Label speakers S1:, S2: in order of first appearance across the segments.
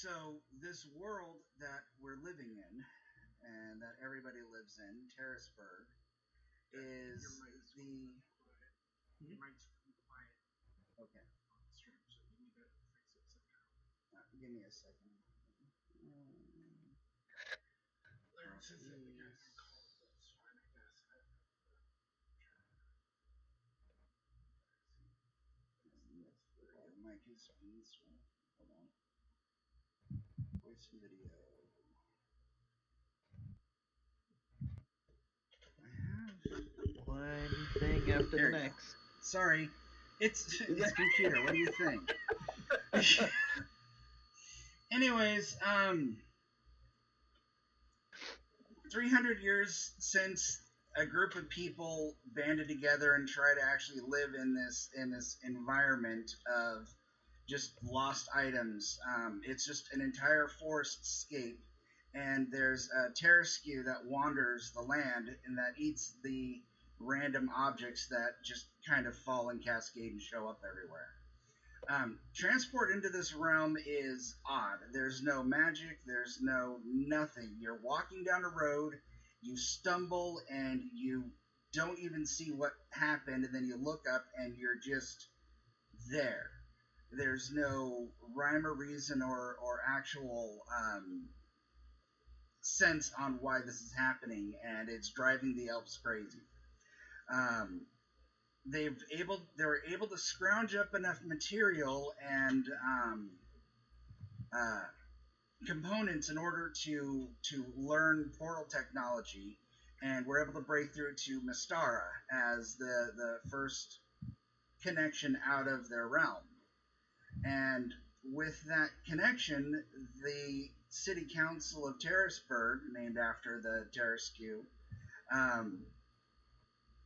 S1: So this world that we're living in and that everybody lives in, Terraceburg, is the
S2: Your mic's quiet
S1: okay.
S2: on the stream, so you need to fix it somehow.
S1: Give me a second.
S2: Since the guy's on call, that's fine, I guess.
S1: The mic is on this one. Hold on. Voice video.
S3: One thing after the next.
S1: Sorry, it's computer. What do you think? Anyways, 300 years since a group of people banded together and tried to actually live in this environment of just lost items. It's just an entire forest scape, and there's a Terrasque that wanders the land and that eats the random objects that just kind of fall and cascade and show up everywhere. Transport into this realm is odd. There's no magic, there's no nothing. You're walking down a road, you stumble, and you don't even see what happened, and then you look up and you're just there. There's no rhyme or reason or actual sense on why this is happening, and it's driving the elves crazy. They were able to scrounge up enough material and components in order to learn portal technology, and were able to break through to Mystara as the first connection out of their realm. And with that connection, the City Council of Terraceburg, named after the Terrasque,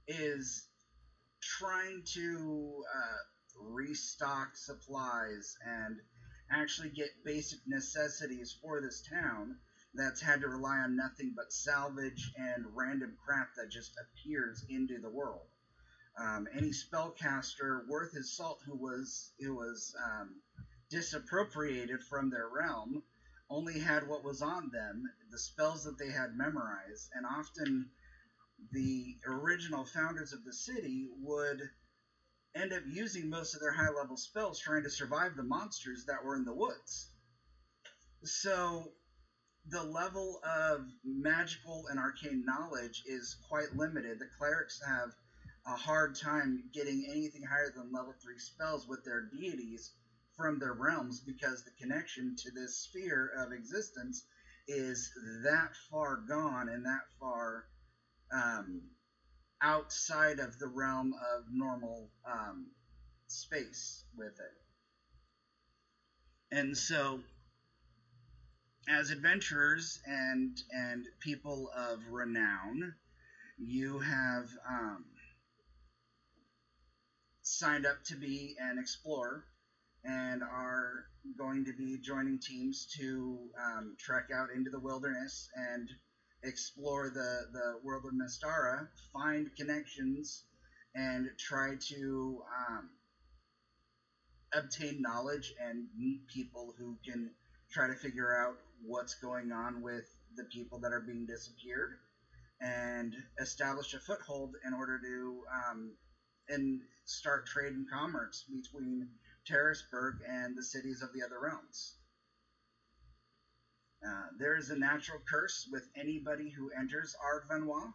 S1: is trying to restock supplies and actually get basic necessities for this town that's had to rely on nothing but salvage and random crap that just appears into the world. Any spellcaster worth his salt who was disappropriated from their realm only had what was on them, the spells that they had memorized, and often the original founders of the city would end up using most of their high-level spells trying to survive the monsters that were in the woods. So the level of magical and arcane knowledge is quite limited. The clerics have a hard time getting anything higher than level 3 spells with their deities from their realms, because the connection to this sphere of existence is that far gone and that far outside of the realm of normal space with it. And so, as adventurers and people of renown, you have signed up to be an explorer and are going to be joining teams to trek out into the wilderness and explore the world of Mystara, find connections, and try to obtain knowledge and meet people who can try to figure out what's going on with the people that are being disappeared, and establish a foothold in order to and start trade and commerce between Terraceburg and the cities of the other realms. There is a natural curse with anybody who enters Ardvanois,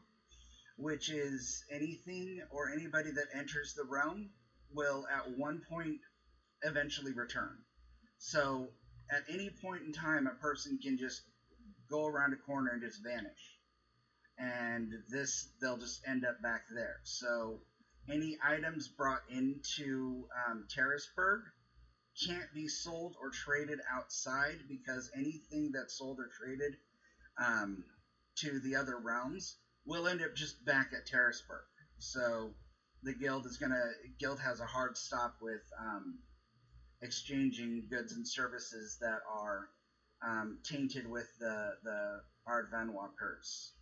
S1: which is anything or anybody that enters the realm will at one point eventually return. So at any point in time, a person can just go around a corner and just vanish. And they'll just end up back there. So any items brought into Terraceburg can't be sold or traded outside, because anything that's sold or traded to the other realms will end up just back at Terraceburg. So the guild has a hard stop with exchanging goods and services that are tainted with the Ardvanois curse.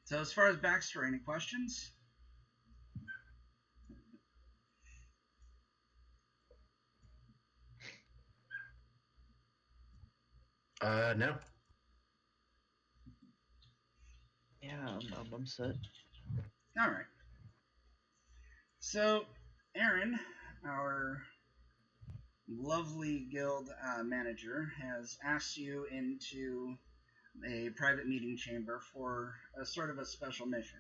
S1: So as far as backstory, any questions?
S4: No.
S3: Yeah, I'm set.
S1: All right. So, Aaron, our lovely guild manager, has asked you into a private meeting chamber for a sort of a special mission.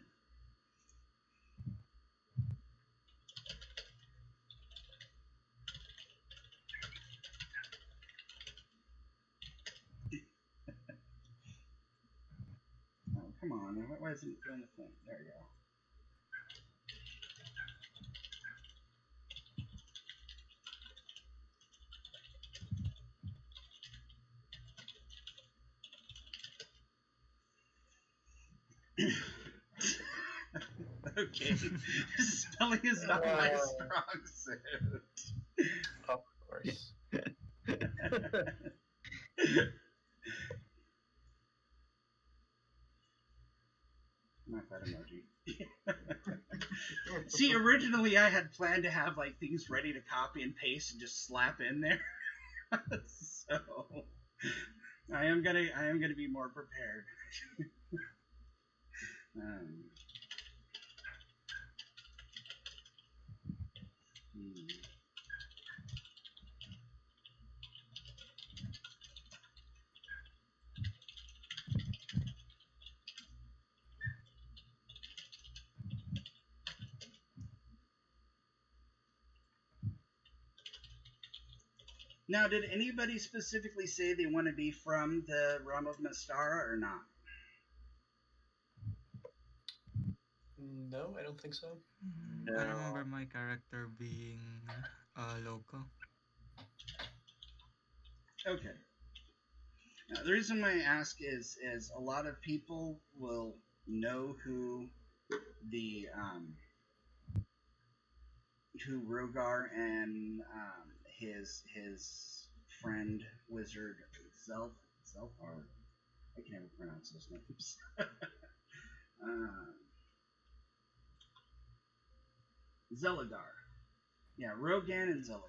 S1: Oh, come on. Why isn't it doing the thing? There you go. Okay. Spelling is not my strong suit.
S4: Of course.
S1: Not that emoji. See, originally I had planned to have like things ready to copy and paste and just slap in there. So I am gonna be more prepared. um, hmm. Now, did anybody specifically say they want to be from the realm of Mystara or not?
S4: No, I don't think so.
S5: I remember my character being local.
S1: Okay. Now, the reason why I ask is a lot of people will know who the who Rogar and his friend wizard Zelfar. I can never pronounce those names. Zelagar. Yeah, Rogan and Zelagar.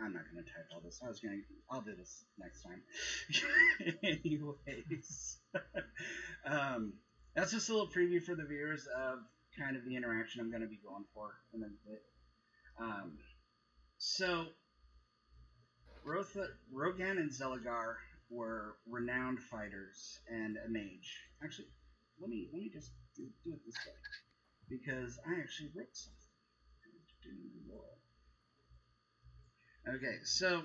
S1: I'm not gonna type all this. I'll do this next time. Anyways, that's just a little preview for the viewers of kind of the interaction I'm gonna be going for in a bit. So, Rogan and Zelagar were renowned fighters and a mage. Actually, let me just do it this way because I actually wrote something. Okay, so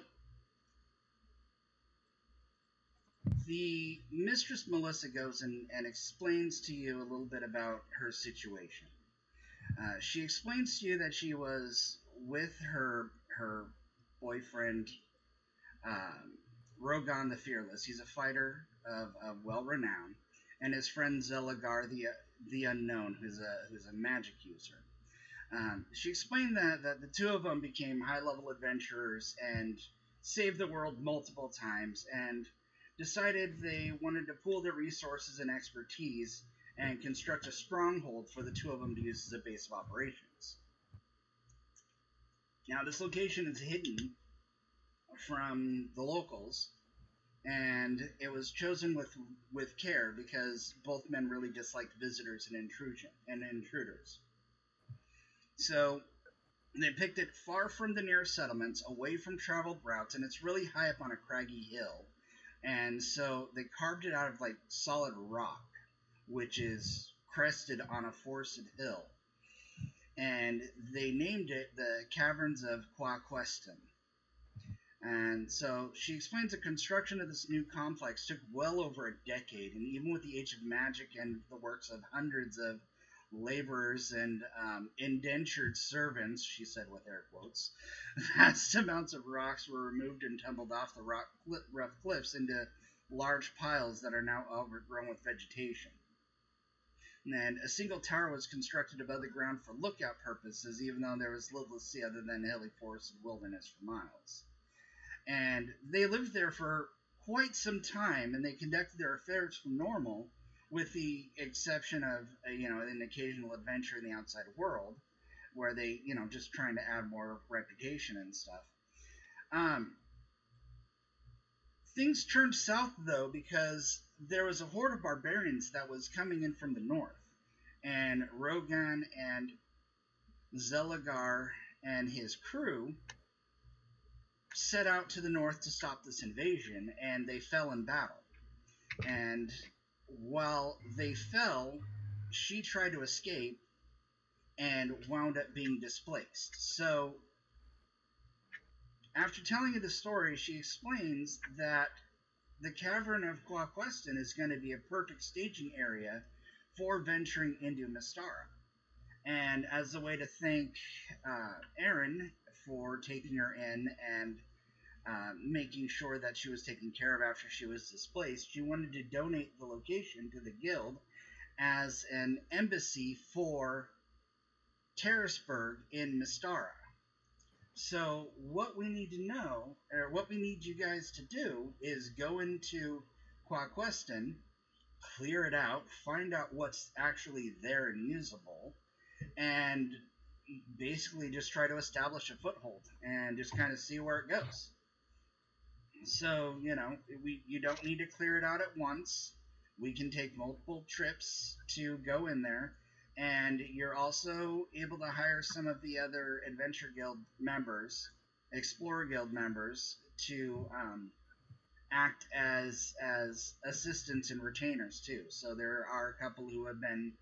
S1: the Mistress Melissa goes and explains to you a little bit about her situation. She explains to you that she was with her boyfriend, Rogan the Fearless. He's a fighter of well renown, and his friend Zelagar the Unknown, who's a magic user. She explained that the two of them became high-level adventurers and saved the world multiple times, and decided they wanted to pool their resources and expertise and construct a stronghold for the two of them to use as a base of operations. Now, this location is hidden from the locals, and it was chosen with care because both men really disliked visitors and intruders. So they picked it far from the nearest settlements, away from traveled routes, and it's really high up on a craggy hill. And so they carved it out of like solid rock, which is crested on a forested hill. And they named it the Caverns of Quaqueston. And so she explains the construction of this new complex took well over a decade, and even with the age of magic and the works of hundreds of laborers and indentured servants, she said with air quotes, vast amounts of rocks were removed and tumbled off the rough cliffs into large piles that are now overgrown with vegetation. And a single tower was constructed above the ground for lookout purposes, even though there was little to see other than hilly forest and wilderness for miles. And they lived there for quite some time, and they conducted their affairs from normal with the exception of an occasional adventure in the outside world, where they just trying to add more reputation and stuff. Things turned south though because there was a horde of barbarians that was coming in from the north, and Rogan and Zelagar and his crew set out to the north to stop this invasion, and they fell in battle. And while they fell, she tried to escape and wound up being displaced. So, after telling you the story, she explains that the Cavern of Quaqueston is going to be a perfect staging area for venturing into Mystara. And as a way to thank Aaron for taking her in and making sure that she was taken care of after she was displaced, she wanted to donate the location to the guild as an embassy for Terrisburg in Mystara. So what we need to know, or what we need you guys to do, is go into Quaqueston, clear it out, find out what's actually there and usable, and basically just try to establish a foothold and just kind of see where it goes. So, you don't need to clear it out at once. We can take multiple trips to go in there. And you're also able to hire some of the other Adventure Guild members, Explorer Guild members, to act as assistants and retainers too. So there are a couple who have been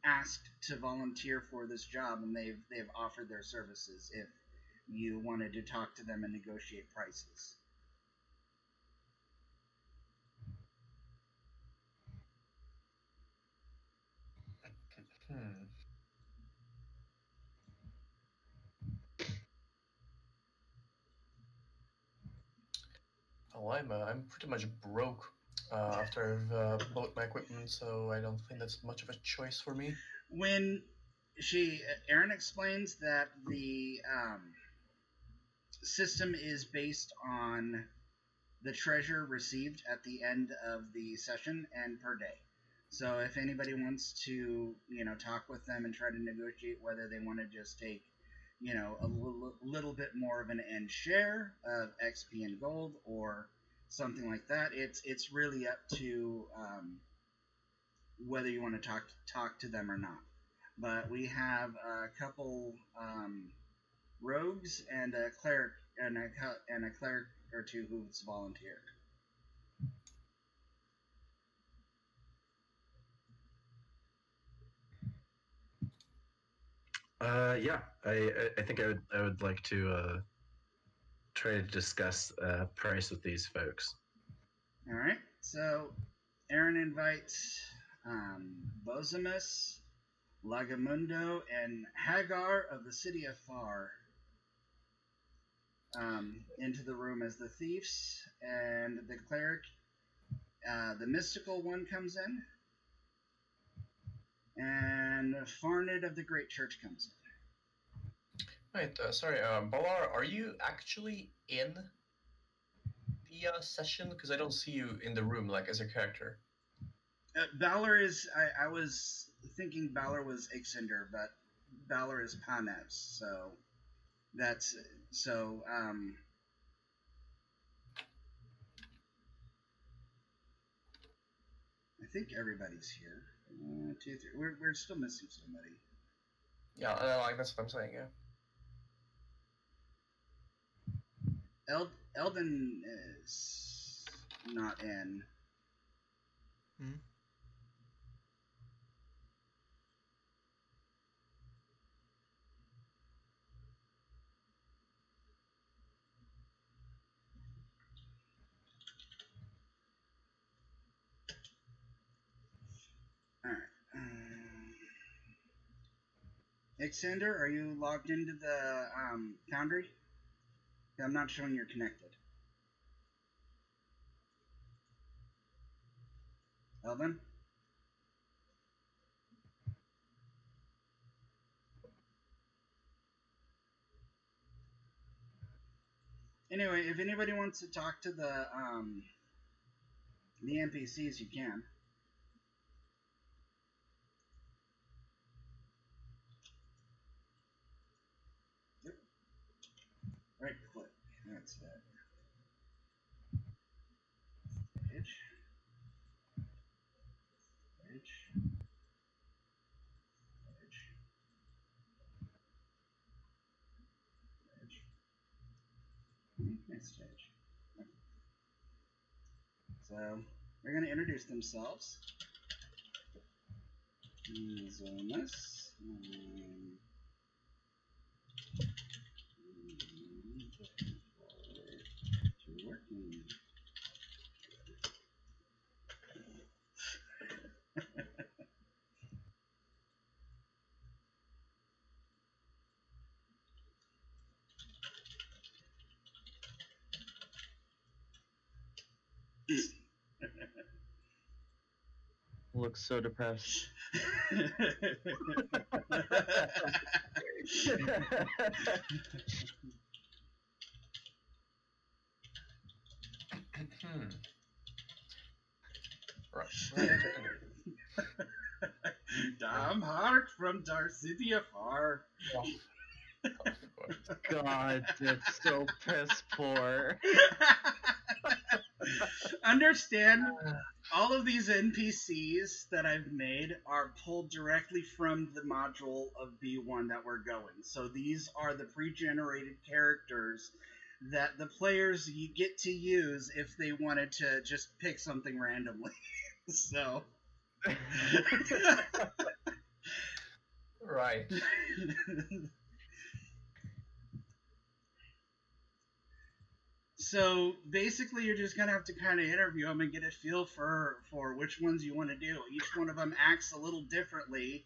S1: asked to volunteer for this job, and they've offered their services if you wanted to talk to them and negotiate prices.
S4: Oh, I'm pretty much broke after I've bought my equipment, so I don't think that's much of a choice for me.
S1: When Aaron explains that the system is based on the treasure received at the end of the session and per day. So if anybody wants to, talk with them and try to negotiate whether they want to just take, a little bit more of an end share of XP and gold or something like that, it's really up to whether you want to talk to them or not. But we have a couple rogues and a cleric and a cleric or two who's volunteered.
S6: Yeah, I think I would like to try to discuss price with these folks.
S1: All right, so Aaron invites Bozimus, Lagamundo, and Hagar of the city of Far into the room as the thieves, and the cleric, the mystical one, comes in, and Farned of the Great Church comes in.
S4: Right, sorry, Balar, are you actually in the session? Because I don't see you in the room, like, as a character.
S1: Balor is, I was thinking Balor was Ixander, but Balor is Panev, so that's, so, I think everybody's here. 1, 2, 3. We're still missing somebody.
S4: Yeah, like, that's what I'm saying, yeah.
S1: Eldon is not in. Alright. Ixander, are you logged into the Foundry? I'm not showing you're connected. Eldon? Anyway, if anybody wants to talk to the The NPCs you can. Yep. Right click. That's it. Edge. Edge. Edge. Edge. Next edge. Okay. So they're going to introduce themselves. Zonas. To working.
S3: Looks so depressed.
S4: Right.
S1: Dom Hark from Dark City afar.
S4: Oh, of course.
S3: God, it's so piss poor.
S1: Understand, all of these NPCs that I've made are pulled directly from the module of B1 that we're going. So these are the pre-generated characters that the players you get to use if they wanted to just pick something randomly. So
S4: Right.
S1: So basically, you're just gonna have to kind of interview them and get a feel for which ones you want to do. Each one of them acts a little differently.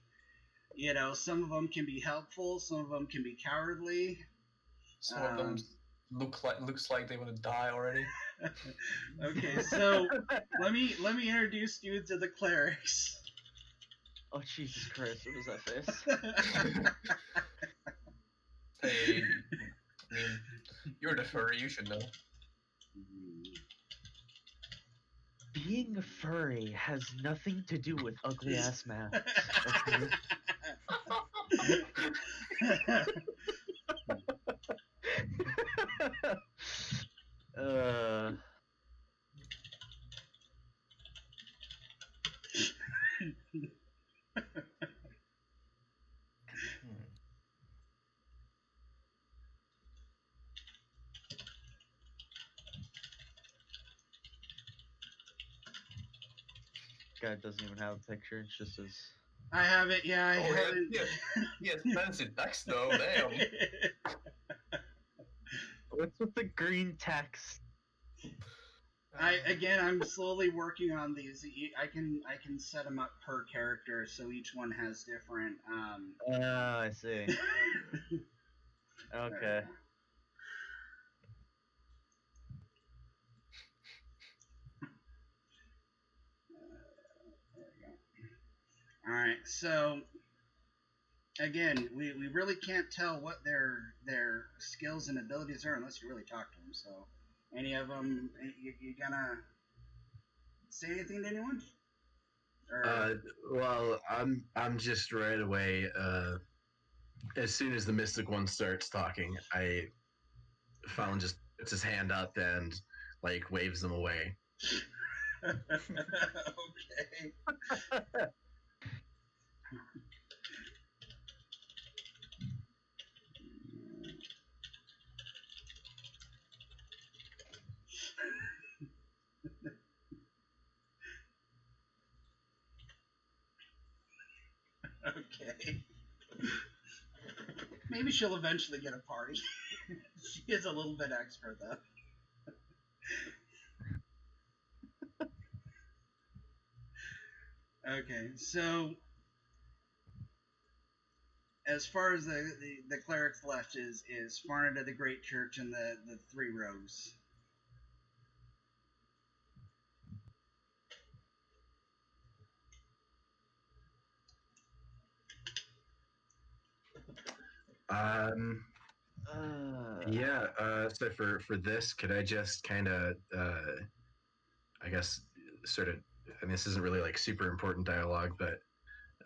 S1: You know, some of them can be helpful, some of them can be cowardly.
S4: Some of them looks like they want to die already.
S1: Okay, so let me introduce you to the clerics.
S3: Oh Jesus Christ! What is that face?
S4: Hey, I mean, you're the furry, you should know.
S3: Being a furry has nothing to do with ugly ass masks. Okay? uh. Guy doesn't even have a picture. It's just his.
S1: I have it. Yeah, I
S4: Oh,
S1: have it.
S4: yeah, fancy text though. Damn.
S3: What's with the green text?
S1: I'm slowly working on these. I can set them up per character, so each one has different.
S3: I see. Okay.
S1: All right, so again, we really can't tell what their skills and abilities are unless you really talk to them. So, any of them, you gonna say anything to anyone? Or...
S6: Well, I'm just right away. As soon as the mystic one starts talking, Fallon just puts his hand up and like waves them away.
S1: Okay. Okay. Maybe she'll eventually get a party. She is a little bit extra, though. Okay, so as far as the clerics left is Farnada the Great Church and the Three Rogues.
S6: Yeah. So for this, could I just kind of, I guess, sort of, and this isn't really like super important dialogue, but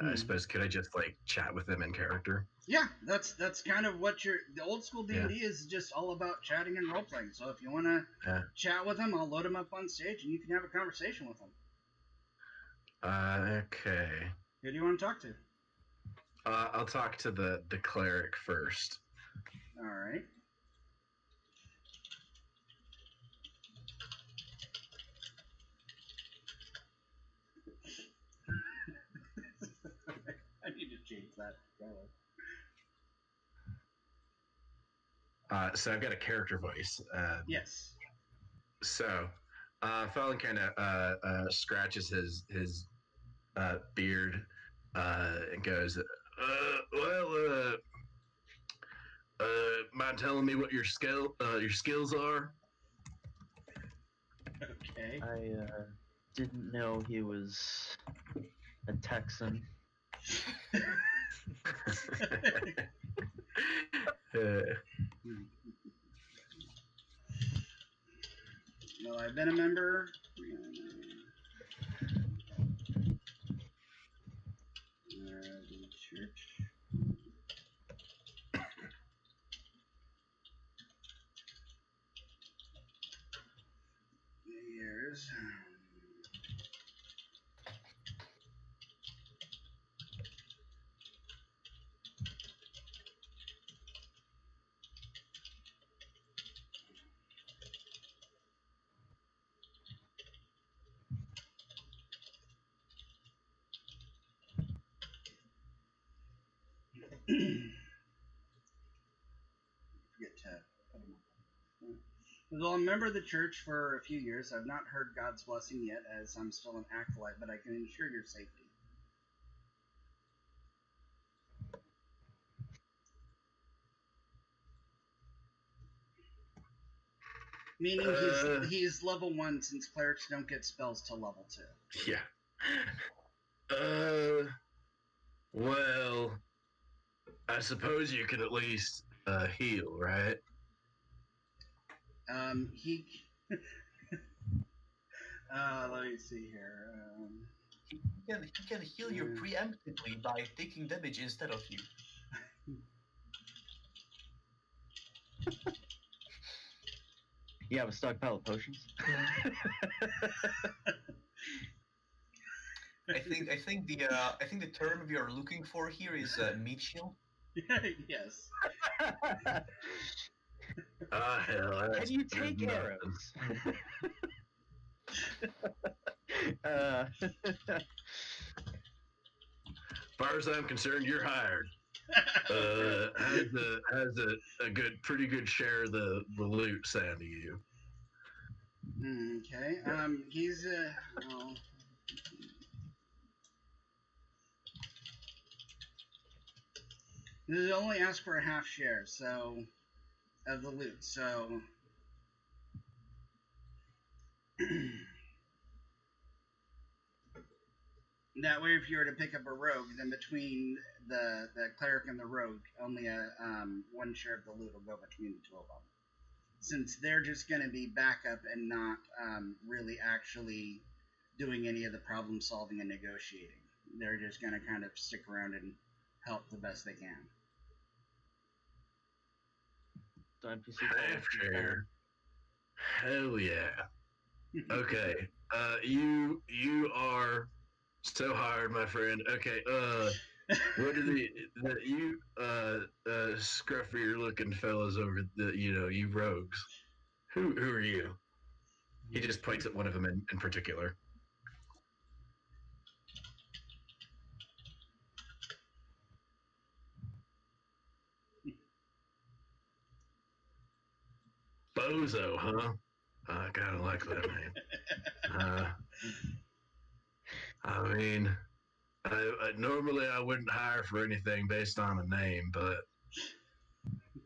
S6: I suppose could I just like chat with them in character?
S1: Yeah, that's kind of what the old school D&D is, just all about chatting and role playing. So if you want to chat with them, I'll load them up on stage and you can have a conversation with them.
S6: Okay.
S1: Who do you want to talk to?
S6: I'll talk to the cleric first.
S1: All right. I need to change that.
S6: So I've got a character voice.
S1: Yes.
S6: So, Fallon kind of scratches his beard and goes, mind telling me what your skills are?
S1: Okay.
S3: I didn't know he was a Texan.
S1: Well, I've been a member. The church. Years. Well, I'm a member of the church for a few years. I've not heard God's blessing yet, as I'm still an acolyte, but I can ensure your safety. Meaning he's level 1, since clerics don't get spells till level 2.
S6: Yeah. Well, I suppose you can at least heal, right?
S1: He. Let me see here.
S4: He can heal you preemptively by taking damage instead of you.
S3: You have a stockpile of potions?
S4: I think the term we are looking for here is meat shield.
S1: Yes.
S6: Hell.
S3: Can you take arrows?
S6: As far as I'm concerned, you're hired. Has a pretty good share of the loot sound to you.
S1: Okay. He's well, this only asks for a half share, so of the loot. So that way, if you were to pick up a rogue, then between the cleric and the rogue, only a one share of the loot will go between the two of them. Since they're just going to be backup and not really actually doing any of the problem solving and negotiating. They're just going to kind of stick around and help the best they can.
S6: Half share. Hell yeah. Okay. You are so hired, my friend. Okay. What are you scruffier looking fellas over you rogues? Who are you? He just points at one of them in particular. Bozo, huh? I kind of like that name. I mean, normally I wouldn't hire for anything based on a name, but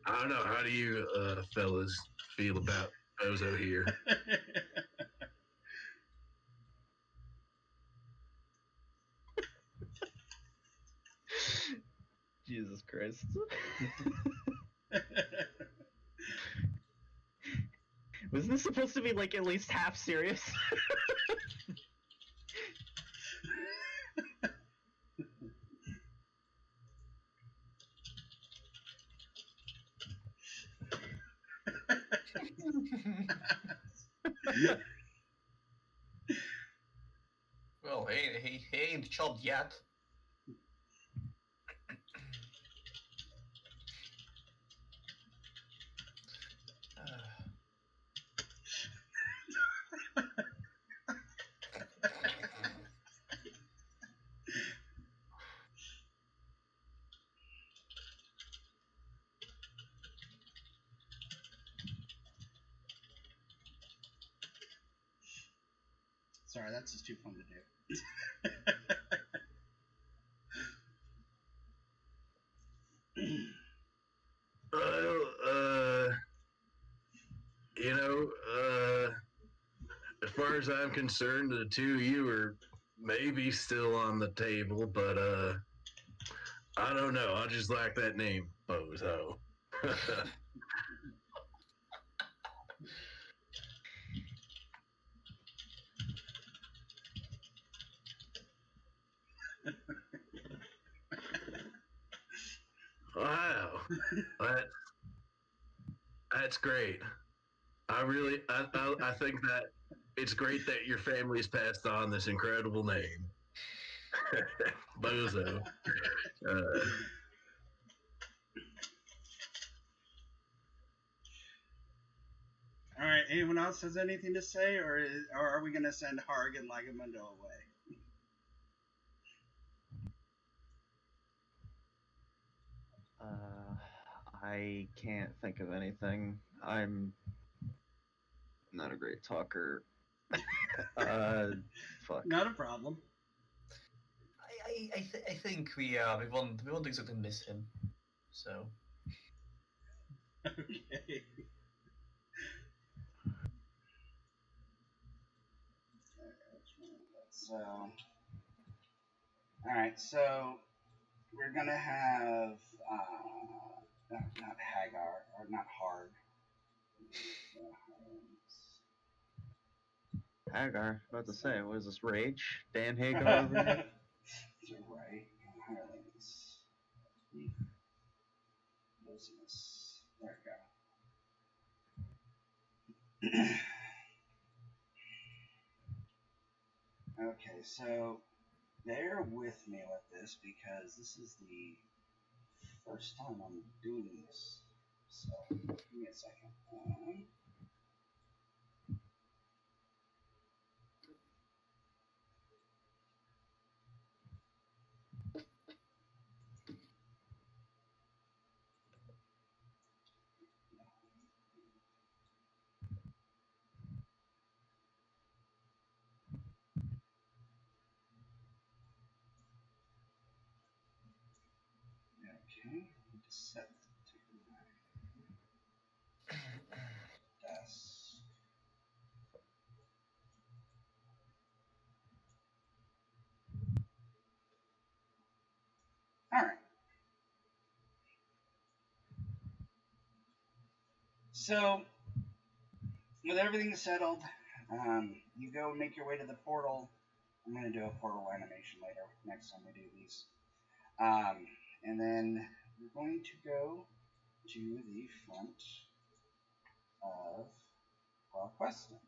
S6: I don't know. How do you fellas feel about Bozo here?
S3: Jesus Christ. Was this supposed to be like at least half serious?
S4: Well, he ain't chopped yet.
S1: Sorry, that's just too fun to do.
S6: Well, as far as I'm concerned, the two of you are maybe still on the table, but I don't know. I just like that name, Bozo. Wow, that's great. I think that it's great that your family's passed on this incredible name, Bozo.
S1: All right. Anyone else has anything to say, or are we gonna send Harg and Lagamundo away?
S3: I can't think of anything. I'm not a great talker. Fuck.
S1: Not a problem.
S4: I think we won't exactly miss him. So
S1: Okay. So, all right. So we're gonna have not Hagar or not Hard.
S3: Hagar, about to say, what is this, Rage? Dan Hagar over here?
S1: You're right. Hirelings. Business. There we go. Okay, so bear with me with this because this is the first time I'm doing this. So give me a second. Okay, just set to my desk. All right. So with everything settled, you go make your way to the portal. I'm going to do a portal animation later, next time we do these. And then we're going to go to the front of Questing.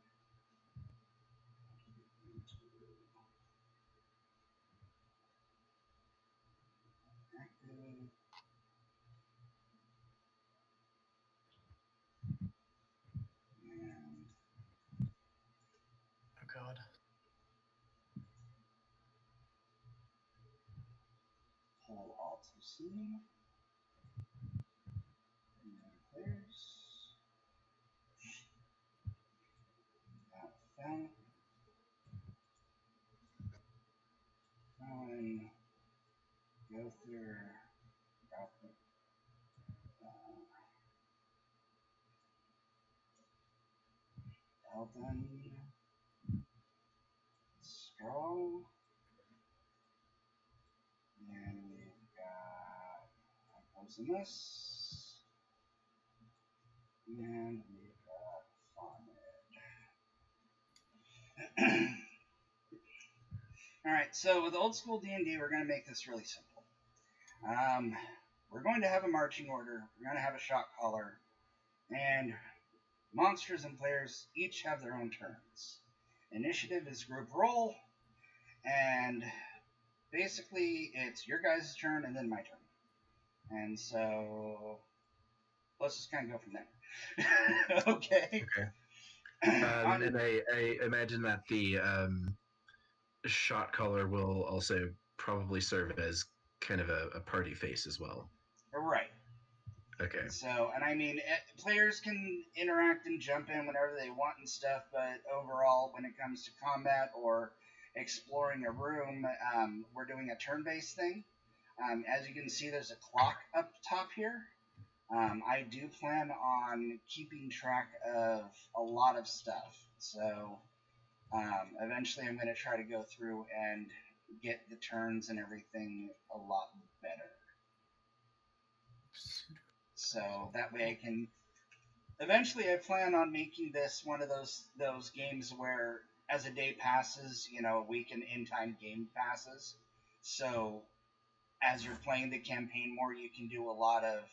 S1: Active. And
S4: oh god.
S1: pull Alt C. And there's that found. Go through output. Elden. Scroll. And we've got Poisonous. And we've got Farmid. Alright, so with old school D&D, we're going to make this really simple. We're going to have a marching order. We're going to have a shot caller. And Monsters and players each have their own turns. Initiative is group roll, and basically it's your guys' turn and then my turn. And so let's just kind of go from there. Okay.
S6: And I imagine that the shot caller will also probably serve as kind of a party face as well.
S1: Right.
S6: Okay.
S1: So, and I mean, players can interact and jump in whenever they want and stuff, but overall, when it comes to combat or exploring a room, we're doing a turn-based thing. As you can see, there's a clock up top here. I do plan on keeping track of a lot of stuff. So, eventually, I'm going to try to go through and get the turns and everything a lot better. So that way I can. Eventually, I plan on making this one of those games where, as a day passes, we can in-time game passes. So, as you're playing the campaign more, you can do a lot of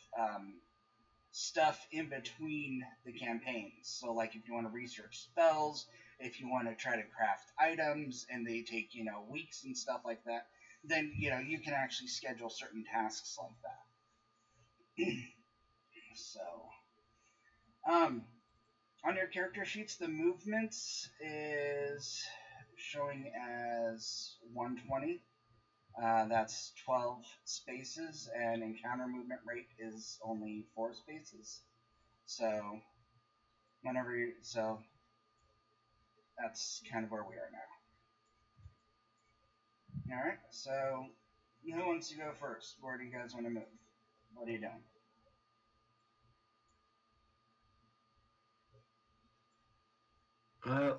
S1: stuff in between the campaigns. So, like if you want to research spells, if you want to try to craft items, and they take weeks and stuff like that, then you can actually schedule certain tasks like that. So, on your character sheets, the movements is showing as 120. That's 12 spaces, and encounter movement rate is only 4 spaces. So, so that's kind of where we are now. All right. So, who wants to go first? Where do you guys want to move? What are you doing?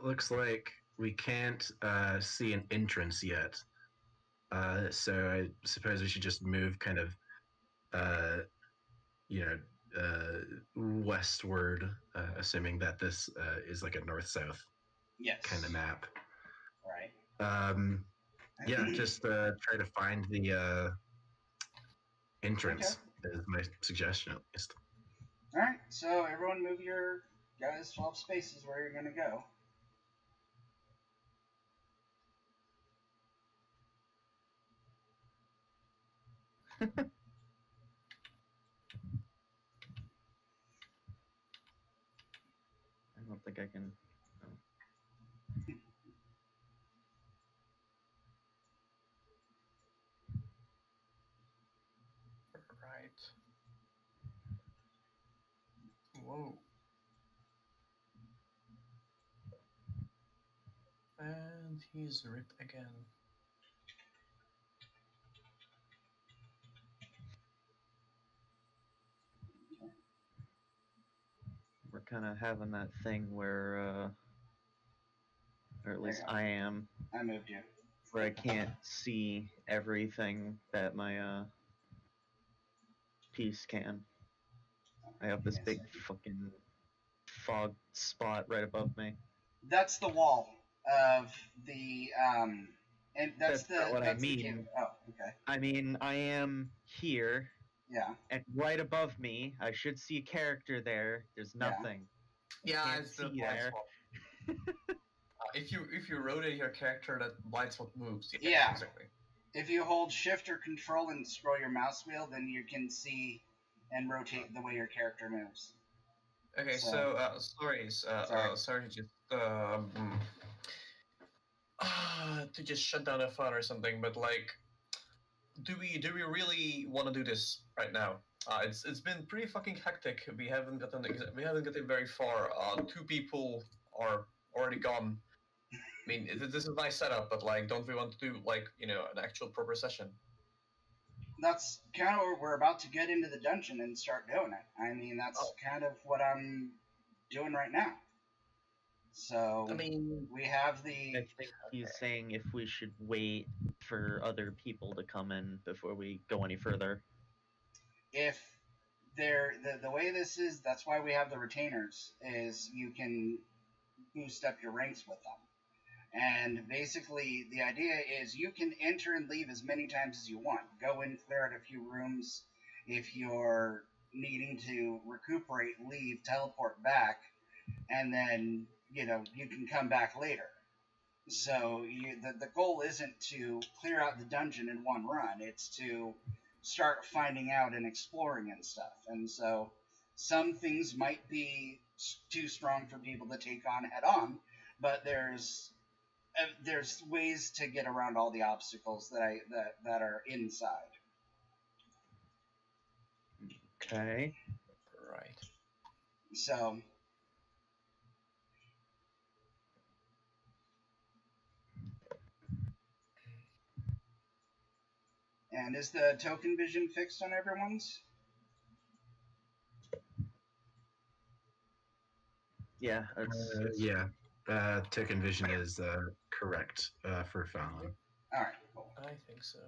S6: Looks like we can't see an entrance yet. So I suppose we should just move kind of, westward, assuming that this is like a north-south kind of map.
S1: Right.
S6: Yeah, just try to find the entrance is my suggestion at least.
S1: All right, so everyone move your guys 12 spaces where you're going to go.
S3: I don't think I can.
S4: Right. Whoa. And he's ripped again.
S3: We're kind of having that thing where, or at least I am,
S1: I moved you.
S3: where I can't see everything that my piece can. I have this big fucking fog spot right above me.
S1: That's the wall of the and that's
S3: not what I
S1: that's
S3: mean.
S1: Oh, okay.
S3: I mean, I am here.
S1: Yeah.
S3: And right above me, I should see a character there. There's nothing.
S4: Yeah,
S3: Can't
S4: it's the
S3: see
S4: blind
S3: there.
S4: spot. If you rotate your character, that blind spot moves.
S1: Yeah.
S4: Exactly.
S1: If you hold Shift or Control and scroll your mouse wheel, then you can see and rotate the way your character moves.
S4: Okay, so sorry to just to just shut down a phone or something, but like, do we really want to do this right now? It's been pretty fucking hectic. We haven't gotten very far. 2 people are already gone. I mean, this is nice setup, but like, don't we want to do like an actual proper session?
S1: That's kind of where we're about to get into the dungeon and start doing it. I mean, that's kind of what I'm doing right now. So,
S4: I mean,
S1: we have
S3: I think he's saying if we should wait for other people to come in before we go any further.
S1: If the way this is, that's why we have the retainers, is you can boost up your ranks with them. And basically, the idea is you can enter and leave as many times as you want. Go in, clear out a few rooms. If you're needing to recuperate, leave, teleport back. and then you can come back later. So the goal isn't to clear out the dungeon in one run. It's to start finding out and exploring and stuff. And so some things might be too strong for people to take on head on, but there's ways to get around all the obstacles that are inside.
S3: Okay.
S4: Right.
S1: So and is the token vision fixed on everyone's?
S3: Yeah, it's
S6: Yeah. Token vision is correct for Fallon.
S1: All right, cool.
S4: I think so.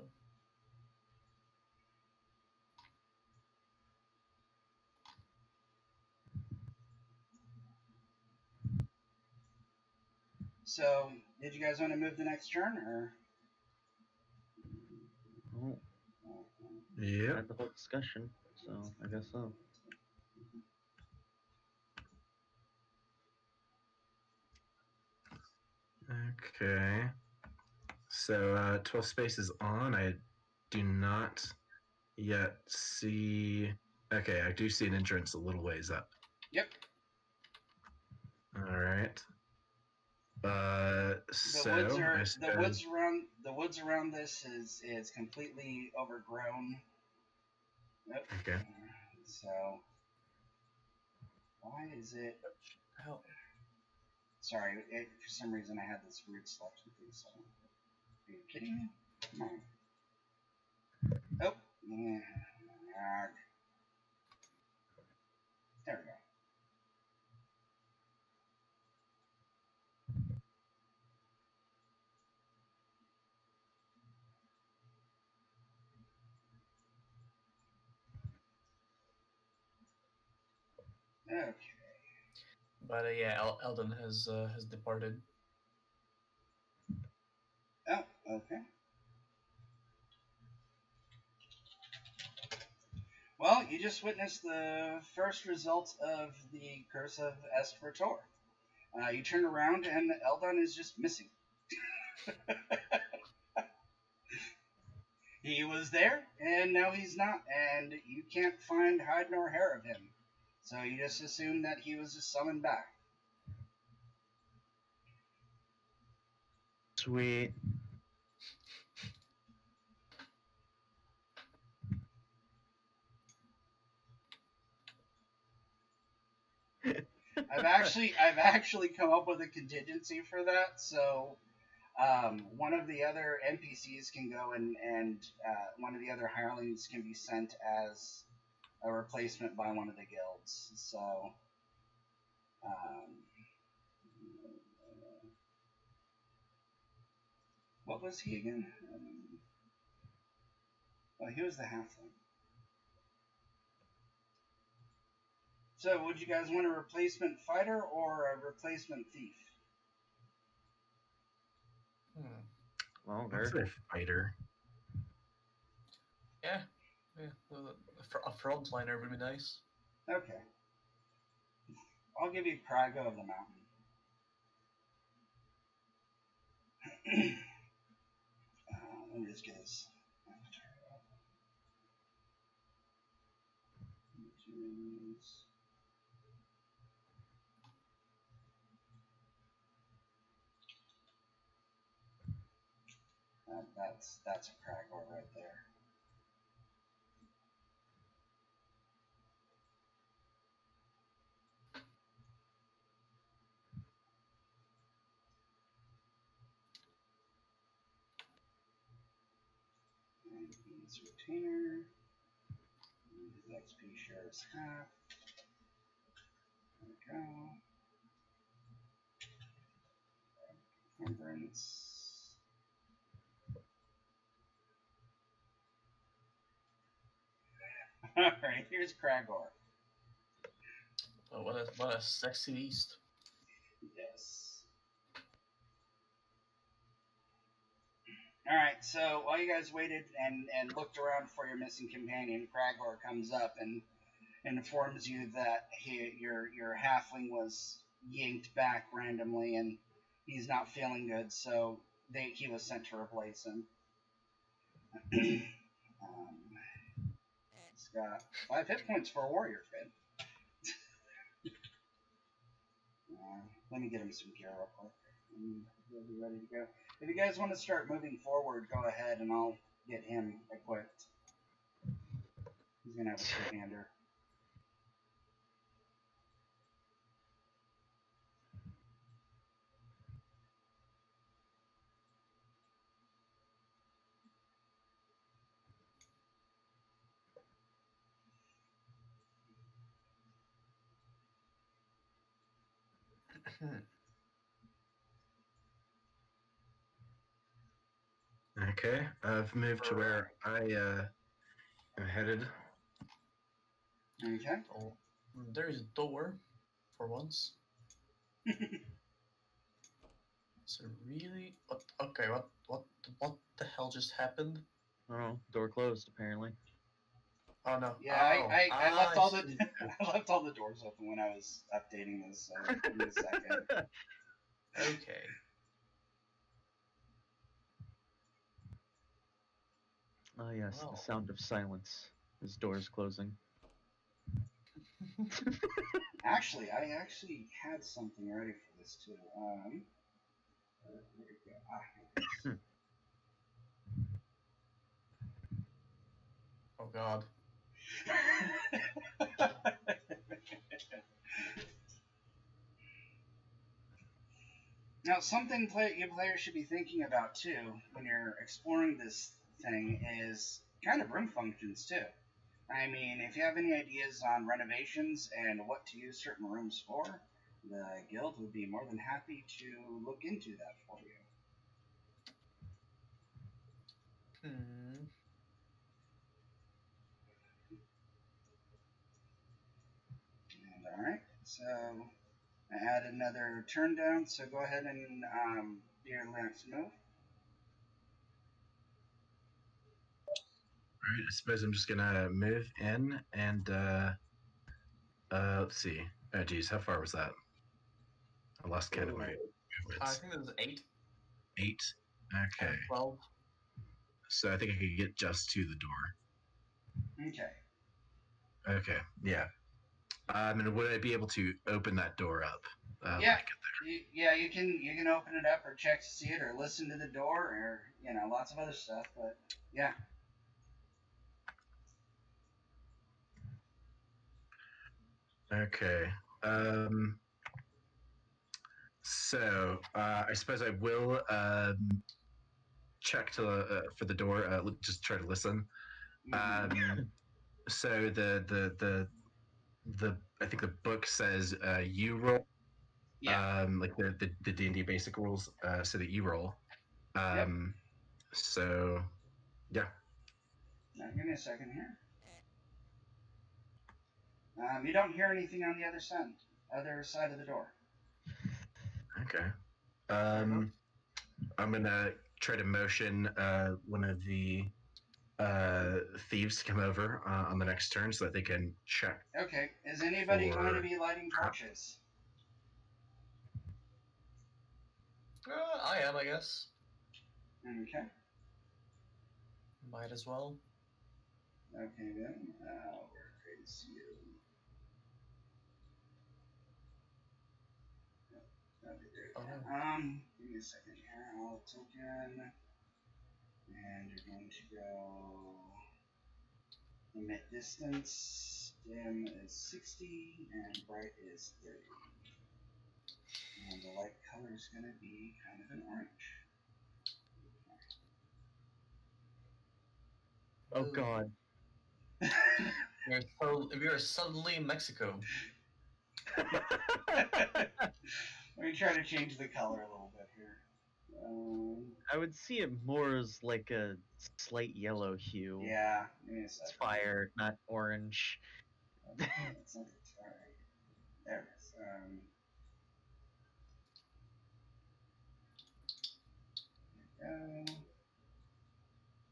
S1: So did you guys want to move the next turn, or?
S3: oh,
S6: Yep.
S3: had the whole discussion, so I guess so.
S6: Okay. So 12 space is on. I do not yet see. Okay, I do see an entrance a little ways up.
S1: Yep.
S6: All right.
S1: The
S6: So
S1: woods are
S6: I suppose,
S1: the woods around this is completely overgrown. Yep.
S6: okay.
S1: So why is it?
S4: Hell.
S1: Sorry, for some reason I had this weird selection thing. So are you kidding me? Come on. Oh, yeah. Arg. There we go. Okay.
S4: But yeah, Eldon has departed.
S1: Oh, okay. Well, you just witnessed the first results of the Curse of Estvertor. You turn around and Eldon is just missing. He was there, and now he's not, and you can't find hide nor hair of him. So you just assume that he was just summoned back.
S3: Sweet.
S1: I've actually come up with a contingency for that. So one of the other NPCs can go and one of the other hirelings can be sent as a replacement by one of the guilds. So what was he again? Oh, he was the halfling. So would you guys want a replacement fighter or a replacement thief?
S3: Well,
S6: I'd say fighter.
S4: Yeah. A frontliner would be nice.
S1: Okay. I'll give you Prago of the Mountain. Let me just get his avatar up. That's a Pragor right there. And he's retainer. His XP share is half. There we go. Remembrance. Alright, here's Kragor.
S4: Oh, what a sexy beast.
S1: Yes. Alright, so while you guys waited and looked around for your missing companion, Kragor comes up and informs you that your halfling was yanked back randomly, and he's not feeling good, so he was sent to replace him. He's got 5 hit points for a warrior kid. Let me get him some gear real quick. He'll be ready to go. If you guys want to start moving forward, go ahead and I'll get him equipped. He's going to have a two-hander.
S6: Okay, I've moved to where I am headed.
S1: Okay.
S4: Oh, there is a door, for once. So really, what? Okay, what the hell just happened?
S3: Oh, door closed apparently.
S4: Oh no.
S1: Yeah,
S4: Oh,
S1: I left all the
S4: see.
S1: I left all the doors open when I was updating this. So give me a second.
S4: Okay.
S3: Oh yes,
S4: Wow.
S3: the sound of silence. His doors closing.
S1: Actually, I had something ready for this too. Where'd it go? Here it is.
S4: Oh god.
S1: Now, something you players should be thinking about too when you're exploring this thing is kind of room functions too. I mean, if you have any ideas on renovations and what to use certain rooms for, the guild would be more than happy to look into that for you.
S4: Hmm.
S1: And alright, so I add another turn down, so go ahead and do your next move.
S6: Alright, I suppose I'm just gonna move in and let's see. Oh geez, how far was that? I lost count of my
S4: I
S6: movements.
S4: think this is 8
S6: 8. Okay.
S4: and 12.
S6: So I think I could get just to the door.
S1: Okay.
S6: Okay, yeah. And would I be able to open that door up?
S1: Yeah.
S6: When I get
S1: Yeah, you can open it up or check to see it or listen to the door or lots of other stuff. But yeah.
S6: there? Okay. So I suppose I will check to for the door. Just try to listen. So the I think the book says you roll.
S1: Yeah.
S6: Like the D&D basic rules. So that you roll.
S1: Yep.
S6: So yeah.
S1: Now, give me a second here. You don't hear anything on the other side of the door.
S6: Okay. I'm gonna try to motion one of the thieves to come over on the next turn so that they can check.
S1: Okay. Is anybody going to
S6: For-
S1: be lighting torches?
S4: I am, I guess.
S1: Okay.
S4: Might as well.
S1: Okay then. Where is you?
S4: Oh, no.
S1: Give me a second here. I'll token, and you're going to go emit distance. Dim is 60, and bright is 30. And the light color is going to be kind of an orange.
S3: Oh god.
S4: We are suddenly in Mexico.
S1: Let me try to change the color a little bit here.
S3: I would see it more as like a slight yellow hue.
S1: Yeah, give me a
S3: It's
S1: second.
S3: fire, not orange.
S1: It's not alright. There it is. There we go.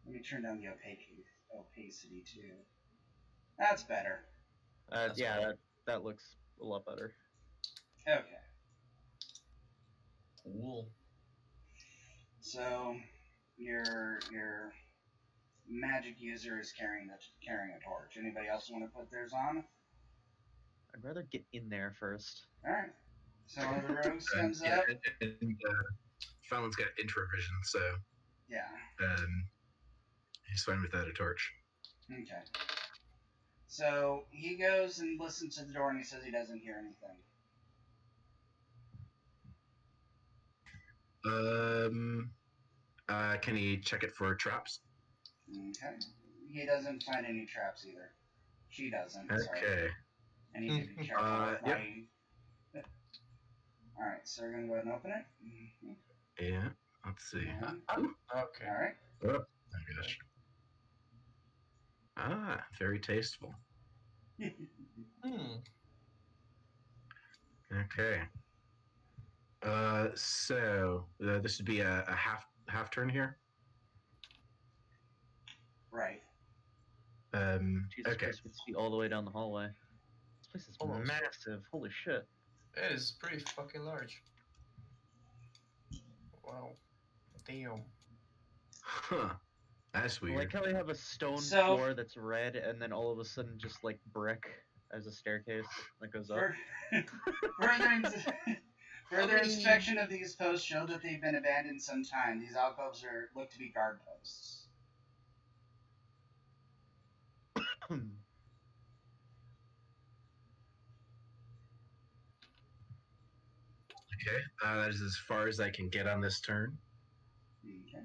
S1: Let me turn down the opacity too. That's better.
S3: Yeah, that looks a lot better.
S1: Okay.
S4: Cool.
S1: So your magic user is carrying a torch. Anybody else want to put theirs on?
S3: I'd rather get in there first.
S1: All right. So one of the rogues comes
S6: Yeah,
S1: up.
S6: and Fallon's got introvision, so
S1: Yeah.
S6: he's fine without a torch.
S1: Okay. So he goes and listens to the door, and he says he doesn't hear anything.
S6: Can he check it for traps?
S1: Okay. He doesn't find any traps either. She doesn't.
S6: Okay.
S1: Sorry. I need to be careful with
S6: yep.
S1: my. All right. So we're gonna go ahead and open it. Mm-hmm.
S6: Yeah. Let's see.
S4: Okay.
S1: All right.
S6: Oh my gosh. Ah, very tasteful. Okay. So this would be a half turn here.
S1: Right.
S3: Jesus
S6: Okay.
S3: Christ, we see all the way down the hallway. This place is
S4: Almost.
S3: massive. Holy shit.
S4: It is pretty fucking large. Wow. Damn.
S6: Huh. That's
S3: I
S6: weird.
S3: like how they have a stone
S1: So-
S3: floor that's red, and then all of a sudden just like brick as a staircase that goes up.
S1: Further inspection of these posts show that they've been abandoned some time. These alcoves look to be guard posts.
S6: Okay. That is as far as I can get on this turn.
S1: Okay.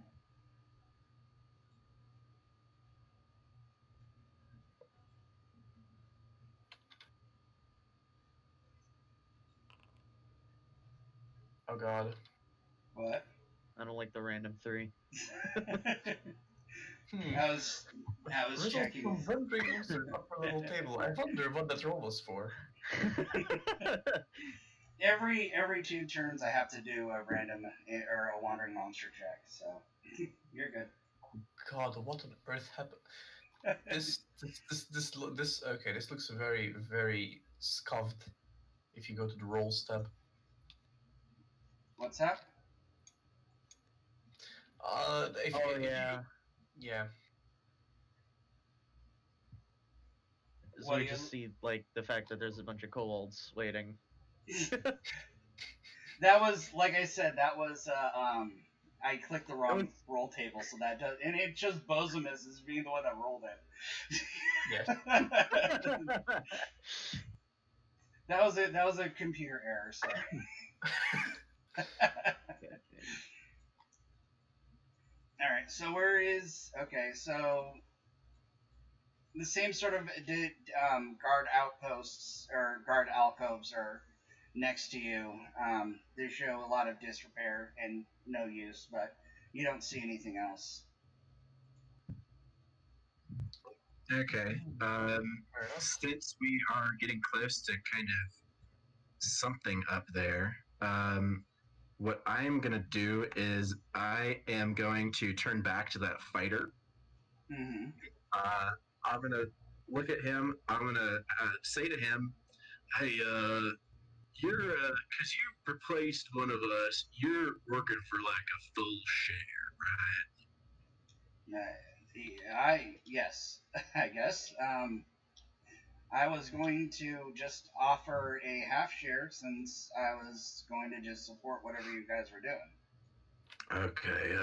S4: Oh god.
S1: What?
S3: I don't like the random 3.
S1: I was
S4: Riddle
S1: checking.
S4: from rendering monster upper level table. I wonder what that roll was for.
S1: Every 2 turns, I have to do a random or a wandering monster check. So you're good.
S4: God, what on earth happened? This okay. This looks very, very scuffed. If you go to the rolls tab.
S1: What's that?
S4: If,
S3: Oh
S4: if
S3: yeah.
S4: yeah.
S3: So
S1: What
S3: we
S1: do
S3: just see like the fact that there's a bunch of kobolds waiting.
S1: That was, like I said, that was I clicked the wrong roll table, so that does, and it shows Bozemus as being the one that rolled it.
S4: Yes.
S1: That was a computer error. Sorry. All right. So where is okay? So the same sort of guard outposts or guard alcoves are next to you. They show a lot of disrepair and no use, but you don't see anything else.
S6: Okay.
S4: Fair enough.
S6: Since we are getting close to kind of something up there, what I'm gonna do is I am going to turn back to that fighter.
S1: Mm-hmm.
S6: I'm gonna look at him. I'm gonna say to him, "Hey, you're because you replaced one of us. You're working for like a full share, right?"
S1: Yes, I guess. I was going to just offer a half share since I was going to just support whatever you guys were doing.
S6: Okay.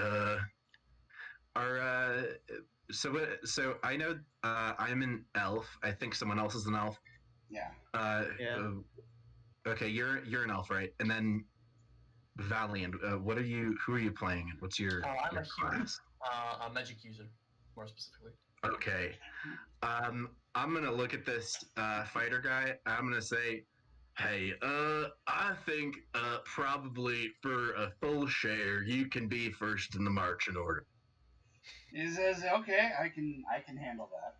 S6: So I know I'm an elf. I think someone else is an elf.
S1: Yeah.
S3: Yeah.
S6: Okay, you're an elf, right? And then Valiant. What are you? Who are you playing? What's your,
S4: I'm
S6: your
S4: a human.
S6: class?
S4: A magic user, more specifically.
S6: Okay. I'm gonna look at this fighter guy. I'm gonna say, hey, I think probably for a full share, you can be first in the marching order.
S1: He says, "Okay, I can handle that."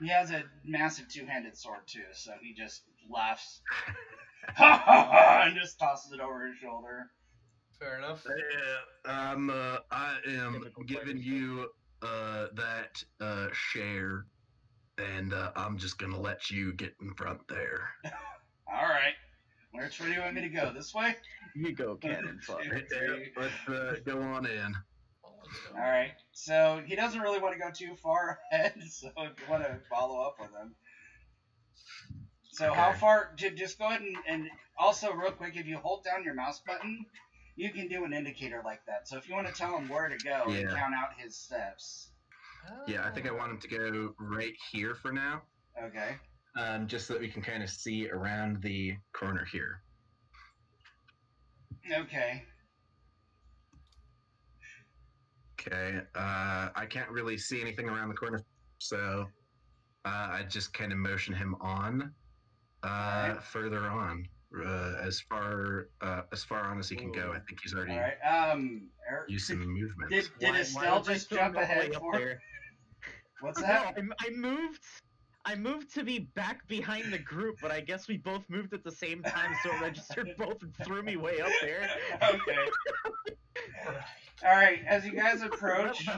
S1: He has a massive two-handed sword too, so he just laughs, ha ha ha, and just tosses it over his shoulder.
S4: Fair enough.
S6: Yeah, I am
S3: Typical
S6: giving
S3: fighter
S6: you that share, and I'm just gonna let you get in front there.
S1: All right. Which way do you want me to go? This way?
S3: You go, cannon fuck.
S6: Let's go on in.
S4: Let's go.
S1: All right. So he doesn't really want to go too far ahead. So if you want to follow up with him. So how
S6: Okay.
S1: far? Just go ahead and also real quick, if you hold down your mouse button, you can do an indicator like that. So if you want to tell him where to go and
S6: Yeah.
S1: count out his steps.
S6: Yeah, I think I want him to go right here for now.
S1: Okay.
S6: Just so that we can kind of see around the corner here.
S1: Okay.
S6: Okay. I can't really see anything around the corner, so I just kind of motion him on,
S1: Alright.
S6: further on, as far on as he can go. I think he's already
S1: All right. Eric,
S6: used some movement.
S1: did
S3: Why
S1: Estelle
S3: was I
S1: just
S3: still
S1: jump
S3: all the way
S1: ahead
S3: up
S1: for?
S3: there?
S1: What's
S3: No,
S1: that?
S3: I moved to be back behind the group, but I guess we both moved at the same time, so it registered both and threw me way up there.
S1: Okay. All right. As you guys approach,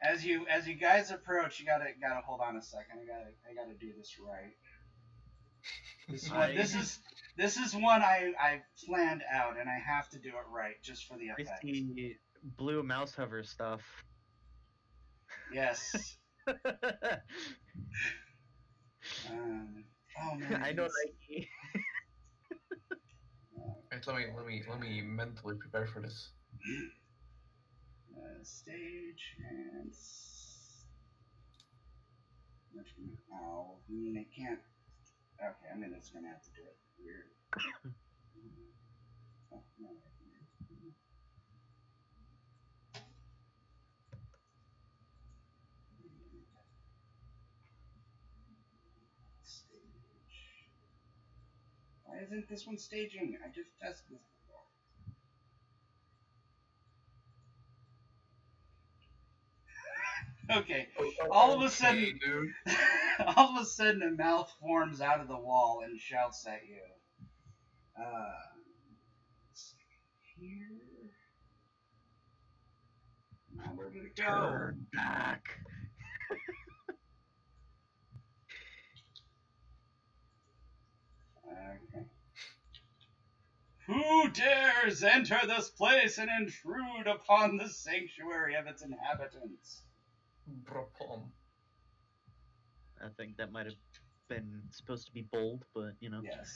S1: as you guys approach, you gotta hold on a second. I gotta do this right. This is one I planned out, and I have to do it right just for the
S3: I
S1: effect.
S3: see blue mouse hover stuff.
S1: Yes. Oh man.
S3: I know
S1: it's-
S4: Wait, let me mentally prepare for this.
S1: Stage and. Oh, I mean, I can't. Okay, I mean, it's gonna have to do it weird. Oh, no, Stage. Why isn't this one staging? I just tested this before. Okay. All of a sudden,
S4: dude.
S1: all of a sudden, a mouth forms out of the wall and shouts at you. Here. Now where did it go?
S3: Turn back.
S1: Okay. Who dares enter this place and intrude upon the sanctuary of its inhabitants?
S4: Bropom.
S3: I think that might have been supposed to be bold, but you know.
S1: Yes.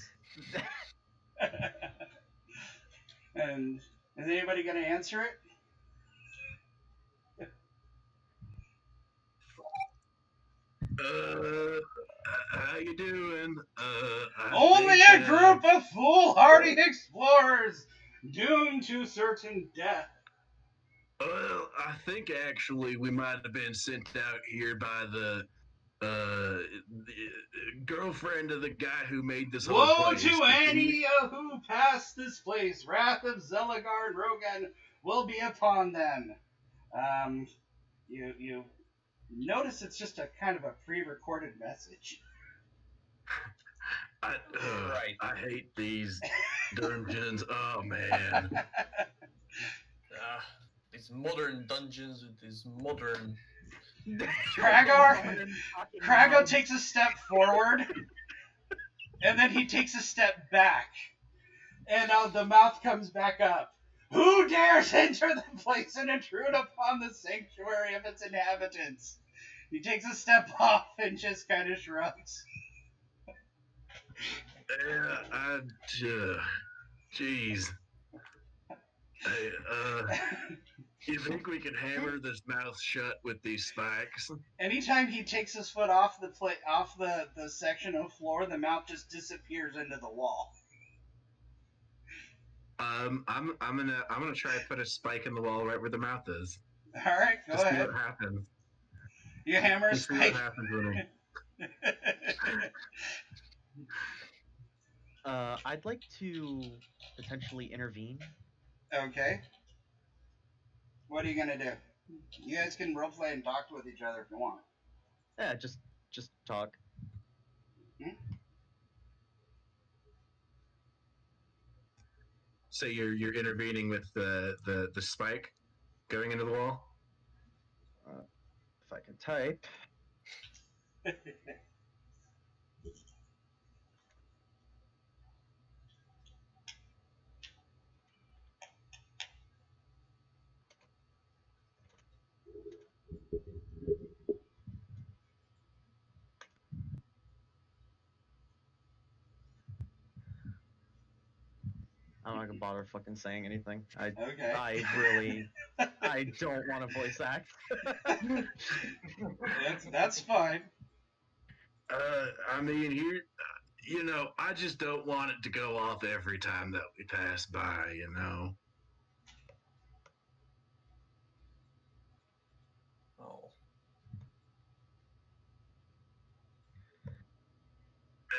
S1: And is anybody going to answer it?
S6: How you doing?
S1: Only a group of foolhardy explorers doomed to certain death.
S6: Well, I think actually we might have been sent out here by the girlfriend of the guy who made this whole
S1: Woe
S6: place.
S1: to any who pass this place! Wrath of Zelagar and Rogan will be upon them. You notice it's just a kind of a pre-recorded message.
S4: Right.
S6: I hate these dungeons. Oh man.
S4: These modern dungeons with these modern.
S1: Krago takes a step forward, and then he takes a step back, and the mouth comes back up. Who dares enter the place and intrude upon the sanctuary of its inhabitants? He takes a step off and just kind of shrugs.
S6: Yeah, jeez. You think we can hammer this mouth shut with these spikes?
S1: Anytime he takes his foot off the section of floor, the mouth just disappears into the wall.
S6: I'm gonna try to put a spike in the wall right where the mouth is.
S1: All right, go
S6: Just see
S1: ahead.
S6: what happens.
S1: You hammer a
S6: Just see
S1: spike.
S6: what happens when
S3: I'd like to potentially intervene.
S1: Okay. What are you gonna do? You guys can roleplay and talk with each other if you want.
S3: Yeah, just talk.
S6: So you're intervening with the spike going into the wall.
S3: If I can type. I'm not gonna bother fucking saying anything.
S1: Okay.
S3: I don't want to voice act.
S1: That's fine.
S6: I mean, here, I just don't want it to go off every time that we pass by,
S4: Oh.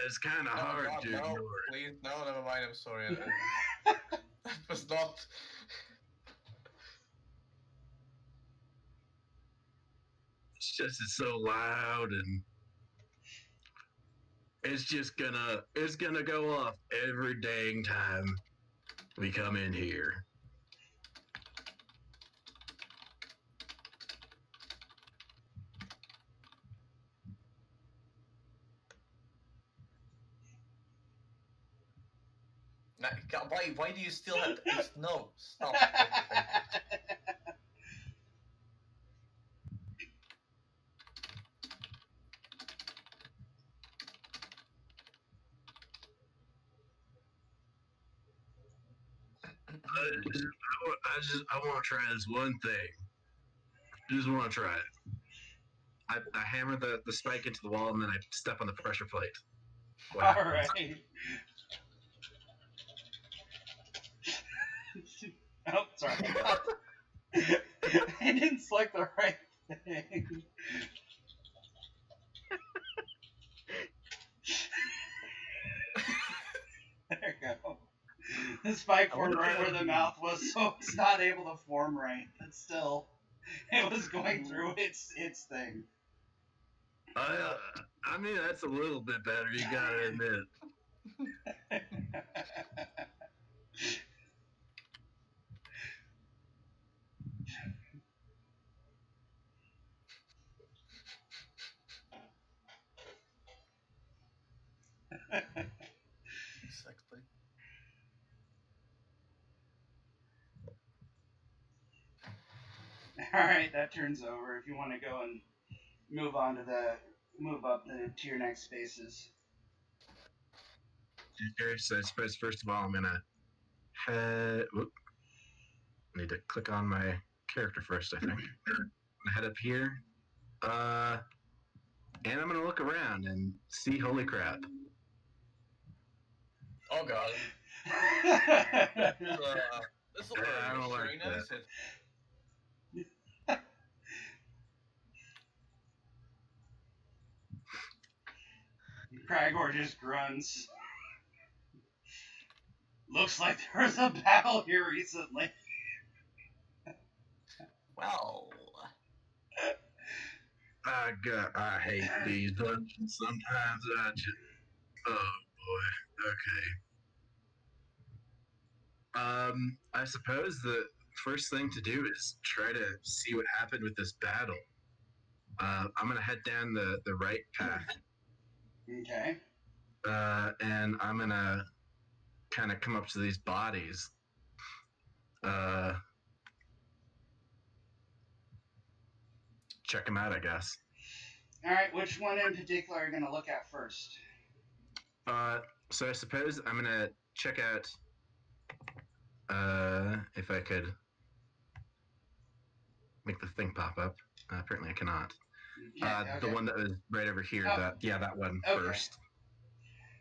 S6: It's kind of
S4: Oh
S6: hard
S4: God,
S6: to
S4: no!
S6: ignore it.
S4: Please, no, never mind. I'm sorry. That was not.
S6: It's so loud, and it's gonna go off every dang time we come in here.
S4: God, why do you still have? No, stop.
S6: I want to try this one thing. Just want to try it. I hammer the spike into the wall, and then I step on the pressure plate.
S1: All right. Oh, sorry. I didn't select the right thing. There you go. The spike formed right where the mouth was, so it's not able to form right. But still, it was going through its thing.
S6: I mean, that's a little bit better, you gotta admit.
S4: Exactly.
S1: All right, that turns over. If you want to go and move up to your next spaces.
S6: Okay, so I suppose first of all, I'm gonna head. Whoop. I need to click on my character first, I think. I'm gonna head up here. And I'm gonna look around and see. Holy crap!
S4: Oh God. This looks
S6: I don't
S4: very
S6: like
S4: nice.
S1: Cragor just grunts. Looks like there was a battle here recently.
S4: Well.
S6: I hate these dungeons. Sometimes I just. Oh boy. Okay. I suppose the first thing to do is try to see what happened with this battle. I'm gonna head down the right path.
S1: Okay.
S6: And I'm gonna kind of come up to these bodies. Check them out, I guess.
S1: All right, which one in particular are you going to look at first?
S6: So I suppose I'm gonna check out. If I could make the thing pop up. Apparently, I cannot.
S1: Okay.
S6: The one that was right over here.
S1: Oh.
S6: That one
S1: Okay.
S6: first.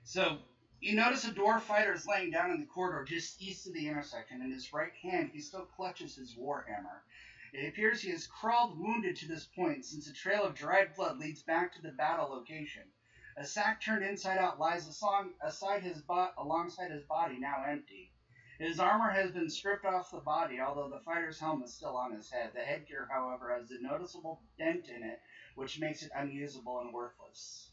S1: So you notice a dwarf fighter is laying down in the corridor just east of the intersection. In his right hand, he still clutches his warhammer. It appears he has crawled wounded to this point, since a trail of dried blood leads back to the battle location. A sack turned inside out lies alongside his body, now empty. His armor has been stripped off the body, although the fighter's helmet is still on his head. The headgear, however, has a noticeable dent in it, which makes it unusable and worthless.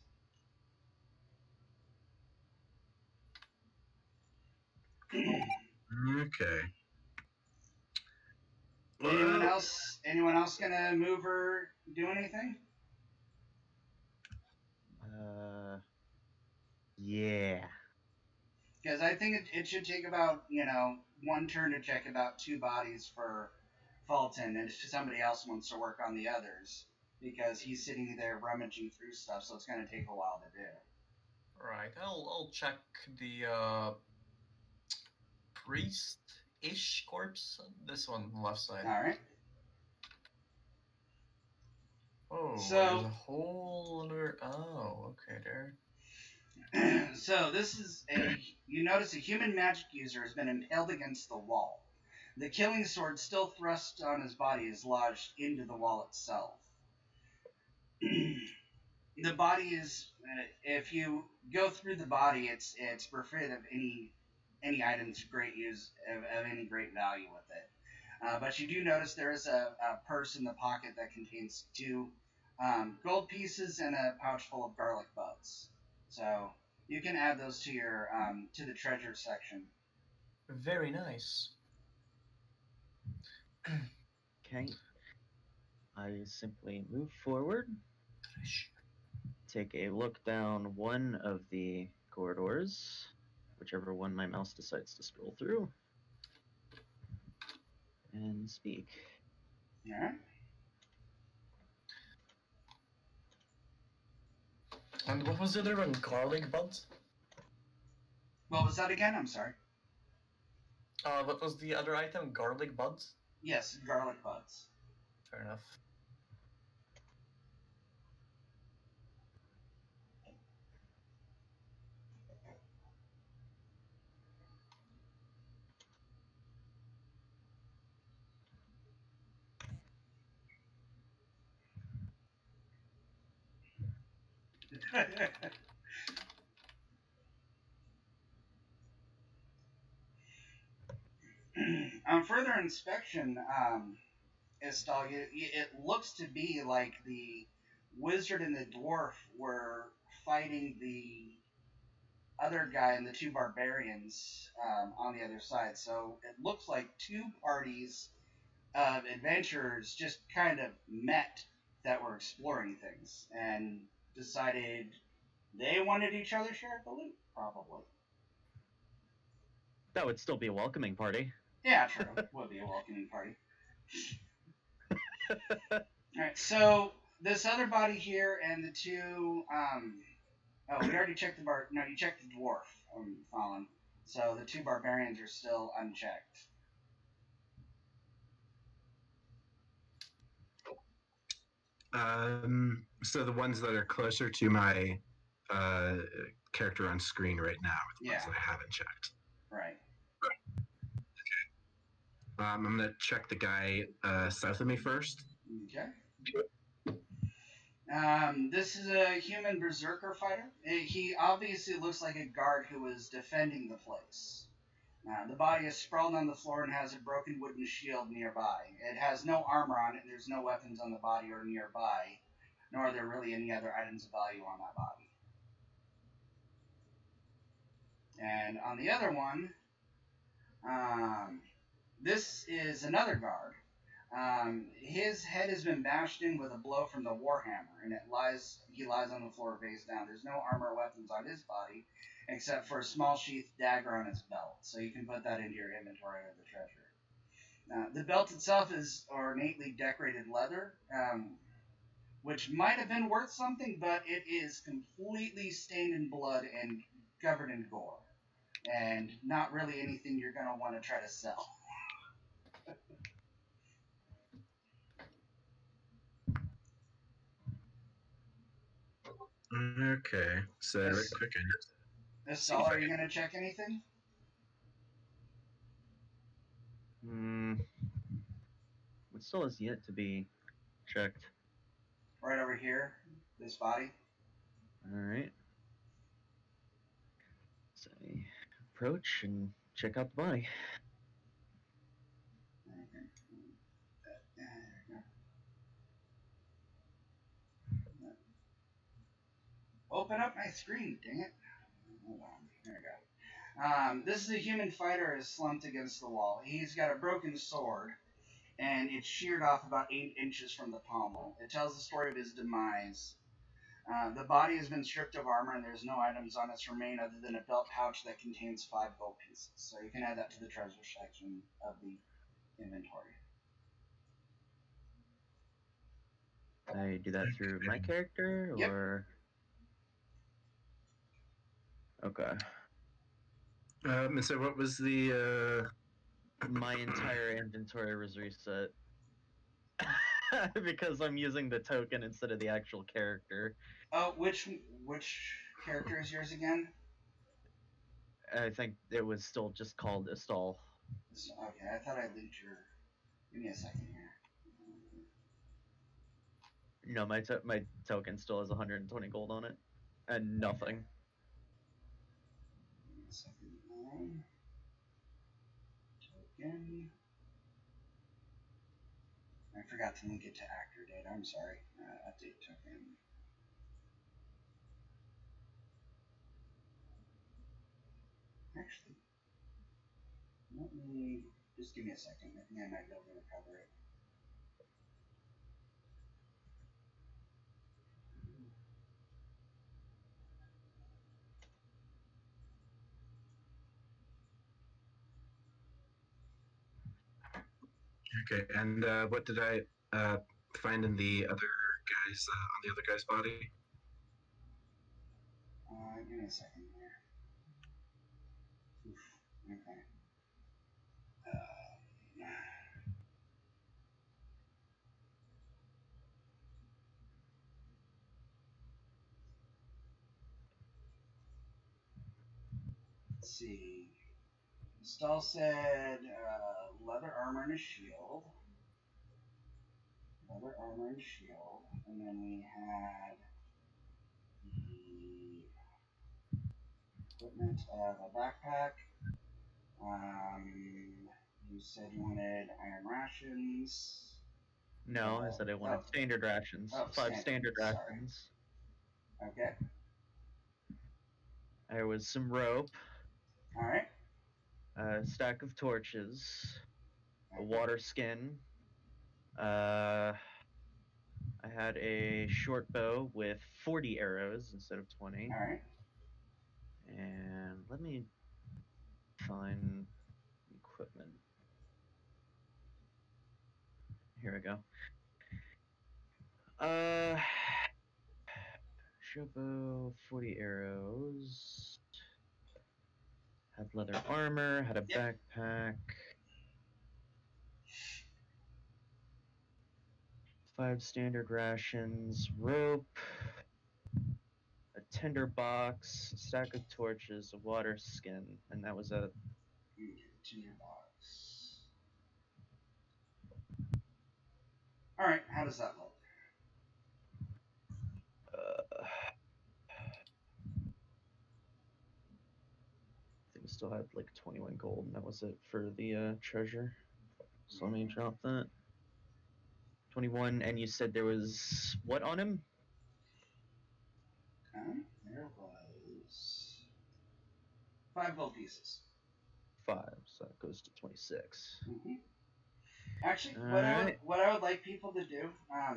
S6: Okay.
S1: Anyone else gonna move or do anything?
S3: Yeah.
S1: Because I think it should take about, one turn to check about 2 bodies for Fulton, and if somebody else wants to work on the others, because he's sitting there rummaging through stuff, so it's going to take a while to do.
S4: Right, I'll check the priest-ish corpse. This one, left side.
S1: All right.
S4: Oh,
S1: So-
S4: there's a whole other. Oh, okay, there.
S1: So this is you notice a human magic user has been impaled against the wall. The killing sword still thrust on his body is lodged into the wall itself. The body is, if you go through the body, it's bereft of any items great use of any great value with it. But you do notice there is a purse in the pocket that contains 2 gold pieces and a pouch full of garlic buds. So you can add those to your to the treasure section.
S4: Very nice.
S3: Okay. I simply move forward, take a look down one of the corridors, whichever one my mouse decides to scroll through, and speak.
S1: All right.
S4: And what was the other one? Garlic buds?
S1: What was that again? I'm sorry.
S4: What was the other item? Garlic buds?
S1: Yes, garlic buds.
S4: Fair enough.
S1: On further inspection, Istal, it looks to be like the wizard and the dwarf were fighting the other guy and the 2 barbarians on the other side. So it looks like 2 parties of adventurers just kind of met that were exploring things and decided they wanted each other share the loot, probably.
S3: That would still be a welcoming party.
S1: Yeah, true. Would be a welcoming party. Alright, so this other body here and the 2 oh, we already checked the no, you checked the dwarf, Fallen. So the 2 barbarians are still unchecked.
S6: So the ones that are closer to my character on screen right now are the ones that I haven't checked.
S1: Right.
S6: I'm gonna check the guy south of me first.
S1: Okay. This is a human berserker fighter. He obviously looks like a guard who is defending the place. The body is sprawled on the floor and has a broken wooden shield nearby. It has no armor on it, and there's no weapons on the body or nearby, nor are there really any other items of value on that body. And on the other one, this is another guard. His head has been bashed in with a blow from the warhammer, and he lies on the floor face down. There's no armor or weapons on his body, except for a small sheathed dagger on his belt, so you can put that into your inventory of the treasure. The belt itself is ornately decorated leather, which might have been worth something, but it is completely stained in blood and covered in gore, and not really anything you're going to want to try to sell.
S6: Okay, so right quick,
S1: Estelle, are you going to check anything?
S3: It still has yet to be checked.
S1: Right over here, this body.
S3: Alright. So I approach and check out the body.
S1: Open up my screen, dang it. Hold on, there we go. This is a human fighter is slumped against the wall. He's got a broken sword, and it's sheared off about 8 inches from the pommel. It tells the story of his demise. The body has been stripped of armor, and there's no items on its remain other than a belt pouch that contains 5 gold pieces. So you can add that to the treasure section of the inventory.
S3: I do that through my character, or...
S1: Yep.
S3: Okay.
S6: And so what was the?
S3: My entire inventory was reset. Because I'm using the token instead of the actual character.
S1: Oh, which character is yours again?
S3: I think it was still just called Istall.
S1: Okay, I thought I linked your. Give me a second here.
S3: No, my token still has 120 gold on it, and nothing.
S1: Give me a second. Token. I forgot to link it to actor data. I'm sorry. Update token. Actually, let me just give me a second. I think I might be able to recover it.
S6: Okay, and what did I find in the other guy's on the other guy's body?
S1: Give me a second here. Oof. Okay. Let's see. Stall said leather armor and a shield. Leather armor and shield. And then we had the equipment of a backpack. You said you wanted iron rations.
S3: No, I said I wanted standard rations.
S1: Oh,
S3: 5 standard
S1: sorry.
S3: rations.
S1: Okay.
S3: There was some rope.
S1: Alright.
S3: A stack of torches. A
S1: Okay.
S3: water skin. I had a short bow with 40 arrows instead of 20.
S1: Alright.
S3: And let me find equipment. Here we go. Short bow, 40 arrows. Had leather armor, had a backpack. 5 standard rations, rope, a tinder box, a stack of torches, a water skin, and that was a
S1: Tinder box. Alright, how does that look?
S3: I think I still had like 21 gold, and that was it for the treasure. So let me drop that. 21, and you said there was what on him?
S1: There was 5 gold pieces.
S3: 5, so that goes to 26.
S1: Mm-hmm. Actually,
S3: Alright.
S1: what I would like people to do,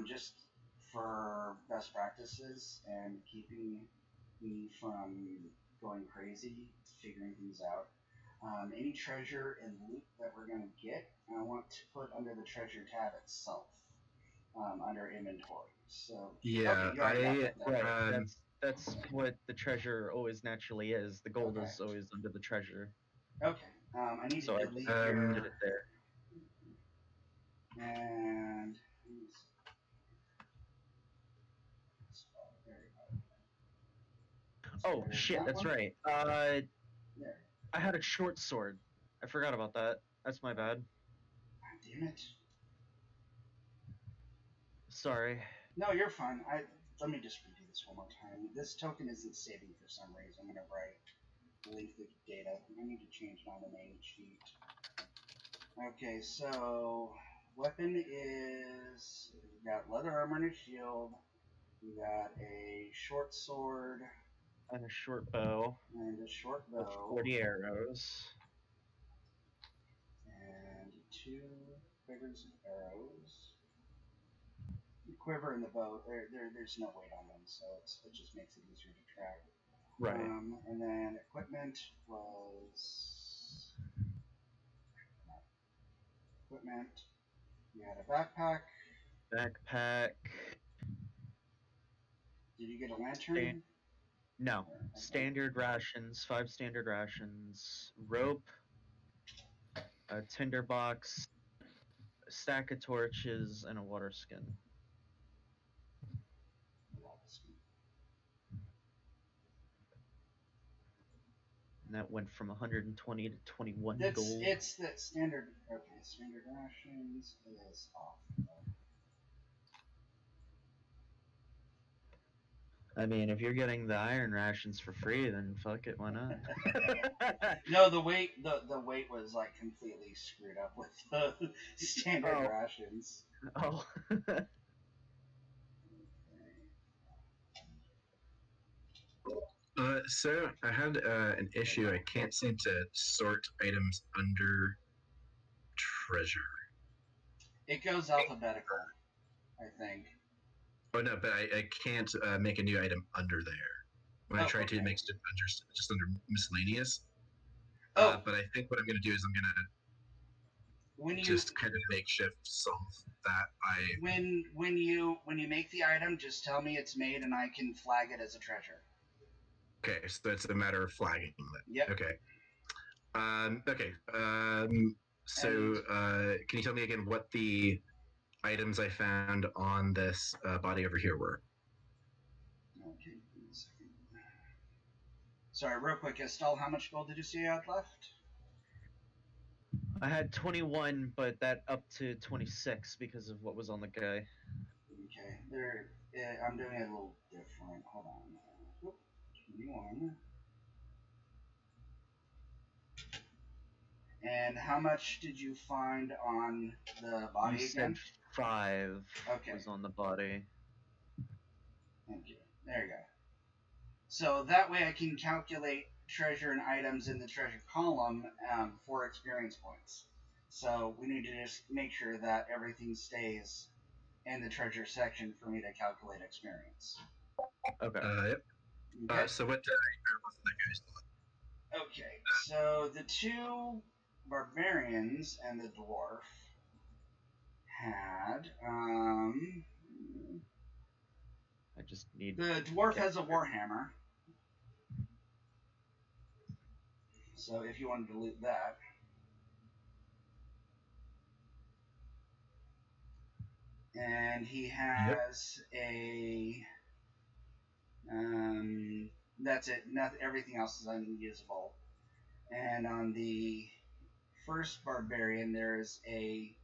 S1: just for best practices and keeping me from going crazy, figuring things out, any treasure and loot that we're going to get, I want to put under the treasure tab itself, under inventory. So
S6: Yeah,
S1: okay,
S3: Right, that's what the treasure always naturally is. The gold is always under the treasure.
S1: Okay, I need
S3: So
S1: to
S3: I
S1: delete
S3: did
S1: your
S3: it there.
S1: and
S3: Oh shit, that's right.
S1: There.
S3: I had a short sword. I forgot about that. That's my bad.
S1: Damn it.
S3: Sorry.
S1: No, you're fine. Let me just redo this one more time. This token isn't saving for some reason. I'm gonna delete the data. I need to change it on the main sheet. Okay, so weapon is we got leather armor and a shield. We got a short sword
S3: And a short bow.
S1: and a short bow.
S3: With 40 arrows.
S1: And 2 quivers of arrows. The quiver and the bow, there's no weight on them, so it just makes it easier to track.
S3: Right.
S1: And then equipment was equipment. You had a backpack.
S3: Backpack.
S1: Did you get a lantern?
S3: No. Standard rations, 5 standard rations, rope, a tinderbox, a stack of torches, and a water skin. And that went from 120 to 21 gold.
S1: It's the standard. Okay, standard rations is off.
S3: I mean, if you're getting the iron rations for free, then fuck it, why not?
S1: No, the weight was like completely screwed up with the standard
S3: Oh.
S1: rations.
S3: Oh.
S6: So I had an issue. I can't seem to sort items under treasure.
S1: It goes alphabetical, I think.
S6: Oh no, but I can't make a new item under there. When I try to, it makes it just under miscellaneous. But I think what I'm going to do is I'm going to just kind of makeshift solve that by
S1: when you make the item, just tell me it's made and I can flag it as a treasure.
S6: Okay, so it's a matter of flagging then.
S1: Yep.
S6: Okay. So can you tell me again what the items I found on this body over here were?
S1: Okay, give me a second. Sorry, real quick, Estelle, how much gold did you see you had left?
S3: I had 21, but that up to 26 because of what was on the guy.
S1: Okay, I'm doing it a little different. Hold on. 21. And how much did you find on the body
S3: You
S1: again?
S3: said 5 was on the body.
S1: Thank you. There you go. So that way I can calculate treasure and items in the treasure column for experience points. So we need to just make sure that everything stays in the treasure section for me to calculate experience.
S3: Okay.
S6: Yep.
S1: Okay.
S6: So what wasn't that guy's thought?
S1: Okay, so the 2 barbarians and the dwarf had
S3: I just need
S1: the dwarf has a warhammer. So if you wanted to loot that. And he has a that's it. Everything else is unusable. And on the first barbarian, there's a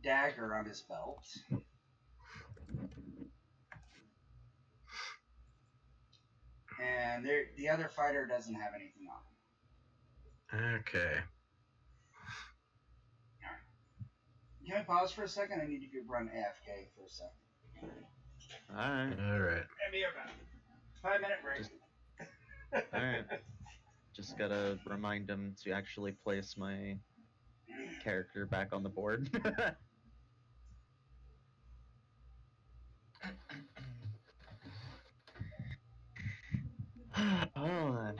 S1: dagger on his belt. And the other fighter doesn't have anything on.
S6: Okay.
S1: Can we pause for a second? I need to run AFK for a second.
S3: Alright.
S6: Alright.
S1: And be about 5-minute break.
S3: Alright. Just gotta remind him to actually place my character back on the board. Hold on.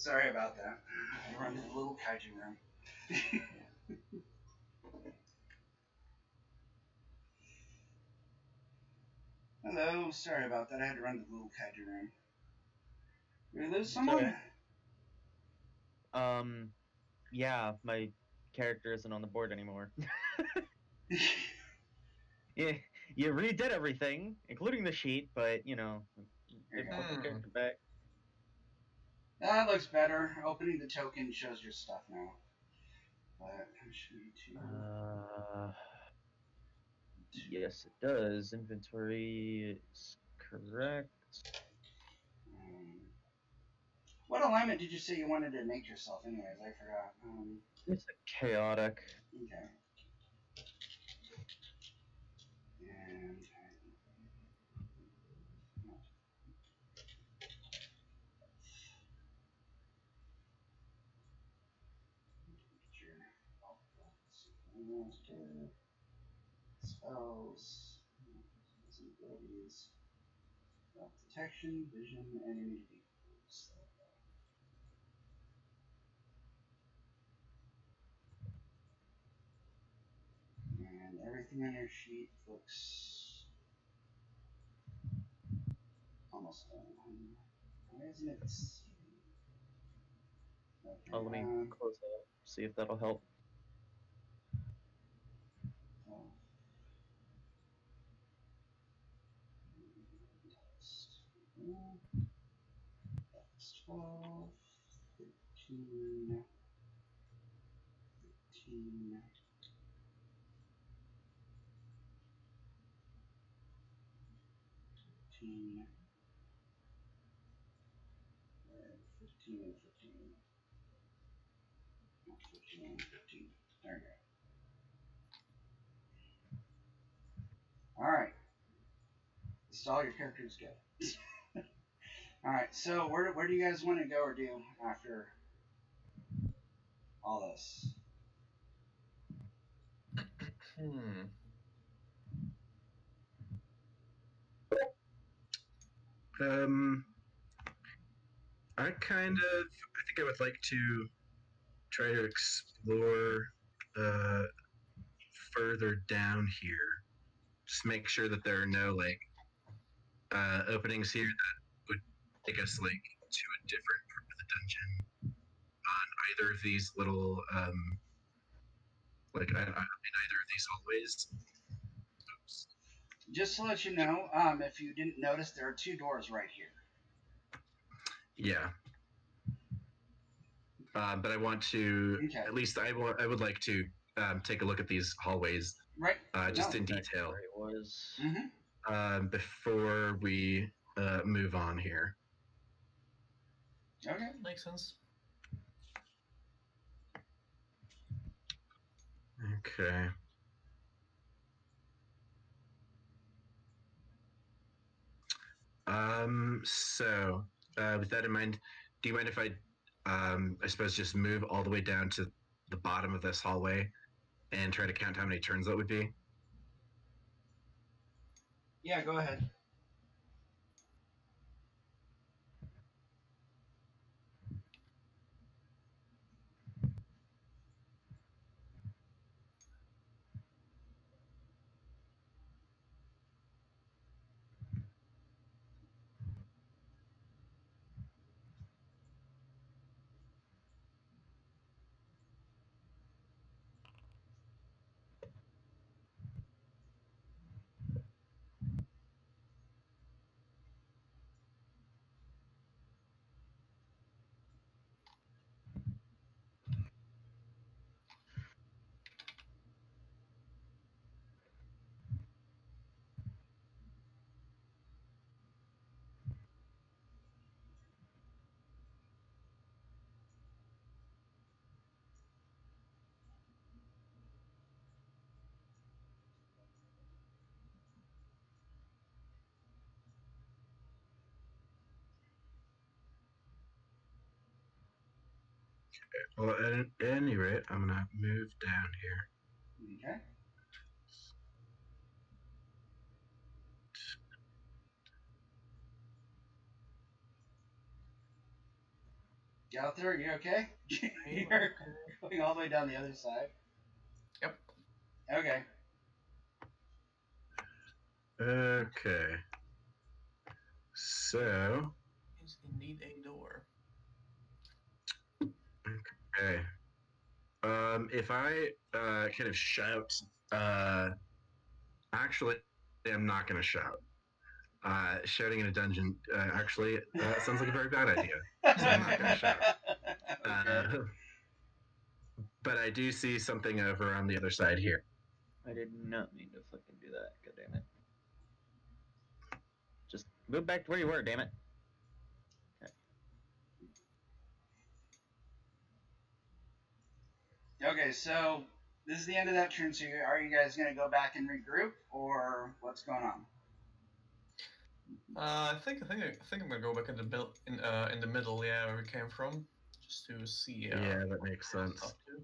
S1: Sorry about that. I run to the little kaiju room. Hello, sorry about that. I had to run to the little kaiju room. Did we lose someone?
S3: Yeah, my character isn't on the board anymore. Yeah, you redid everything, including the sheet, but you know,
S1: There you
S3: didn't put the
S4: go.
S3: character back.
S1: That looks better. Opening the token shows your stuff now. But
S3: Yes, it does. Inventory is correct.
S1: What alignment did you say you wanted to make yourself? Anyways, I forgot.
S3: It's a chaotic.
S1: Okay. And spells, abilities, detection, vision, and immunity. And everything on your sheet looks almost done. Why isn't it? Okay,
S3: Oh, let me close that. See if that'll help.
S1: oh. That's 12, 13, 15, 15, 15 and 15. Not 15 and 15. There we go. Alright. This is all your characters get. Alright, so where do you guys want to go or do after all this?
S6: I think I would like to try to explore further down here. Just make sure that there are no openings here that would take us to a different part of the dungeon on either of these little in either of these hallways. Oops.
S1: Just to let you know, if you didn't notice, there are two doors right here.
S6: Yeah. But I want to at least I would like to take a look at these hallways,
S1: right?
S6: Just in detail.
S3: Where it was.
S6: Before we move on here.
S1: Okay,
S4: makes sense.
S6: Okay. So, with that in mind, do you mind if I suppose just move all the way down to the bottom of this hallway and try to count how many turns that would be?
S1: Yeah, go ahead.
S6: Well, at any rate, I'm gonna move down here.
S1: Okay. Gowther, you okay? You're going all the way down the other side.
S4: Yep.
S1: Okay.
S6: Okay. So,
S4: Is indeed a door.
S6: okay. If I kind of shout, actually, I'm not going to shout. Shouting in a dungeon actually sounds like a very bad idea. So I'm not going to shout.
S1: Okay.
S6: But I do see something over on the other side here.
S3: I did not mean to fucking do that. God damn it. Just move back to where you were, damn it.
S1: Okay, so this is the end of that turn. So are you guys gonna go back and regroup, or what's going on?
S4: I think I'm gonna go back in the in the middle, yeah, where we came from, just to see.
S6: Yeah, that makes sense.
S4: Stuff too.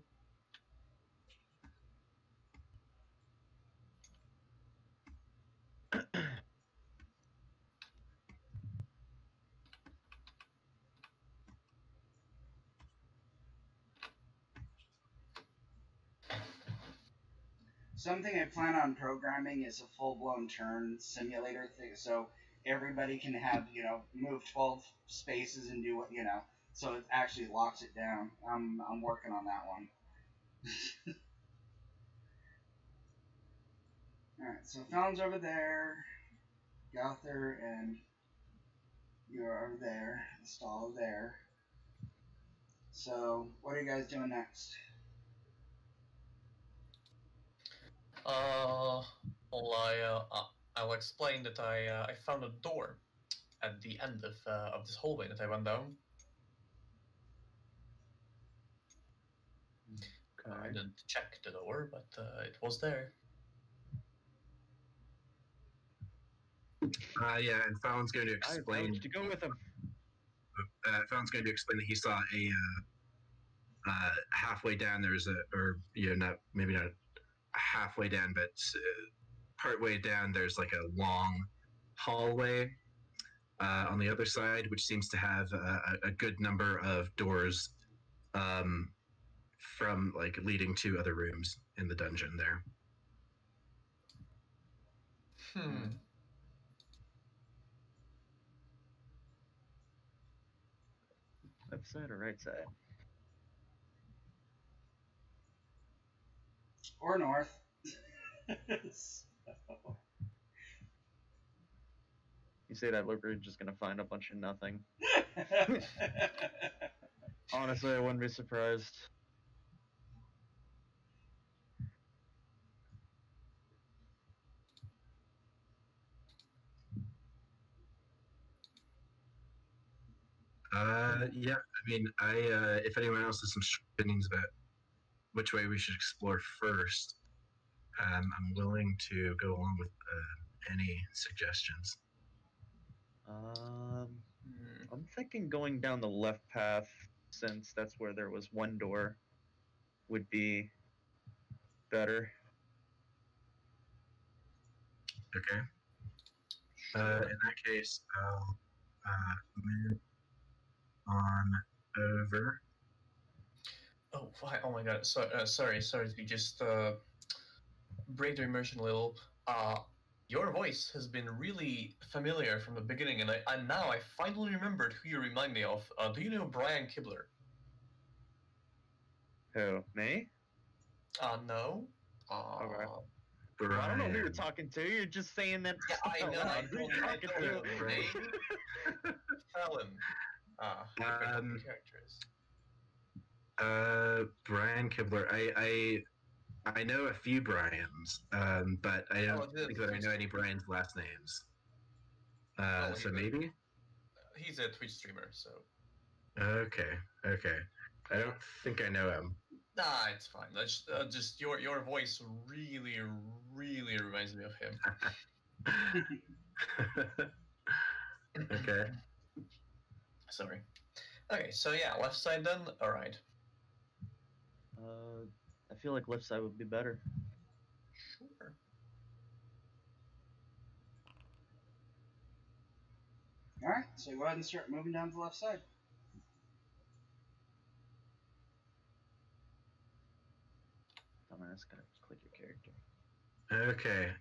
S1: Something I plan on programming is a full-blown turn simulator thing, so everybody can have move 12 spaces and do what so it actually locks it down. I'm working on that one. All right, so Fallon's over there, Gother and you're over there, the stall there. So what are you guys doing next?
S4: Well, I'll explain that I found a door at the end of this hallway that I went down.
S3: Okay.
S4: I didn't check the door, but it was there.
S6: Yeah, and Fallon's going to
S3: I
S6: explain.
S3: told you to go with him.
S6: Fallon's going to explain that he saw a halfway down. There's not maybe not halfway down, but partway down. There's like a long hallway on the other side, which seems to have a good number of doors from like leading to other rooms in the dungeon there.
S3: Left side or right side?
S1: Or north.
S3: You say that we're just gonna find a bunch of nothing. Honestly, I wouldn't be surprised.
S6: Yeah, I mean, if anyone else has some opinions about which way we should explore first, I'm willing to go along with any suggestions.
S3: I'm thinking going down the left path, since that's where there was one door, would be better.
S6: Okay. In that case, I'll move on over.
S4: Oh, why? Oh my god! Sorry to just break the immersion a little. Your voice has been really familiar from the beginning, and now I finally remembered who you remind me of. Do you know Brian Kibler?
S3: Who? Me?
S4: No.
S3: Okay.
S6: Brian.
S3: Well, I don't know who you're talking to. You're just saying that.
S4: Yeah, I know. I
S3: Who you
S4: told you. I
S3: talking
S4: told
S3: to?
S4: you. Name? Fallon. Different characters.
S6: Brian Kibler. I know a few Brians, but I don't think that I know any Brian's last names. So maybe?
S4: He's a Twitch streamer, so.
S6: Okay. I don't think I know him.
S4: Nah, it's fine. That's just your voice really reminds me of him.
S6: Okay.
S4: Sorry. Okay, so yeah, left side then. All right.
S3: I feel like left side would be better.
S4: Sure.
S1: All right, so go ahead and start moving down to the left side.
S3: That's gonna click your character.
S6: Okay.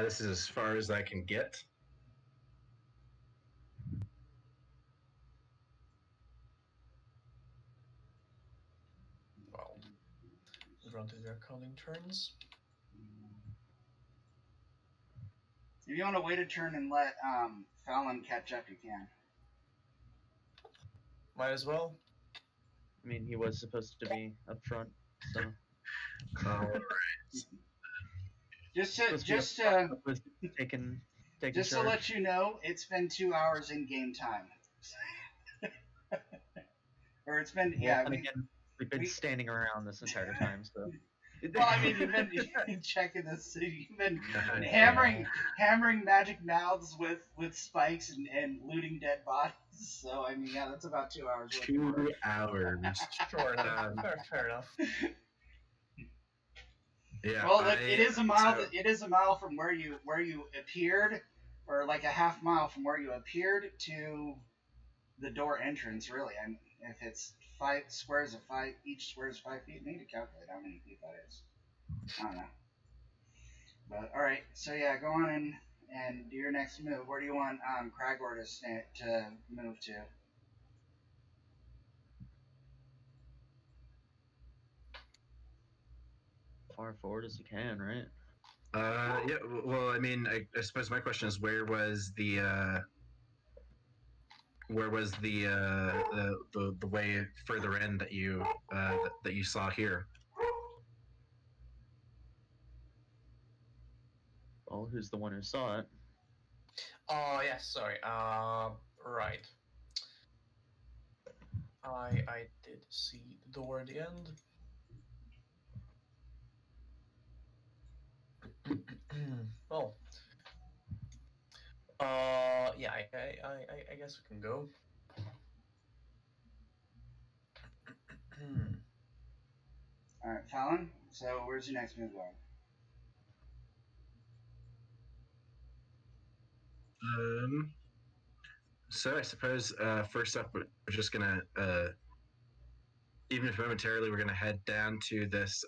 S6: This is as far as I can get.
S4: Well, granted, we are counting turns.
S1: If you want to wait a turn and let Fallon catch up, you can.
S4: Might as well.
S3: I mean, he was supposed to be up front, so.
S6: All right.
S1: Just
S3: Supposed to be
S1: just
S3: up front, was taking
S1: just to
S3: charge.
S1: let you know, it's been 2 hours in game time. Or it's been
S3: Well, and again, we've been
S1: we-
S3: standing around this entire time, so.
S1: Well, I mean, you've been checking this. You've been
S6: God,
S1: hammering magic mouths with spikes and looting dead bodies. So I mean, yeah, that's about 2 hours. worth of
S6: 2
S1: work.
S6: hours.
S4: Sure enough. Fair enough.
S6: Yeah.
S1: Well, it is a mile.
S6: so-
S1: It is a mile from where you appeared, or like a half mile from where you appeared to the door entrance. Really, I mean, if it's 5 squares of 5, each square is 5 feet. I need to calculate how many feet that is. I don't know. But all right, so yeah, go on and do your next move. Where do you want Cragor to move to?
S3: Far forward as you can, right?
S6: Yeah. Well, I mean, I suppose my question is, where was the way further in that you that you saw here?
S3: Well, who's the one who saw it?
S4: Oh, yes, sorry. Right. I did see the door at the end. Well. Yeah, I guess we can go.
S1: All right, Fallon. So where's your next move going?
S6: So I suppose first up, we're just gonna, even if momentarily, we're gonna head down to this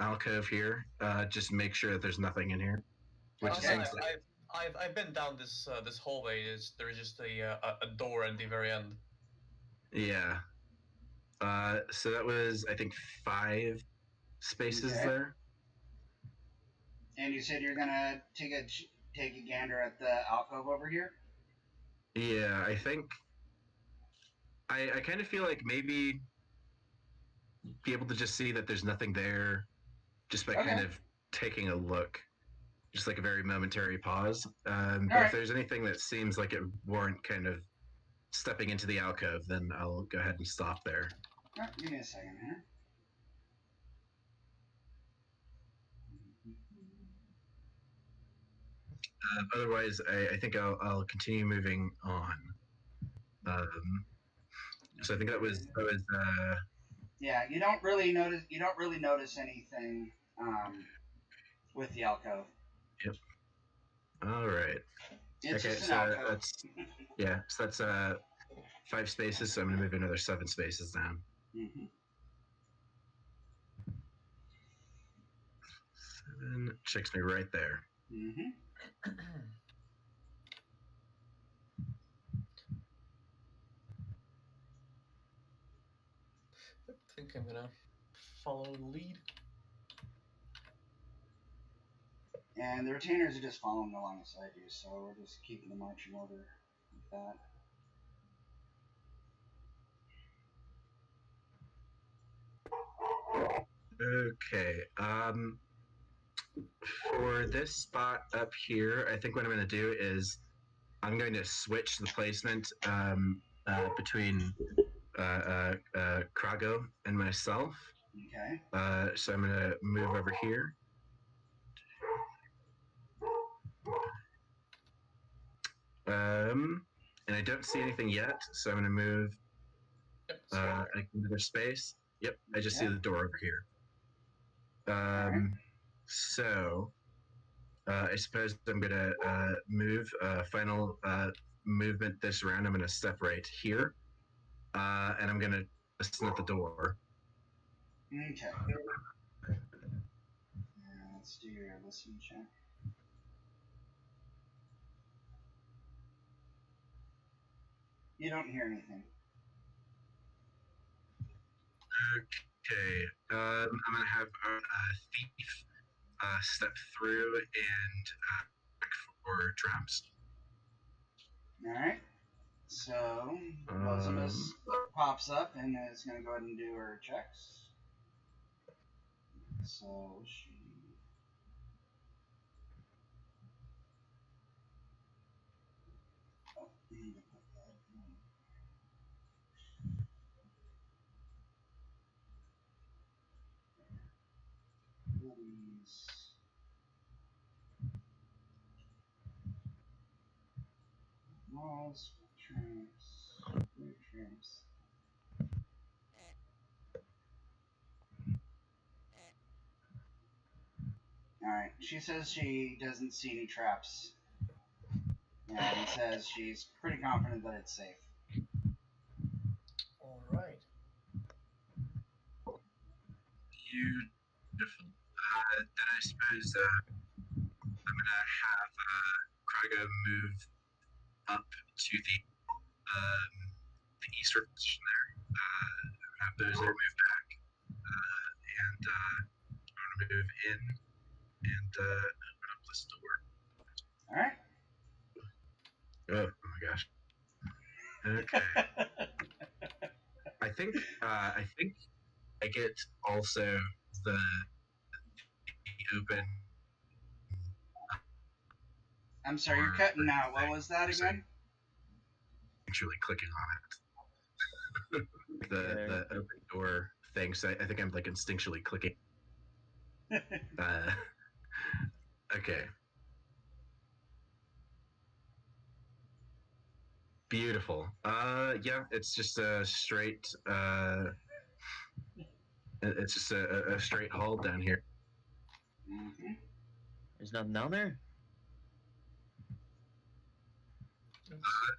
S6: alcove here. Just make sure that there's nothing in here. Which
S1: Okay.
S6: seems like,
S4: I've been down this this hallway. There is just a door at the very end.
S6: yeah. So that was, I think, 5 spaces
S1: Okay.
S6: there.
S1: And you said you're gonna take a gander at the alcove over here.
S6: Yeah, I think. I kind of feel like maybe be able to just see that there's nothing there, just by kind
S1: Okay.
S6: of taking a look, just like a very momentary pause. But
S1: Alright.
S6: if there's anything that seems like it warrant kind of stepping into the alcove, then I'll go ahead and stop there.
S1: All right, give me a second here.
S6: Otherwise, I think I'll continue moving on. So I think that was
S1: Yeah, you don't really notice anything with the alcove.
S6: all right.
S1: It's
S6: Okay,
S1: just an
S6: so
S1: alcove.
S6: that's 5 spaces. So I'm gonna move another 7 spaces down.
S1: Mm-hmm.
S6: 7 checks me right there.
S1: Mm-hmm.
S4: I think I'm gonna follow the lead.
S1: And the retainers are just following alongside you, so we're just keeping the marching order with that.
S6: Okay. For this spot up here, I think what I'm going to do is I'm going to switch the placement between Krago and myself.
S1: Okay.
S6: So I'm going to move over here. And I don't see anything yet, so I'm going to move
S4: Yep.
S6: another space. Yep, I just see
S1: Yeah.
S6: the door over here.
S1: Alright.
S6: So I suppose I'm gonna move final movement this round. I'm gonna step right here, and I'm gonna listen at the door.
S1: Okay. Let's do your listening check. You don't hear anything.
S6: Okay. I'm gonna have a thief step through and check for traps.
S1: All right. So Elizabeth pops up and is going to go ahead and do her checks. So she. Oh, I need to put that in. Abilities. Walls, traps, new traps. Alright, she says she doesn't see any traps. And says she's pretty confident that it's safe.
S4: All right.
S6: Beautiful. Then I suppose I'm gonna have Kraga move up to the eastern position there. Have Bozo move back, and I'm gonna move in and open up this door.
S1: Alright?
S6: Oh my gosh. Okay. I think I get also the open.
S1: I'm sorry, you're cutting out. What was that again?
S6: Actually clicking on it. the open door thing. So I think I'm like instinctually clicking. Okay. Beautiful. Yeah, it's just a straight. It's just a straight hall down here.
S1: Mm-hmm.
S3: There's nothing down there?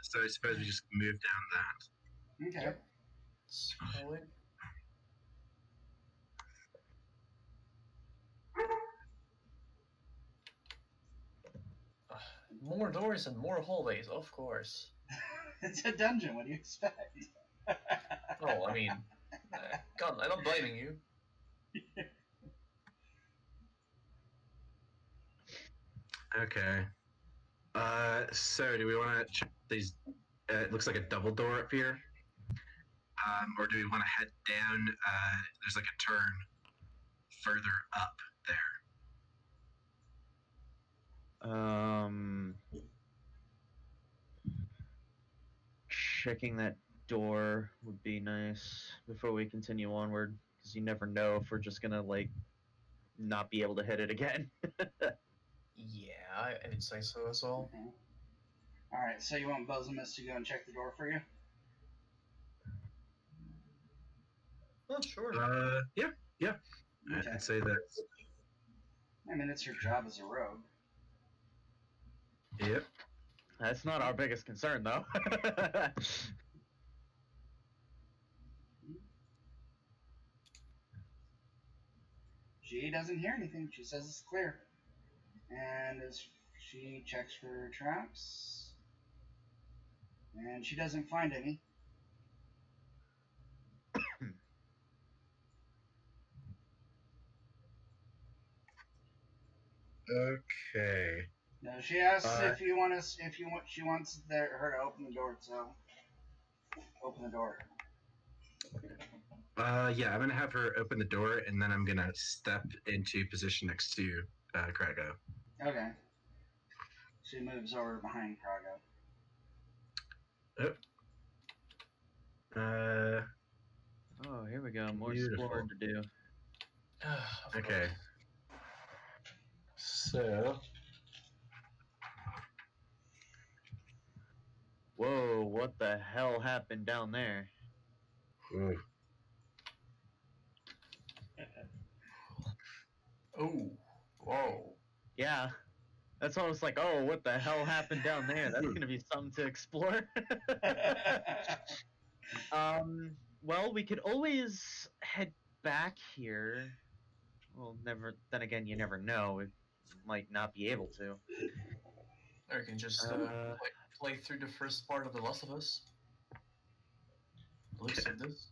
S6: So I suppose we just move down that.
S1: Okay.
S4: Yep. Scroll it. More doors and more hallways, of course.
S1: It's a dungeon. What do you expect?
S4: Oh, I mean, God, I'm not blaming you.
S6: Okay. So do we want to check these? It looks like a double door up here. Or do we want to head down? There's like a turn further up there.
S3: Checking that door would be nice before we continue onward, because you never know if we're just gonna like not be able to hit it again.
S4: Yeah, I would say so as well.
S1: Mm-hmm. Alright, so you want Bozimus to go and check the door for you?
S4: Oh, sure.
S6: Yeah.
S1: Okay.
S6: I'd say that.
S1: I mean, it's your job as a rogue.
S6: Yep.
S3: That's not our biggest concern, though.
S1: She doesn't hear anything. She says it's clear. And as she checks for traps, and she doesn't find any.
S6: Okay.
S1: No, she asks if you want us, if you want, she wants her to open the door. So, open the door.
S6: Yeah, I'm gonna have her open the door, and then I'm gonna step into position next to Krago.
S1: Okay. She moves over behind Krago.
S3: Oh, here we go. More
S6: Beautiful.
S3: exploring to do.
S6: Okay. So.
S3: Whoa, what the hell happened down there?
S6: Ooh.
S4: Oh, whoa.
S3: Yeah. That's almost like, oh, what the hell happened down there? That's gonna be something to explore. Well, we could always head back here, well, never. Then again, you never know. It might not be able to.
S4: Or you can just play through the first part of The Last of Us. Looks of this.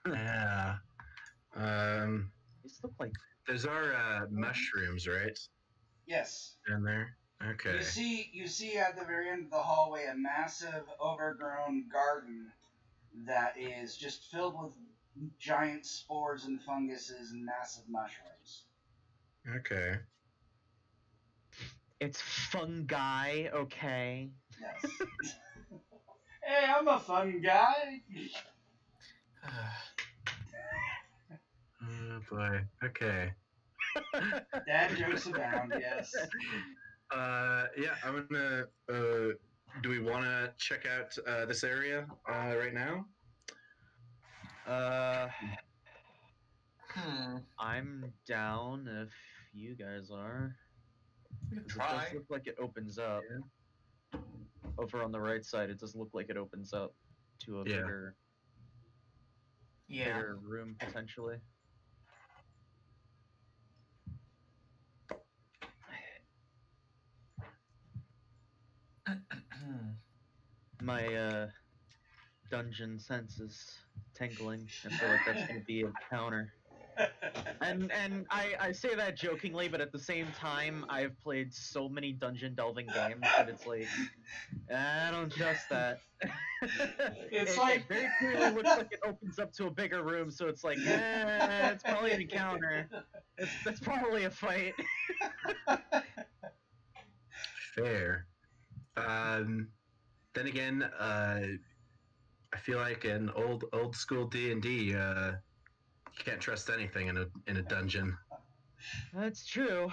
S6: Yeah.
S3: These look like
S6: Those are mushrooms, right?
S1: Yes.
S6: In there. Okay.
S1: You see at the very end of the hallway a massive overgrown garden that is just filled with giant spores and funguses and massive mushrooms.
S6: Okay.
S3: it's fungi. Okay.
S1: Yes. Hey, I'm a fun guy.
S6: Oh boy. Okay.
S1: Dad jokes abound. Yes.
S6: Yeah, I'm gonna. Do we want to check out this area right now?
S3: I'm down if you guys are.
S4: We can
S3: 'Cause
S4: try.
S3: It does look like it opens up.
S6: Yeah.
S3: Over on the right side, it does look like it opens up to a
S6: Yeah.
S3: bigger room potentially. My dungeon sense is tingling. I feel like that's gonna be a counter. And I say that jokingly, but at the same time, I've played so many dungeon delving games that it's like I don't trust that.
S1: It's
S3: it
S1: like
S3: very clearly looks like it opens up to a bigger room, so it's like it's probably an encounter. That's probably a fight.
S6: Fair. Then again, I feel like in old school D&D, you can't trust anything in a dungeon.
S3: That's true,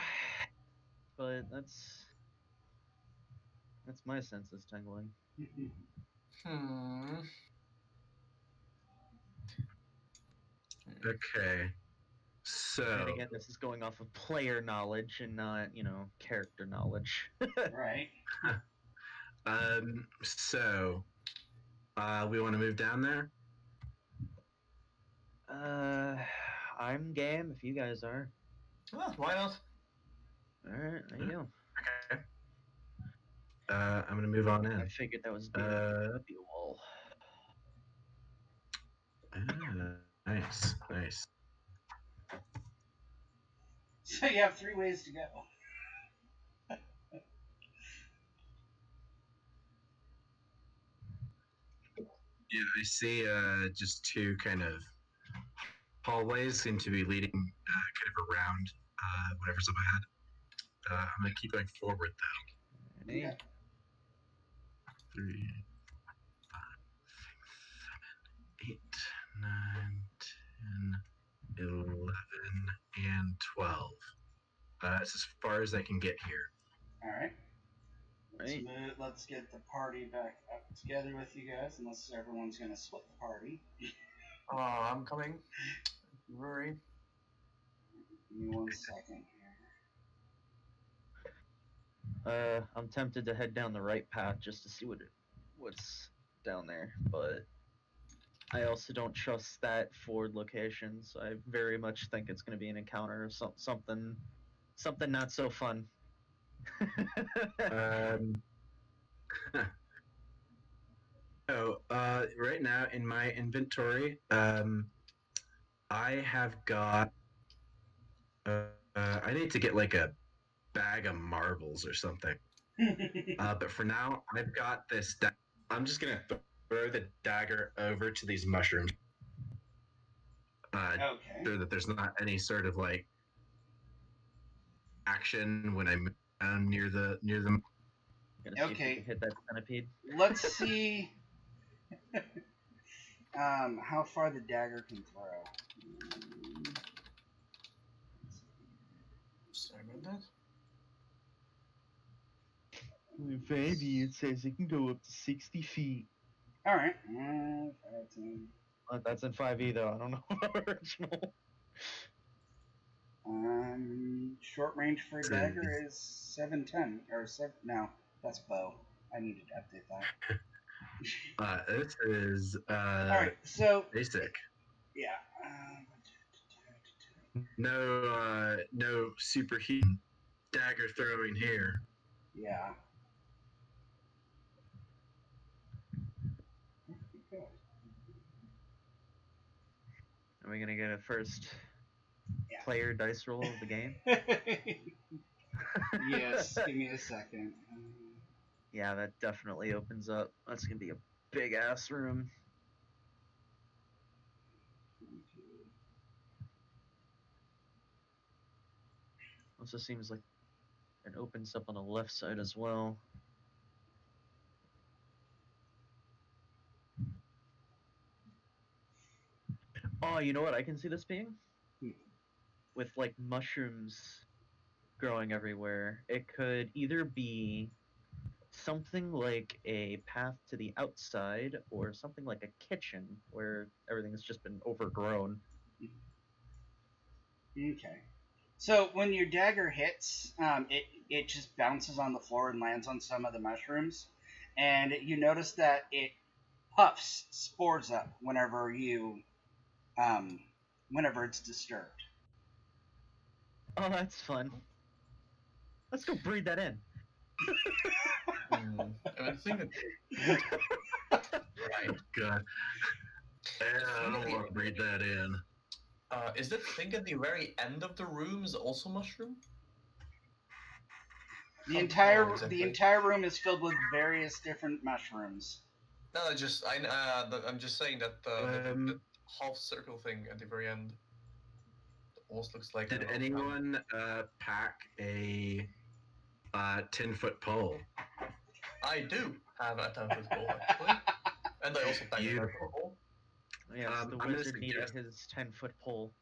S3: but that's my senses tingling.
S6: Okay. So.
S3: And again, this is going off of player knowledge and not, character knowledge.
S1: right.
S6: So, we want to move down there?
S3: I'm game if you guys are.
S4: Well, why not?
S3: Alright, there you go.
S6: Okay. I'm gonna move on in.
S3: I figured that was be a wall.
S6: Nice.
S1: So you have 3 ways to go.
S6: Yeah, I see just 2 kind of hallways seem to be leading kind of around whatever's up ahead. I'm gonna keep going forward though.
S3: Okay.
S6: 3, 5, 6, 7, 8, 9, 10, 11, and 12. That's as far as I can get here.
S1: All right.
S3: Right.
S1: Let's get the party back up together with you guys, unless everyone's gonna split the party.
S4: I'm coming. Don't worry.
S1: Give me 1 second
S3: here. I'm tempted to head down the right path just to see what's down there, but I also don't trust that forward location, so I very much think it's going to be an encounter or something not so fun.
S6: Right now in my inventory, I have got. I need to get like a bag of marbles or something. But for now, I've got this. I'm just gonna throw the dagger over to these mushrooms.
S1: Okay.
S6: So that there's not any sort of like action when I move down near them.
S3: Gonna see if we can hit that centipede.
S1: Let's see how far the dagger can throw.
S4: Sorry about that.
S3: Baby, it says it can go up to 60 feet.
S1: All right. 5, 10.
S3: That's in 5e though. I don't know about original.
S1: Short range for a dagger is 710 or 7. No, that's bow. I need to update that.
S6: This is
S1: All right. So
S6: basic.
S1: Yeah.
S6: No superhuman dagger throwing here.
S1: Yeah.
S3: Are we gonna get a first
S1: Yeah.
S3: player dice roll of the game?
S1: Yes. Give me a second.
S3: Yeah, that definitely opens up. That's gonna be a big ass room. Also seems like it opens up on the left side as well. Oh, you know what I can see this being? With like mushrooms growing everywhere. It could either be something like a path to the outside or something like a kitchen where everything's just been overgrown.
S1: Okay. So when your dagger hits, it just bounces on the floor and lands on some of the mushrooms, and you notice that it puffs spores up whenever it's disturbed.
S3: Oh, that's fun. Let's go breed that in.
S4: I think
S6: Right, God. I don't want to breathe that in.
S4: is that thing at the very end of the rooms also mushroom?
S1: The
S4: Can't
S1: entire
S4: tell exactly.
S1: the entire room is filled with various different mushrooms.
S4: No, I'm just saying that the half circle thing at the very end almost looks like.
S6: Did anyone pack a 10-foot pole?
S4: I do have a 10-foot pole actually, and I also pack a 10-foot pole.
S3: Yes, the
S6: I'm
S3: wizard
S6: gonna
S3: needed
S6: suggest-
S3: his 10-foot pole.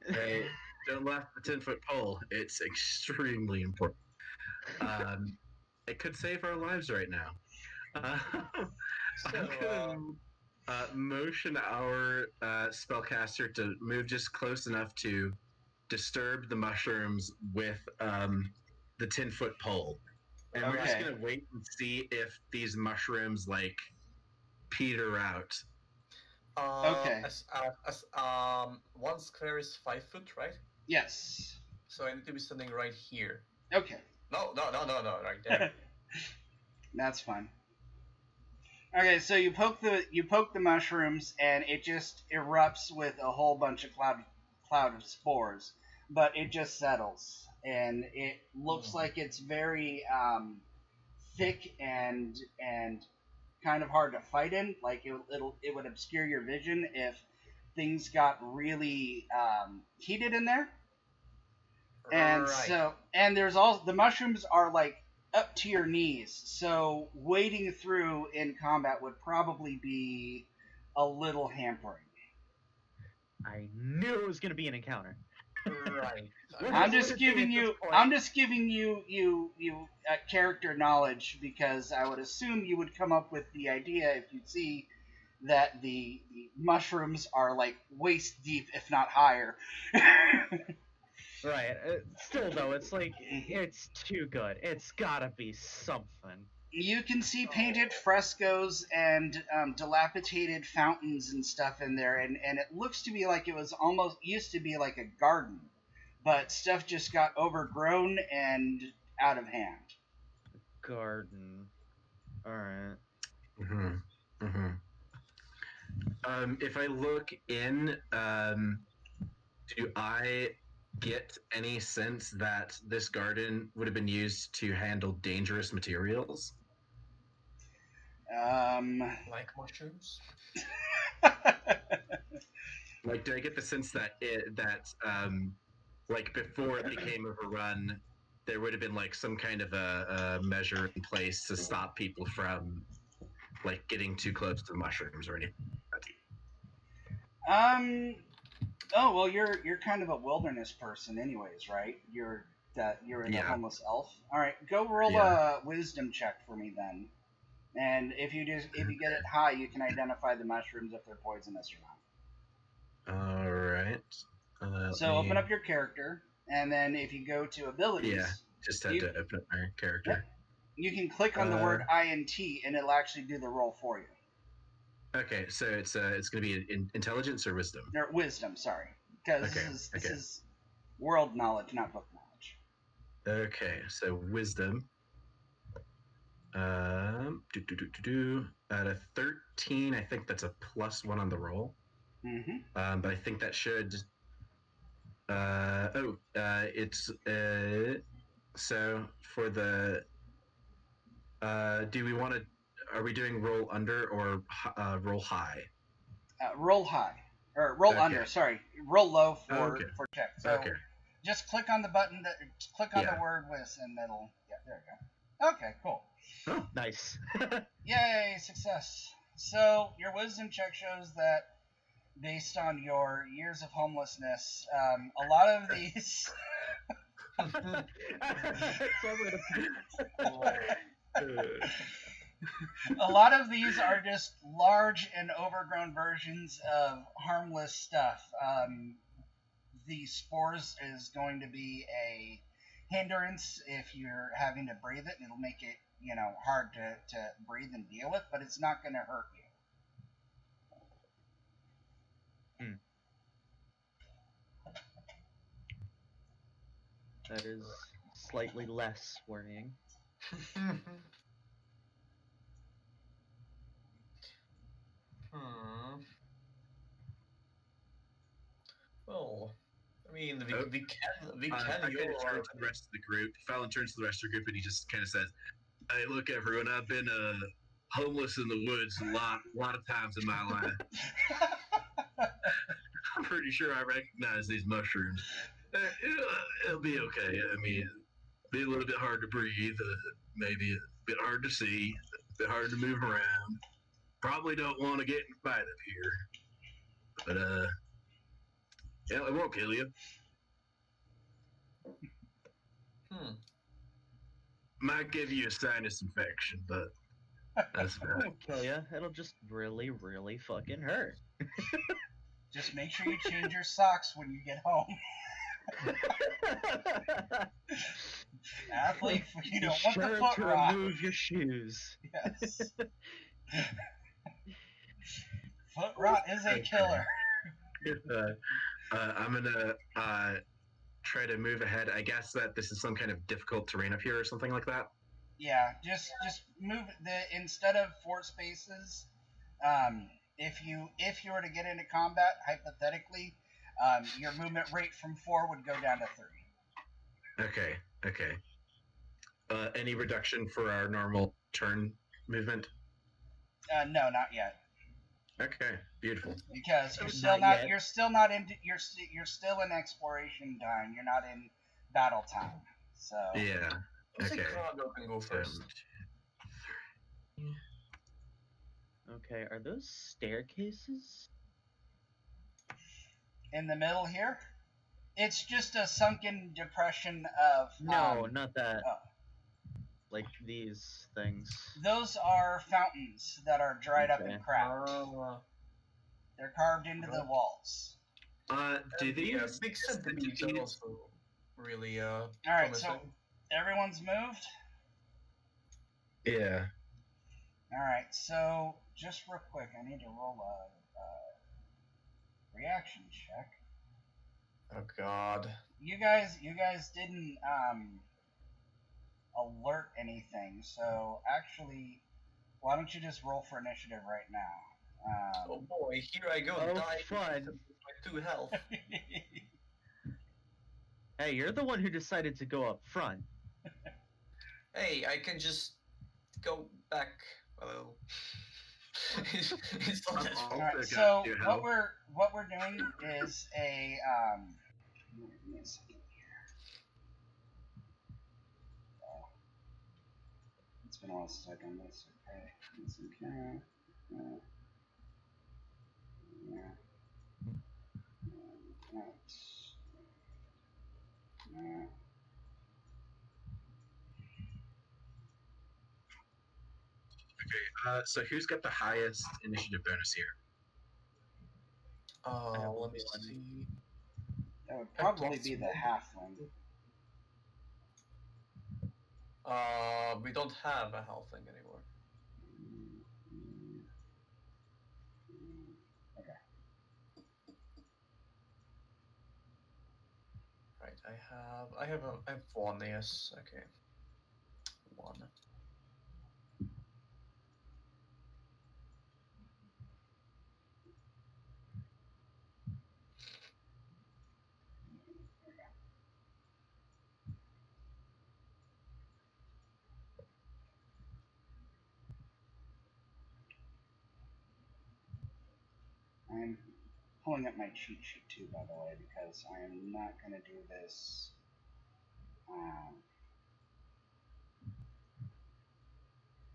S6: Hey, don't laugh at the 10-foot pole. It's extremely important. It could save our lives right now. I'm gonna motion our spellcaster to move just close enough to disturb the mushrooms with the 10-foot pole. And we're just
S1: Okay.
S6: gonna wait and see if these mushrooms like peter out.
S1: Okay.
S4: One square is 5 foot, right?
S1: Yes.
S4: So I need to be standing right here.
S1: Okay.
S4: No, right there.
S1: That's fine. Okay, so you poke the mushrooms and it just erupts with a whole bunch of cloud of spores, but it just settles and it looks like it's very thick and kind of hard to fight in. Like it would obscure your vision if things got really heated in there. And
S4: Right.
S1: there's all the mushrooms are like up to your knees, so wading through in combat would probably be a little hampering.
S3: I knew it was gonna be an encounter.
S4: Right.
S1: I'm just giving you character knowledge because I would assume you would come up with the idea if you see that the mushrooms are like waist deep, if not higher.
S3: Right. Still though, it's like it's too good. It's gotta be something.
S1: You can see painted frescoes and dilapidated fountains and stuff in there, and it looks to be like it was almost used to be like a garden, but stuff just got overgrown and out of hand.
S3: Garden. All right.
S6: Mm-hmm. Mm-hmm. If I look in, do I get any sense that this garden would have been used to handle dangerous materials?
S4: Like mushrooms?
S6: Like, do I get the sense that like before it became overrun, there would have been like some kind of a measure in place to stop people from like getting too close to the mushrooms or anything?
S1: Oh well, you're kind of a wilderness person, anyways, right? You're a homeless elf. All right, go roll a wisdom check for me then. And if you get it high, you can identify the mushrooms if they're poisonous or not.
S6: All right.
S1: So open up your character, and then if you go to abilities,
S6: just had to open up my character.
S1: You can click on the word INT, and it'll actually do the roll for you.
S6: Okay, so it's gonna be intelligence or wisdom.
S1: Or wisdom, sorry, because
S6: Okay,
S1: this
S6: okay.
S1: is world knowledge, not book knowledge.
S6: Okay, so wisdom. At a 13, I think that's a +1 on the roll.
S1: Mm-hmm.
S6: But I think that should. It's so for the. Do we want to? Are we doing roll under or roll high?
S1: Roll high or roll
S6: Okay.
S1: under. Sorry, roll low for
S6: Okay.
S1: for check. So
S6: Okay.
S1: just click on the button that click on the
S6: Yeah.
S1: word with, and it'll there you go. Okay, cool.
S6: Oh,
S3: Nice.
S1: Yay, success. So your wisdom check shows that based on your years of homelessness, a lot of these. A lot of these are just large and overgrown versions of harmless stuff. The spores is going to be a hindrance if you're having to breathe it. It'll make it, hard to breathe and deal with, but it's not going to hurt you.
S3: That is slightly less worrying.
S4: Well, I mean, we
S6: Oh.
S4: can
S6: I kind of
S4: yodel
S6: turn
S4: our
S6: to the rest of the group. Fallon turns to the rest of the group and he just kind of says, "Hey, look, everyone. I've been homeless in the woods a lot of times in my life. I'm pretty sure I recognize these mushrooms. It'll be okay. I mean, it'll be a little bit hard to breathe, maybe a bit hard to see, a bit hard to move around. Probably don't want to get in a fight up here, but yeah, it won't kill you. Might give you a sinus infection, but that's
S3: It
S6: about it.
S3: won't kill ya. It'll just really, really fucking hurt.
S1: Just make sure you change your socks when you get home. Athlete, you don't want the foot
S3: to
S1: rot.
S3: remove your shoes.
S1: Yes. Foot rot is a killer.
S6: I'm gonna try to move ahead. I guess that this is some kind of difficult terrain up here or something like that.
S1: Yeah, just move instead of 4 spaces. If you were to get into combat, hypothetically, your movement rate from 4 would go down to 3.
S6: Okay. Any reduction for our normal turn movement?
S1: No, not yet.
S6: Okay, beautiful.
S1: Because you're still in exploration time. You're not in battle time. So
S6: yeah. Okay.
S4: Cargo can go first.
S3: Okay, are those staircases?
S1: In the middle here, it's just a sunken depression of.
S3: No, not that.
S1: Oh.
S3: Like these things.
S1: Those are fountains that are dried up and cracked. They're carved into the walls.
S6: Do these
S4: big centipedes are also really
S1: All right,
S4: promising.
S1: so everyone's moved.
S6: Yeah.
S1: All right, so just real quick, I need to roll a reaction check.
S4: Oh God.
S1: You guys didn't alert anything, so actually, why don't you just roll for initiative right now?
S4: Oh boy, here I go. Die
S3: fun.
S4: with my 2 health.
S3: Hey, you're the one who decided to go up front.
S4: Hey, I can just go back a little. It's not that
S1: All right, so what we're doing is a give me a second here. It's been a while since I've done this. Okay.
S6: Okay. So who's got the highest initiative bonus here?
S4: Let me see.
S1: That would probably be the halfling.
S4: We don't have a halfling anymore. Right, I have one, yes. Okay. One.
S1: I'm pulling up my cheat sheet too, by the way, because I am not going to do this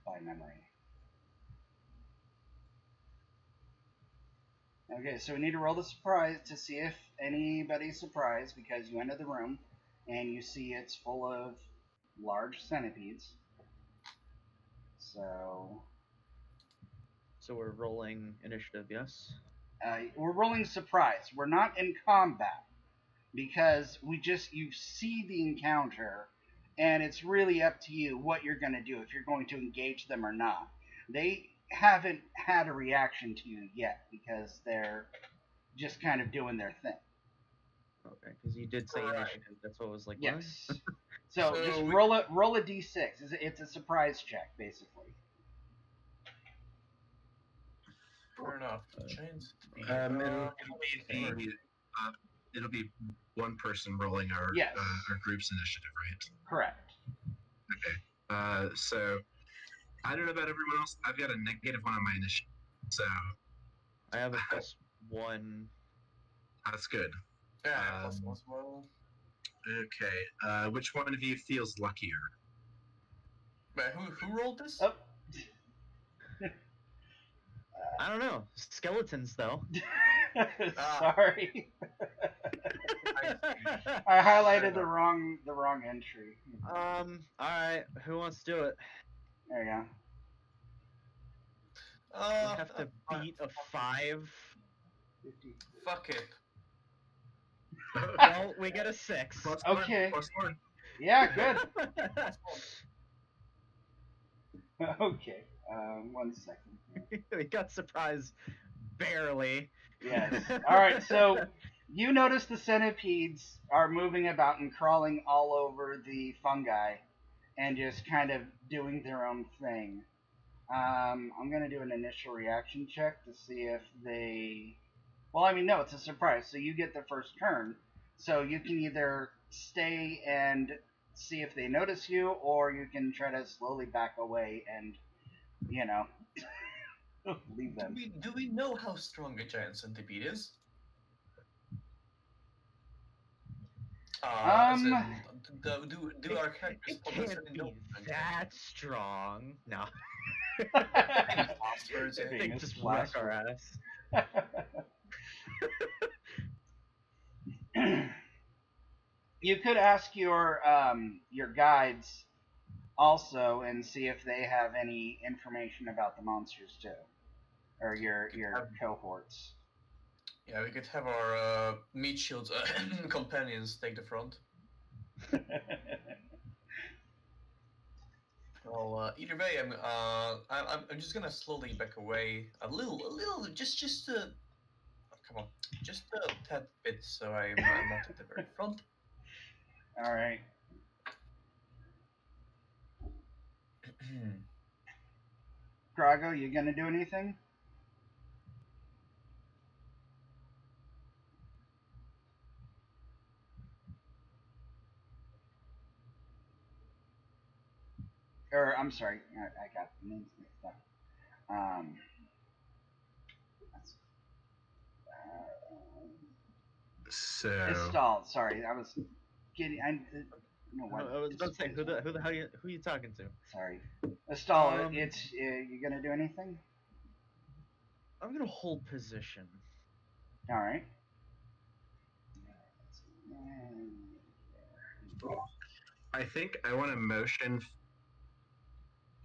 S1: by memory. Okay, so we need to roll the surprise to see if anybody's surprised, because you enter the room and you see it's full of large centipedes. So
S3: we're rolling initiative, yes?
S1: we're rolling surprise. We're not in combat because you see the encounter, and it's really up to you what you're going to do, if you're going to engage them or not. They haven't had a reaction to you yet because they're just kind of doing their thing.
S3: Okay, because you did say
S4: Right.
S3: initiative. That's what I was like.
S1: Yes.
S3: What?
S1: So just roll a d6. It's a surprise check, basically.
S4: Fair enough. Chains.
S6: It'll be one person rolling our
S1: Yes.
S6: our group's initiative, right?
S1: Correct.
S6: Okay. So I don't know about everyone else. I've got a -1 on my initiative, so
S3: I have a +1.
S6: that's good.
S4: Yeah, plus one as well.
S6: Okay. Which one of you feels luckier?
S4: Wait, who rolled this?
S1: Oh.
S3: I don't know. Skeletons, though.
S1: Sorry. I highlighted the wrong entry.
S3: All right. Who wants to do it?
S1: There you go.
S3: We have to beat a 5.
S1: 50.
S4: Fuck it.
S3: Well, we get a 6.
S1: Okay.
S6: +1.
S1: Yeah, good. Okay. 1 second.
S3: We got surprised barely.
S1: Yes. All right. So you notice the centipedes are moving about and crawling all over the fungi, and just kind of doing their own thing. I'm gonna do an initial reaction check to see if they. Well, I mean, no, it's a surprise. So you get the first turn. So you can either stay and see if they notice you, or you can try to slowly back away and, leave them.
S4: Do we know how strong a giant centipede is? Do our characters
S3: It can't be that strong. No. They just wreck our ass.
S1: You could ask your guides also and see if they have any information about the monsters too, or your cohorts.
S4: Yeah, we could have our meat shields companions take the front. Well, either way, I'm just gonna slowly back away a little, just come on, just a tad bit, so I'm not at the very front.
S1: All right. Drago, you gonna do anything? Or I'm sorry, I got the names mixed up.
S6: So
S1: Estelle, sorry, I was getting.
S3: I was about to say, who the hell who you talking to?
S1: Sorry, Estelle. It's you gonna do anything?
S3: I'm gonna hold position.
S1: All right.
S6: I think I want to motion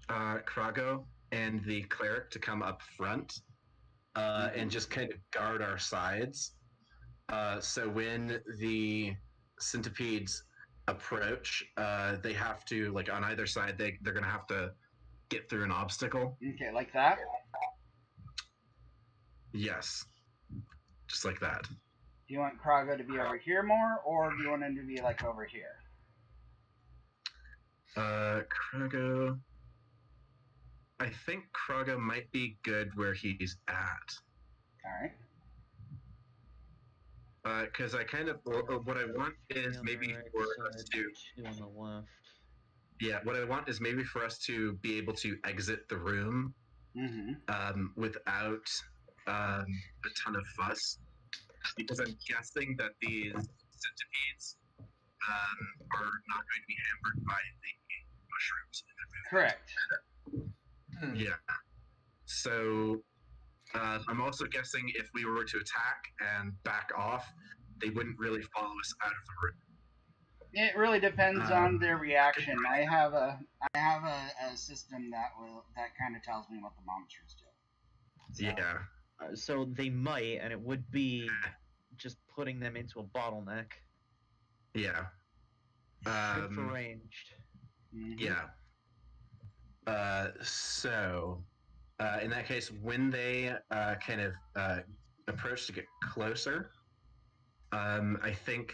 S6: Krago and the cleric to come up front and just kind of guard our sides. So when the centipedes approach, they have to, like, on either side, they're going to have to get through an obstacle.
S1: Okay, like that?
S6: Yes. just like that.
S1: Do you want Krago to be over here more, or do you want him to be like over here?
S6: Krago. I think Krago might be good where he's at.
S1: Alright.
S6: Because I kind of what I want is
S3: On the
S6: maybe
S3: right
S6: for
S3: side,
S6: us to
S3: 2 on the left.
S6: what I want is maybe for us to be able to exit the room without a ton of fuss, because I'm guessing that these centipedes are not going to be hampered by the mushrooms in their movement.
S1: Correct.
S6: Yeah. So I'm also guessing if we were to attack and back off, they wouldn't really follow us out of the room.
S1: It really depends on their reaction. I have a system that kind of tells me what the monsters do. So.
S6: Yeah.
S3: So they might, and it would be just putting them into a bottleneck.
S6: Yeah.
S3: Shoot for ranged.
S6: Yeah. So, in that case, when they kind of approach to get closer, I think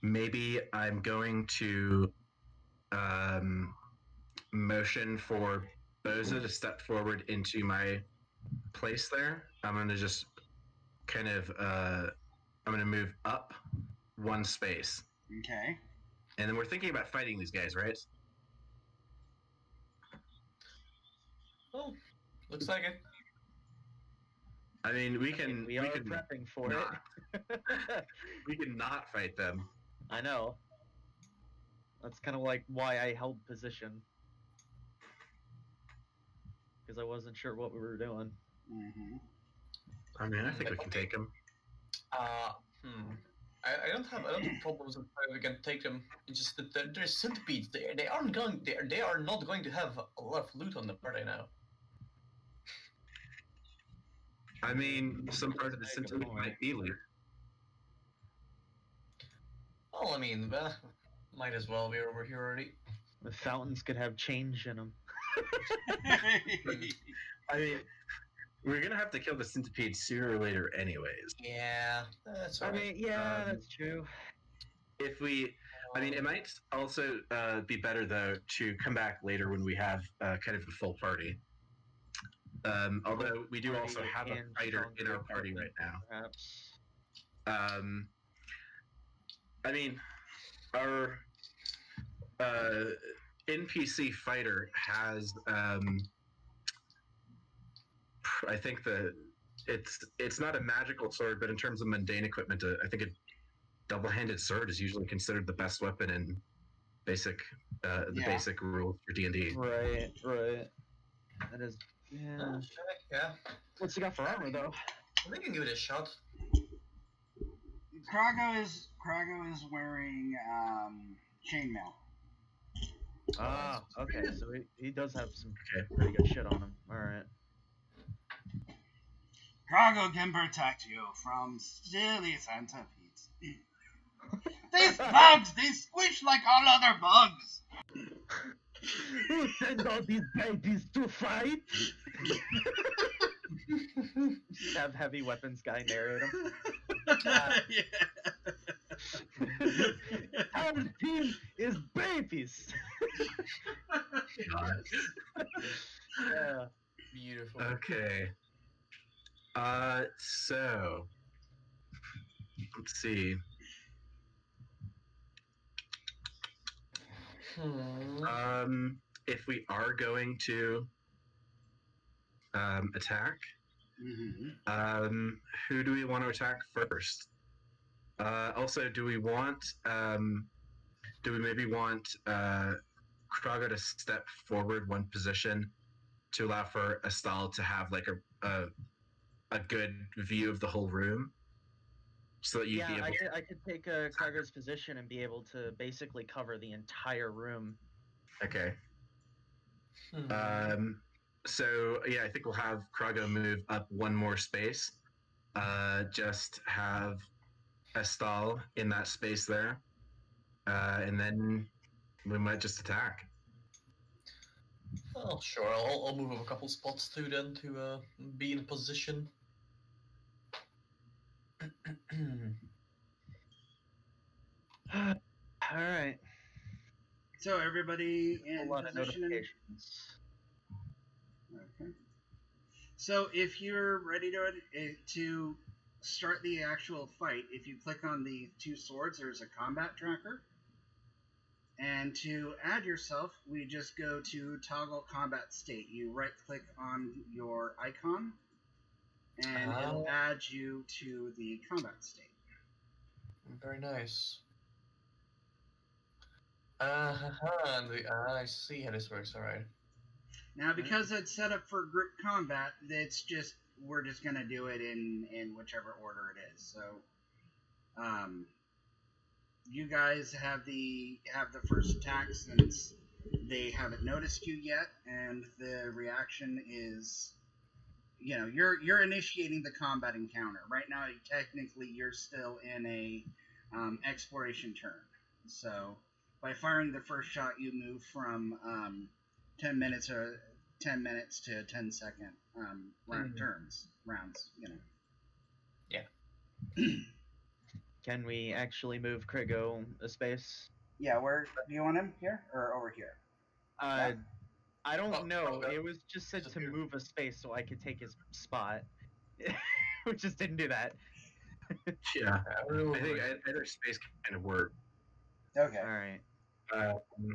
S6: maybe I'm going to motion for Boza to step forward into my place there. I'm going to just kind of I'm going to move up one space.
S1: Okay.
S6: And then we're thinking about fighting these guys, right?
S4: Well, looks like it.
S6: I mean, we can
S3: prepping for
S6: not.
S3: it.
S6: We can not fight them.
S3: I know. That's kind of like why I held position. Because I wasn't sure what we were doing.
S6: I mean, I think we can take them.
S4: I don't have problems with how we can take them. It's just that there's centipedes there. They are not going to have a lot of loot on them, are they now?
S6: I mean, some part of the centipede might be loot.
S4: Well, I mean, might as well. We're over here already.
S3: The fountains could have change in them.
S6: I mean, we're gonna have to kill the centipede sooner or later, anyways.
S4: Yeah, that's right.
S3: I mean, yeah, that's true.
S6: If we, I mean, it might also be better though to come back later when we have kind of a full party. Although we do also have a fighter in our party right now.
S3: Perhaps.
S6: I mean, our NPC fighter has, I think it's not a magical sword, but in terms of mundane equipment, I think a double-handed sword is usually considered the best weapon in basic basic rules for D&D.
S3: Right. That is. Yeah.
S4: Yeah.
S3: What's he got for armor though?
S4: We can give it a shot.
S1: Krago is wearing chainmail.
S3: Ah, okay. So he does have some pretty good shit on him. All right.
S1: Krago can protect you from silly centipedes. These bugs, they squish like all other bugs.
S3: Who sent all these babies to fight? Have heavy weapons guy narrate him. Our team is babies. Yeah.
S4: Beautiful.
S6: Okay. So let's see. If we are going to attack, who do we want to attack first? Also, do we maybe want Kraga to step forward one position to allow for Astal to have like a good view of the whole room, so that you'd be able.
S3: I could take Kraga's position and be able to basically cover the entire room.
S6: Okay. So yeah, I think we'll have Kraga move up one more space. Just have Astal in that space there, and then we might just attack.
S4: Oh, sure. I'll move up a couple spots too then to be in position.
S3: All right.
S1: So everybody
S3: A
S1: in
S3: lot of
S1: position.
S3: notifications.
S1: Okay. So if you're ready to start the actual fight, if you click on the two swords, there's a combat tracker. And to add yourself, we just go to toggle combat state. You right click on your icon, and it'll add you to the combat state.
S4: Very nice. I see how this works. All right.
S1: Now, because it's set up for group combat, we're just gonna do it in whichever order it is. So, you guys have the first attack since they haven't noticed you yet, and the reaction is, you're initiating the combat encounter right now. Technically, you're still in a exploration turn. So, by firing the first shot, you move from 10 minutes to 10-second rounds.
S4: Yeah.
S3: Can we actually move Krigo a space?
S1: Yeah, where do you want him? Here or over here?
S3: I don't
S4: Oh,
S3: know.
S4: okay.
S3: It was just said to
S4: Disappear.
S3: move a space so I could take his spot. We just didn't do that.
S6: Yeah, I think either space kind of work.
S1: Okay.
S3: All right.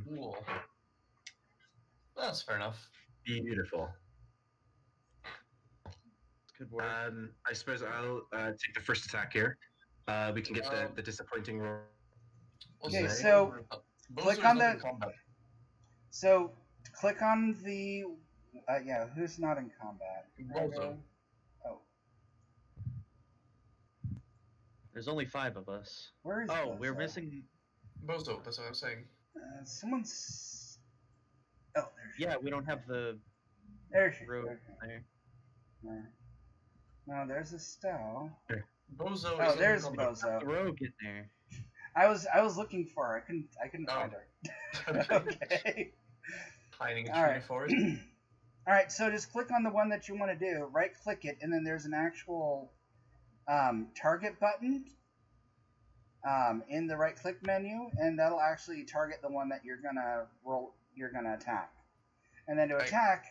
S4: Cool. That's fair enough.
S6: Beautiful.
S3: Good work.
S6: I suppose I'll take the first attack here. We can get the disappointing roll.
S1: Okay,
S4: Also,
S1: so
S4: Bozo
S1: click
S4: is
S1: on
S4: not
S1: the-
S4: in combat.
S1: So click on the who's not in combat?
S4: Bozo.
S1: Oh,
S3: There's only 5 of us.
S1: where is?
S3: Oh, we're
S1: Bozo?
S3: missing.
S4: Bozo, that's what I'm saying.
S1: Someone's. Oh, there she
S3: Yeah, we don't have the
S1: There she is.
S3: road
S1: Okay.
S3: there.
S1: No, there's Estelle.
S4: Bozo
S1: Oh,
S4: is
S1: there's
S4: in combat.
S3: The
S1: Bozo.
S3: rogue in there.
S1: I was looking for her. I couldn't
S4: Oh.
S1: find her. Okay.
S4: Hiding in
S1: All
S4: tree
S1: right.
S4: forest.
S1: All right. So just click on the one that you want to do. Right click it, and then there's an actual target button in the right click menu, and that'll actually target the one that you're gonna attack. And then to
S4: Right.
S1: attack,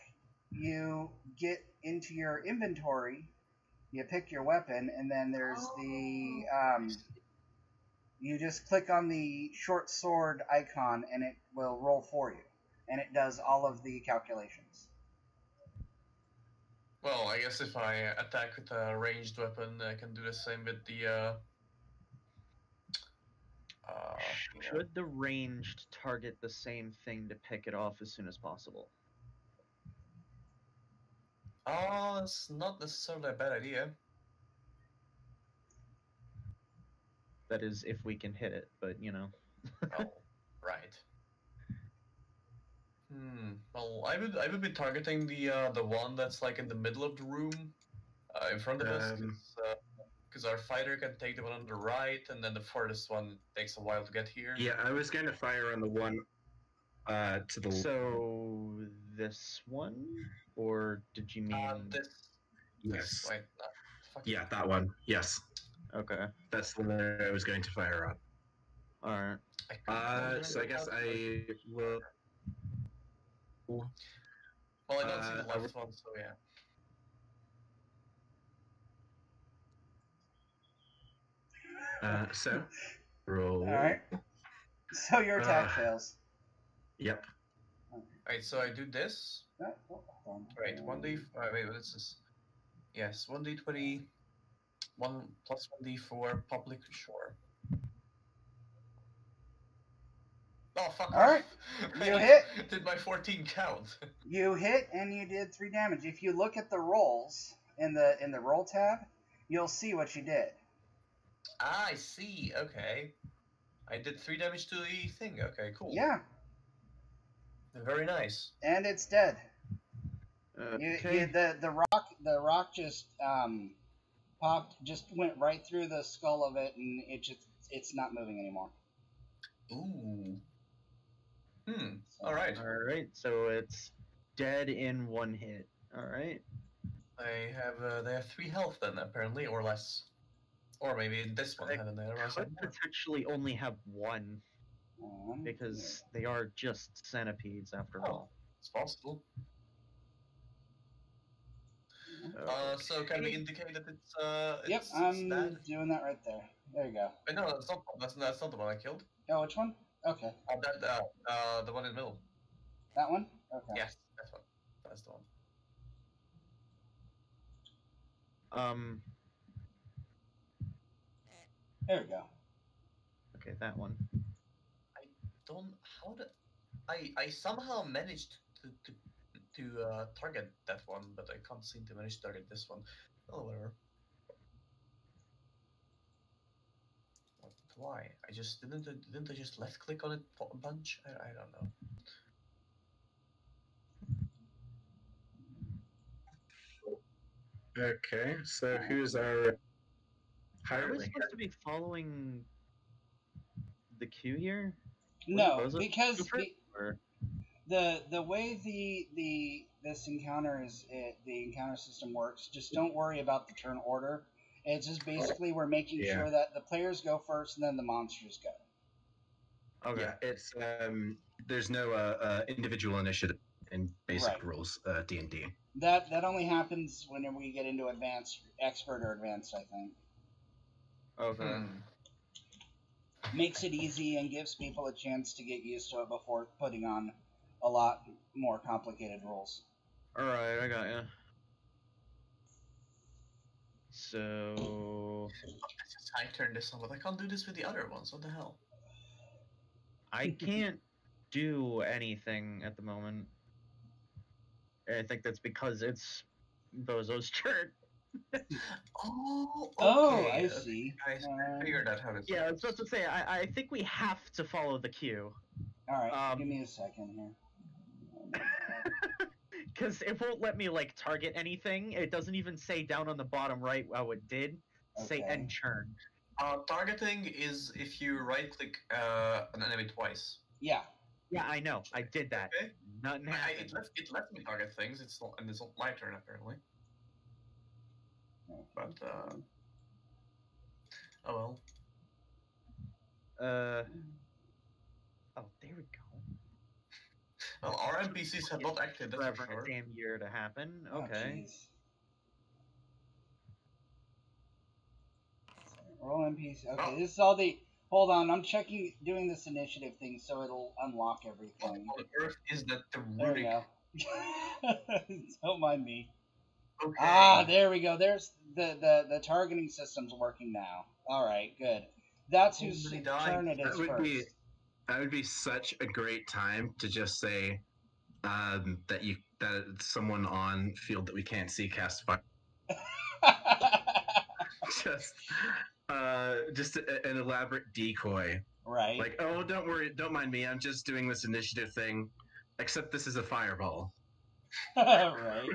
S1: you get into your inventory, you pick your weapon, and then there's you just click on the short sword icon, and it will roll for you, and it does all of the calculations.
S4: Well, I guess if I attack with a ranged weapon, I can do the same with the.
S3: Should the ranged target the same thing to pick it off as soon as possible?
S4: Oh, that's not necessarily a bad idea.
S3: That is, if we can hit it, but
S4: Oh, right. Well, I would be targeting the one that's like in the middle of the room, in front of us, because our fighter can take the one on the right, and then the farthest one takes a while to get here.
S6: Yeah, I was going to fire on the one to the
S3: So this one, or did you mean?
S6: yes.
S4: Wait, fuck.
S6: Yeah, that one. Yes,
S3: Okay.
S6: that's the one that I was going to fire on.
S3: All right.
S6: So I guess I will.
S4: Well, I don't see the
S6: I
S4: left one, so yeah.
S6: So roll.
S1: All right. So your attack fails.
S6: Yep.
S4: Right, so I do this.
S1: Oh, hold on.
S4: Right, 1d. Wait, what is this? Yes, 1d20, 1 plus 1d4, public sure. Oh, fuck.
S1: All right,
S4: I
S1: you hit.
S4: Did my 14 count?
S1: You hit and you did 3 damage. If you look at the rolls in the roll tab, you'll see what you did.
S4: Ah, I see. Okay. I did 3 damage to the thing. Okay, cool.
S1: Yeah,
S4: Very nice.
S1: and it's dead.
S3: Okay.
S1: The rock just went right through the skull of it, and it's not moving anymore.
S4: Ooh. All right.
S3: All right. So it's dead in 1 hit. All right.
S4: They have 3 health then, apparently, or less. Or maybe this one had an error.
S3: Could potentially only have one because they are just centipedes after
S4: Oh.
S3: all.
S4: It's possible. So can we indicate that
S1: Yep,
S4: it's
S1: I'm
S4: bad?
S1: doing that right there. There you go.
S4: Wait, no, that's not the one I killed.
S1: Oh, which one? Okay.
S4: The one in the middle.
S1: That one? Okay.
S4: Yes, that's one. That's the one.
S1: There we go.
S3: Okay, that one.
S4: Don't. How did I somehow managed to target that one, but I can't seem to manage to target this one. Oh, whatever. Why? I just didn't I just left click on it a bunch? I don't know.
S6: Okay, so who's our
S3: Are we
S6: hireling?
S3: supposed to be following the queue here?
S1: No,
S3: Was it
S1: because
S3: different, or-
S1: the way this encounter is the encounter system works, just don't worry about the turn order. It's just basically we're making
S6: Yeah.
S1: sure that the players go first and then the monsters go.
S3: Okay.
S6: Yeah, it's there's no individual initiative in basic
S1: Right.
S6: rules D&D.
S1: That only happens whenever we get into advanced, expert, or advanced, I think.
S3: Okay.
S1: Makes it easy and gives people a chance to get used to it before putting on a lot more complicated rules.
S3: Alright, I got ya. So...
S4: I turned this on, but I can't do this with the other ones. What the hell?
S3: I can't do anything at the moment. I think that's because it's Bozo's turn.
S4: Oh,
S1: Oh,
S4: okay.
S1: I see.
S4: I figured out how to.
S3: Yeah, I was about to say, I think we have to follow the queue.
S1: Alright, give me a second here.
S3: Because it won't let me, like, target anything. It doesn't even say down on the bottom right how it did. Say
S1: Okay.
S3: end turn.
S4: Targeting is if you right-click an enemy twice.
S1: Yeah.
S3: Yeah, I know. I did that.
S4: Okay.
S3: Nothing happened.
S4: It lets me target things. It's not, and it's not my turn apparently. But oh well.
S3: Oh, there we go.
S4: Well, our NPCs have not acted. That's for
S3: Forever
S4: sure.
S3: a damn year to happen.
S1: Oh,
S3: Okay.
S1: jeez. Roll NPC. Okay,
S4: Oh.
S1: this is all the. Hold on, I'm doing this initiative thing so it'll unlock
S4: What
S1: everything.
S4: on earth is that the
S1: There we
S4: runic?
S1: go. Don't mind me.
S4: Okay.
S1: Ah, there we go. There's the targeting system's working now. All right, good. That's whose
S4: Somebody died.
S1: turn it is first.
S6: That would be such a great time to just say that someone on field that we can't see cast fire. just an elaborate decoy.
S1: Right.
S6: Like, oh, don't worry, don't mind me. I'm just doing this initiative thing. Except this is a fireball.
S1: Right.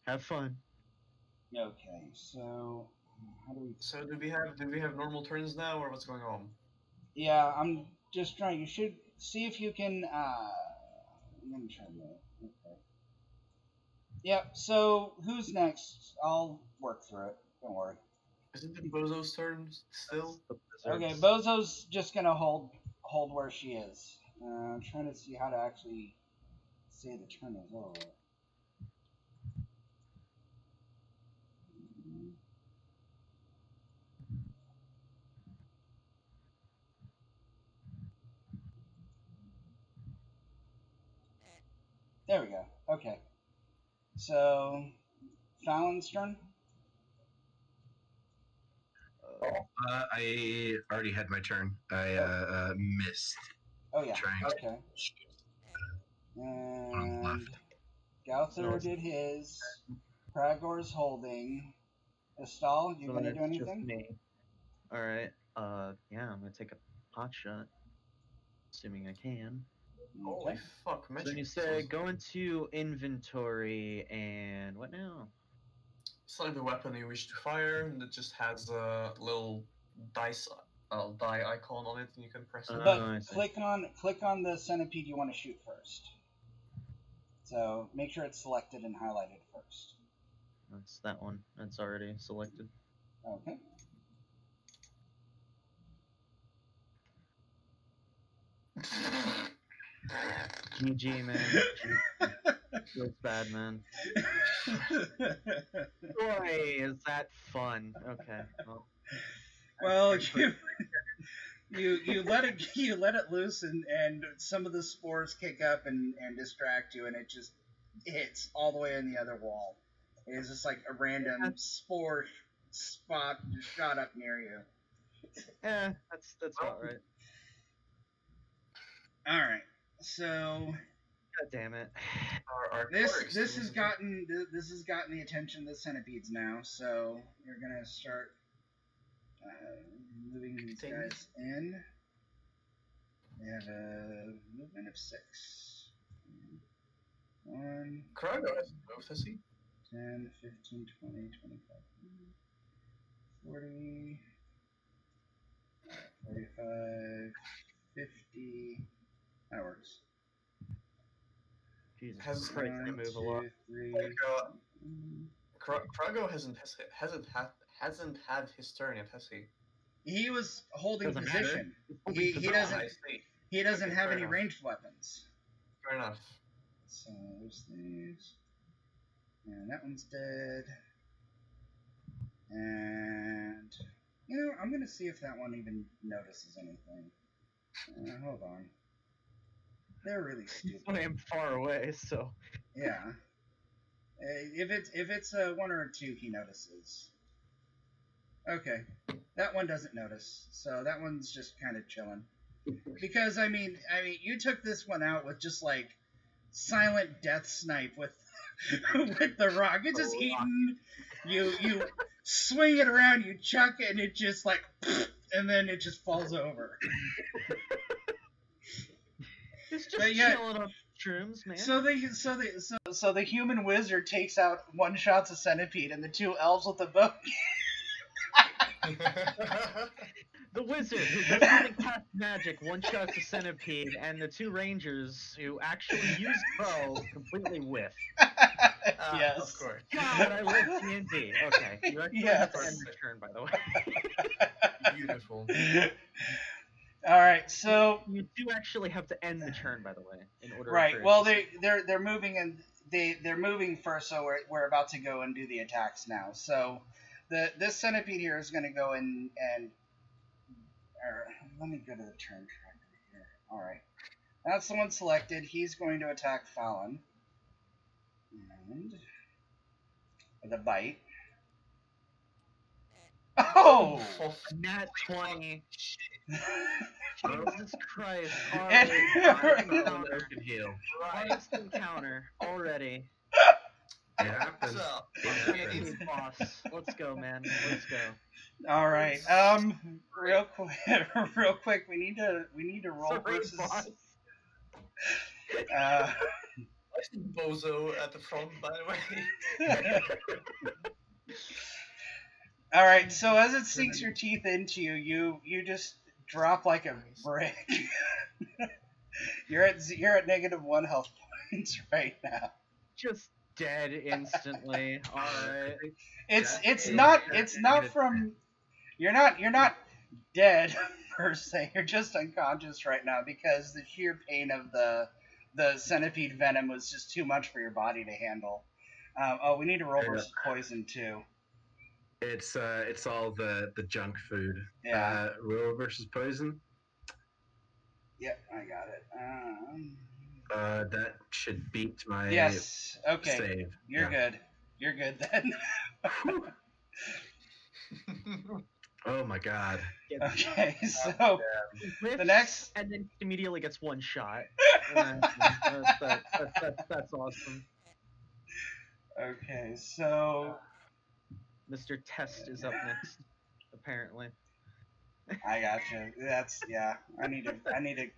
S3: Have fun.
S1: Okay, so how do we?
S4: So do we have normal turns now, or what's going on?
S1: Yeah, I'm just trying. You should see if you can. I'm gonna try that. Okay. Yep. So who's next? I'll work through it. Don't worry.
S4: Isn't it Bozo's turn still?
S1: Okay, Bozo's just gonna hold where she is. I'm trying to see how to actually say the turn is over. There we go. Okay. So, Fallon's turn?
S6: I already had my turn. I missed.
S1: Oh, yeah.
S6: Trying
S1: Okay.
S6: to shoot
S1: And
S6: left.
S1: Gauther did his. Pragor's holding. Estal, you gonna do anything?
S3: Me. Alright. Yeah, I'm gonna take a pot shot. Assuming I can.
S4: Holy fuck,
S3: So
S4: magic
S3: then you say go into inventory and what now?
S4: select the weapon you wish to fire, and it just has a little die icon on it, and you can press it.
S3: I
S1: But
S3: see.
S1: click on the centipede you want to shoot first. So make sure it's selected and highlighted first.
S3: That's that one. That's already selected.
S1: Okay.
S3: GG, man. Feels bad, man. Boy, is that fun. Okay.
S1: Well, you let it loose, and some of the spores kick up and distract you, and it just hits all the way in the other wall. It's just like a random spore spot just shot up near you.
S3: Yeah, that's about right.
S1: All right, so
S3: God damn it.
S1: this has gotten the attention of the centipedes now. So you're gonna start moving these guys in. They have a movement of 6. 1.
S4: Krago hasn't moved, has he?
S1: 10, 15, 20, 25, 40, 45, 50. That works.
S3: Jesus
S4: Has
S3: Christ, they
S1: 1,
S3: move a
S1: 2,
S3: lot.
S1: 3.
S4: Krago hasn't had his turn yet, has he?
S1: He was holding
S3: Doesn't
S1: position.
S3: matter.
S1: He
S4: I
S1: doesn't.
S4: see.
S1: He doesn't
S4: Okay,
S1: have
S4: fair
S1: any
S4: enough.
S1: ranged weapons.
S4: Fair enough.
S1: So there's these. And that one's dead. And I'm gonna see if that one even notices anything. Hold on. They're really stupid.
S3: I am far away, so.
S1: Yeah. If it's a 1 or a 2, he notices. Okay, that one doesn't notice, so that one's just kind of chilling. Because I mean, you took this one out with just like silent death snipe with with the rock. It's just eating. You swing it around, you chuck it, and it just like, and then it just falls over.
S3: It's just chilling on shrooms, man.
S1: So the human wizard takes out one-shots a centipede, and the 2 elves with the bow.
S3: The wizard who doesn't even cast magic one-shots a centipede, and the 2 rangers who actually use bow completely whiff.
S1: Yes.
S4: Of course.
S3: God, I love D&D. Okay, you actually have to end the turn, by the way.
S4: Beautiful.
S1: All right, so
S3: You do actually have to end the turn, by the way, in order.
S1: right.
S3: For
S1: Well, they're moving, and they're moving first, so we're about to go and do the attacks now. So this centipede here is going to go in and let me go to the turn tracker here. All right, that's the one selected. He's going to attack Fallon, and with a bite. Oh,
S3: Nat 20. Jesus Christ!
S1: And-
S6: Could heal.
S3: Honest encounter already.
S6: It happens.
S4: So,
S6: It happens.
S3: Boss, let's go, man. Let's go.
S1: all right. Real quick, we need to roll
S3: Sorry,
S1: versus.
S3: boss.
S1: Uh,
S4: I see Bozo at the front, by the way.
S1: all right. So as it sinks your teeth into you, you just drop like a brick. You're at -1 health points right now.
S3: Just dead instantly. All right.
S1: It's not from. You're not dead per se. You're just unconscious right now because the sheer pain of the centipede venom was just too much for your body to handle. We need to roll versus poison too.
S6: It's all the junk food.
S1: Yeah.
S6: Roll versus poison.
S1: Yep, I got it.
S6: That should beat my
S1: Yes. Okay.
S6: save.
S1: You're good. You're good then.
S6: Oh my god.
S1: Okay, so the next.
S3: And then immediately gets 1 shot. That's awesome.
S1: Okay, so
S3: Mr. Test is up next, apparently.
S1: I gotcha. I need to.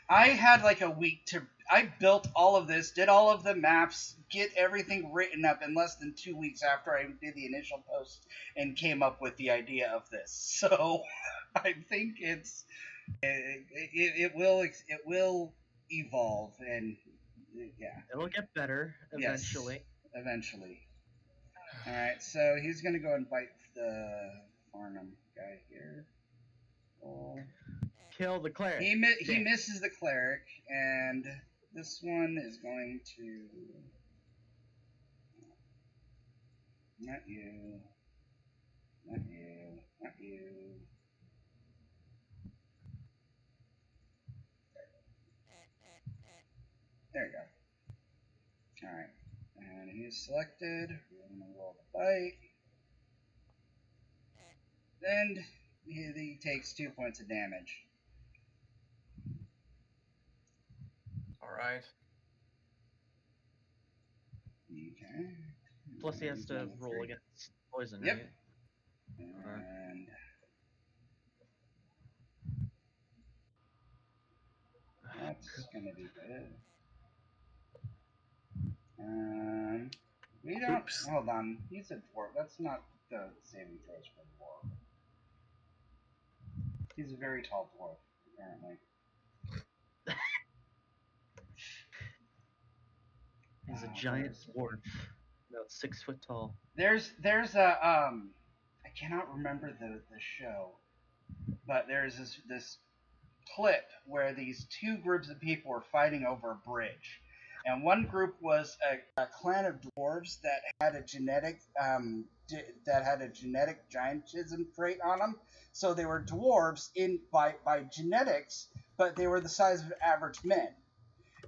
S1: I had like a week to. I built all of this, did all of the maps, get everything written up in less than 2 weeks after I did the initial post, and came up with the idea of this. So I think it will evolve, and yeah.
S3: It'll get better eventually.
S1: Yes, eventually. All right, so he's gonna go and bite the Farnham guy here.
S3: Kill the cleric.
S1: He misses the cleric, and this one is going to. Not you. Not you. Not you. There you go. Alright. And he's selected. We're going to roll the bite. And he takes 2 points of damage.
S4: Alright.
S1: Okay.
S3: Plus he has to roll
S1: Three.
S3: against poison,
S1: Yep.
S3: right?
S1: And that's gonna be good. We don't.
S6: Oops.
S1: Hold on. He's a dwarf. That's not the saving throws for a dwarf. He's a very tall dwarf, apparently.
S3: He's a giant dwarf, about 6 foot tall.
S1: There's a I cannot remember the show, but there's this clip where these two groups of people were fighting over a bridge, and one group was a clan of dwarves that had a genetic giantism trait on them. So they were dwarves by genetics, but they were the size of average men.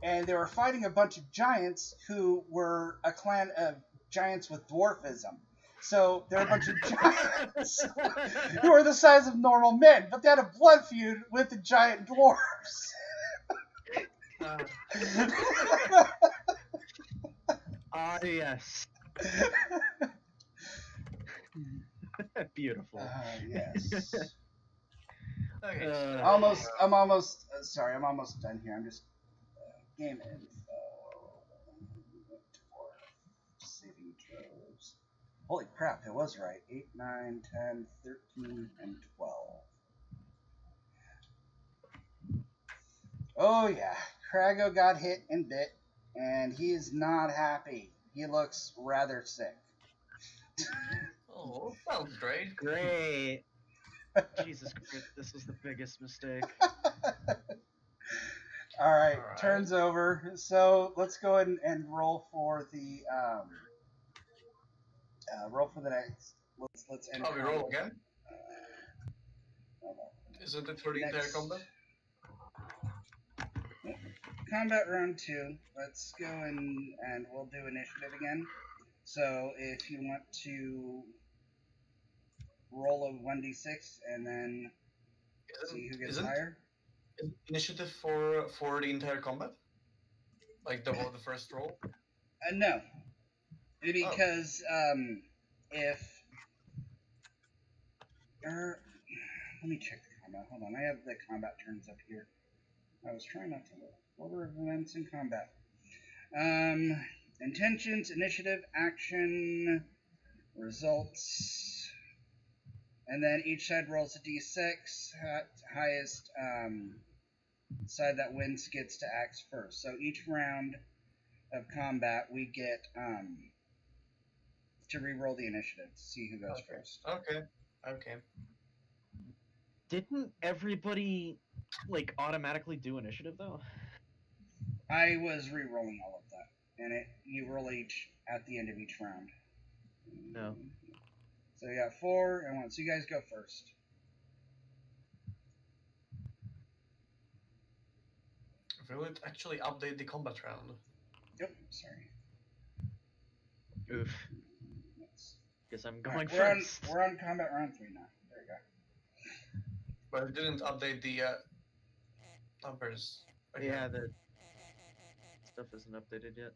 S1: And they were fighting a bunch of giants who were a clan of giants with dwarfism. So there were a bunch of giants who were the size of normal men, but they had a blood feud with the giant dwarves.
S3: Yes. Beautiful.
S1: Yes.
S4: Okay.
S1: I'm almost done here. I'm just game info. Saving throws. Holy crap, it was right. 8, 9, 10, 13, and 12. Oh yeah, Krago got hit and bit, and he is not happy. He looks rather sick.
S4: Oh, sounds great.
S3: Great. Jesus Christ, this was the biggest mistake.
S1: Alright, turns over. So let's go ahead and roll for the next. Let's end.
S4: Oh, we roll again?
S1: Hold on.
S4: Isn't it for the entire combat?
S1: Combat round 2. Let's go and we'll do initiative again. So if you want to roll a 1d6 and then see who gets higher.
S4: Initiative for the entire combat? Like the first roll?
S1: No. Because if let me check the combat. Hold on, I have the combat terms up here. I was trying not to look. Order of events in combat. Intentions, initiative, action, results, and then each side rolls a d6. Highest side that wins gets to act first. So each round of combat, we get to re-roll the initiative to see who goes first.
S4: Okay.
S3: Didn't everybody automatically do initiative though?
S1: I was re-rolling all of that, and you roll each at the end of each round.
S3: No.
S1: So you got 4 and 1. So you guys go first.
S4: Will it actually update the combat round?
S1: Yep, sorry.
S3: Oof. Guess I'm going
S1: Right,
S3: first.
S1: We're on combat round 3 now. There you go.
S4: But it didn't update the numbers. Okay.
S3: Yeah, the stuff isn't updated yet.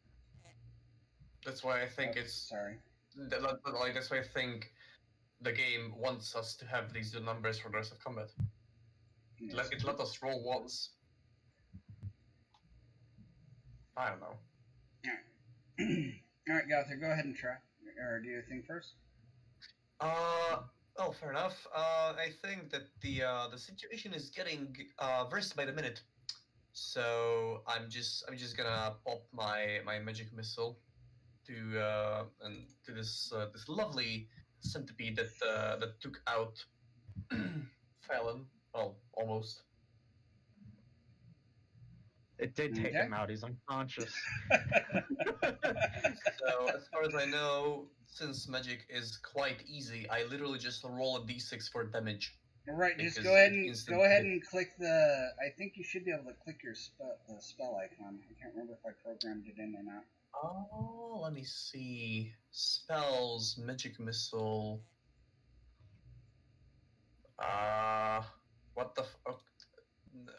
S4: That's why I think it's
S1: sorry.
S4: That's why I think the game wants us to have these numbers for the rest of combat.
S1: Yes.
S4: It let us roll once. I don't know.
S1: Alright, Gother, go ahead and try. Or do your thing first.
S4: Oh, fair enough. I think that the situation is getting worse by the minute. So I'm just gonna pop my magic missile to this lovely centipede that took out Fallon. Well, almost.
S3: It did take
S1: Okay.
S3: him out. He's unconscious.
S4: So, as far as I know, since magic is quite easy, I literally just roll a d6 for damage.
S1: Right, just
S4: Because
S1: go ahead
S4: it's
S1: and
S4: instant
S1: go ahead
S4: hit.
S1: and click the. I think you should be able to click your the spell icon. I can't remember if I programmed it in or not.
S4: Oh, let me see. Spells, magic missile. What the fuck?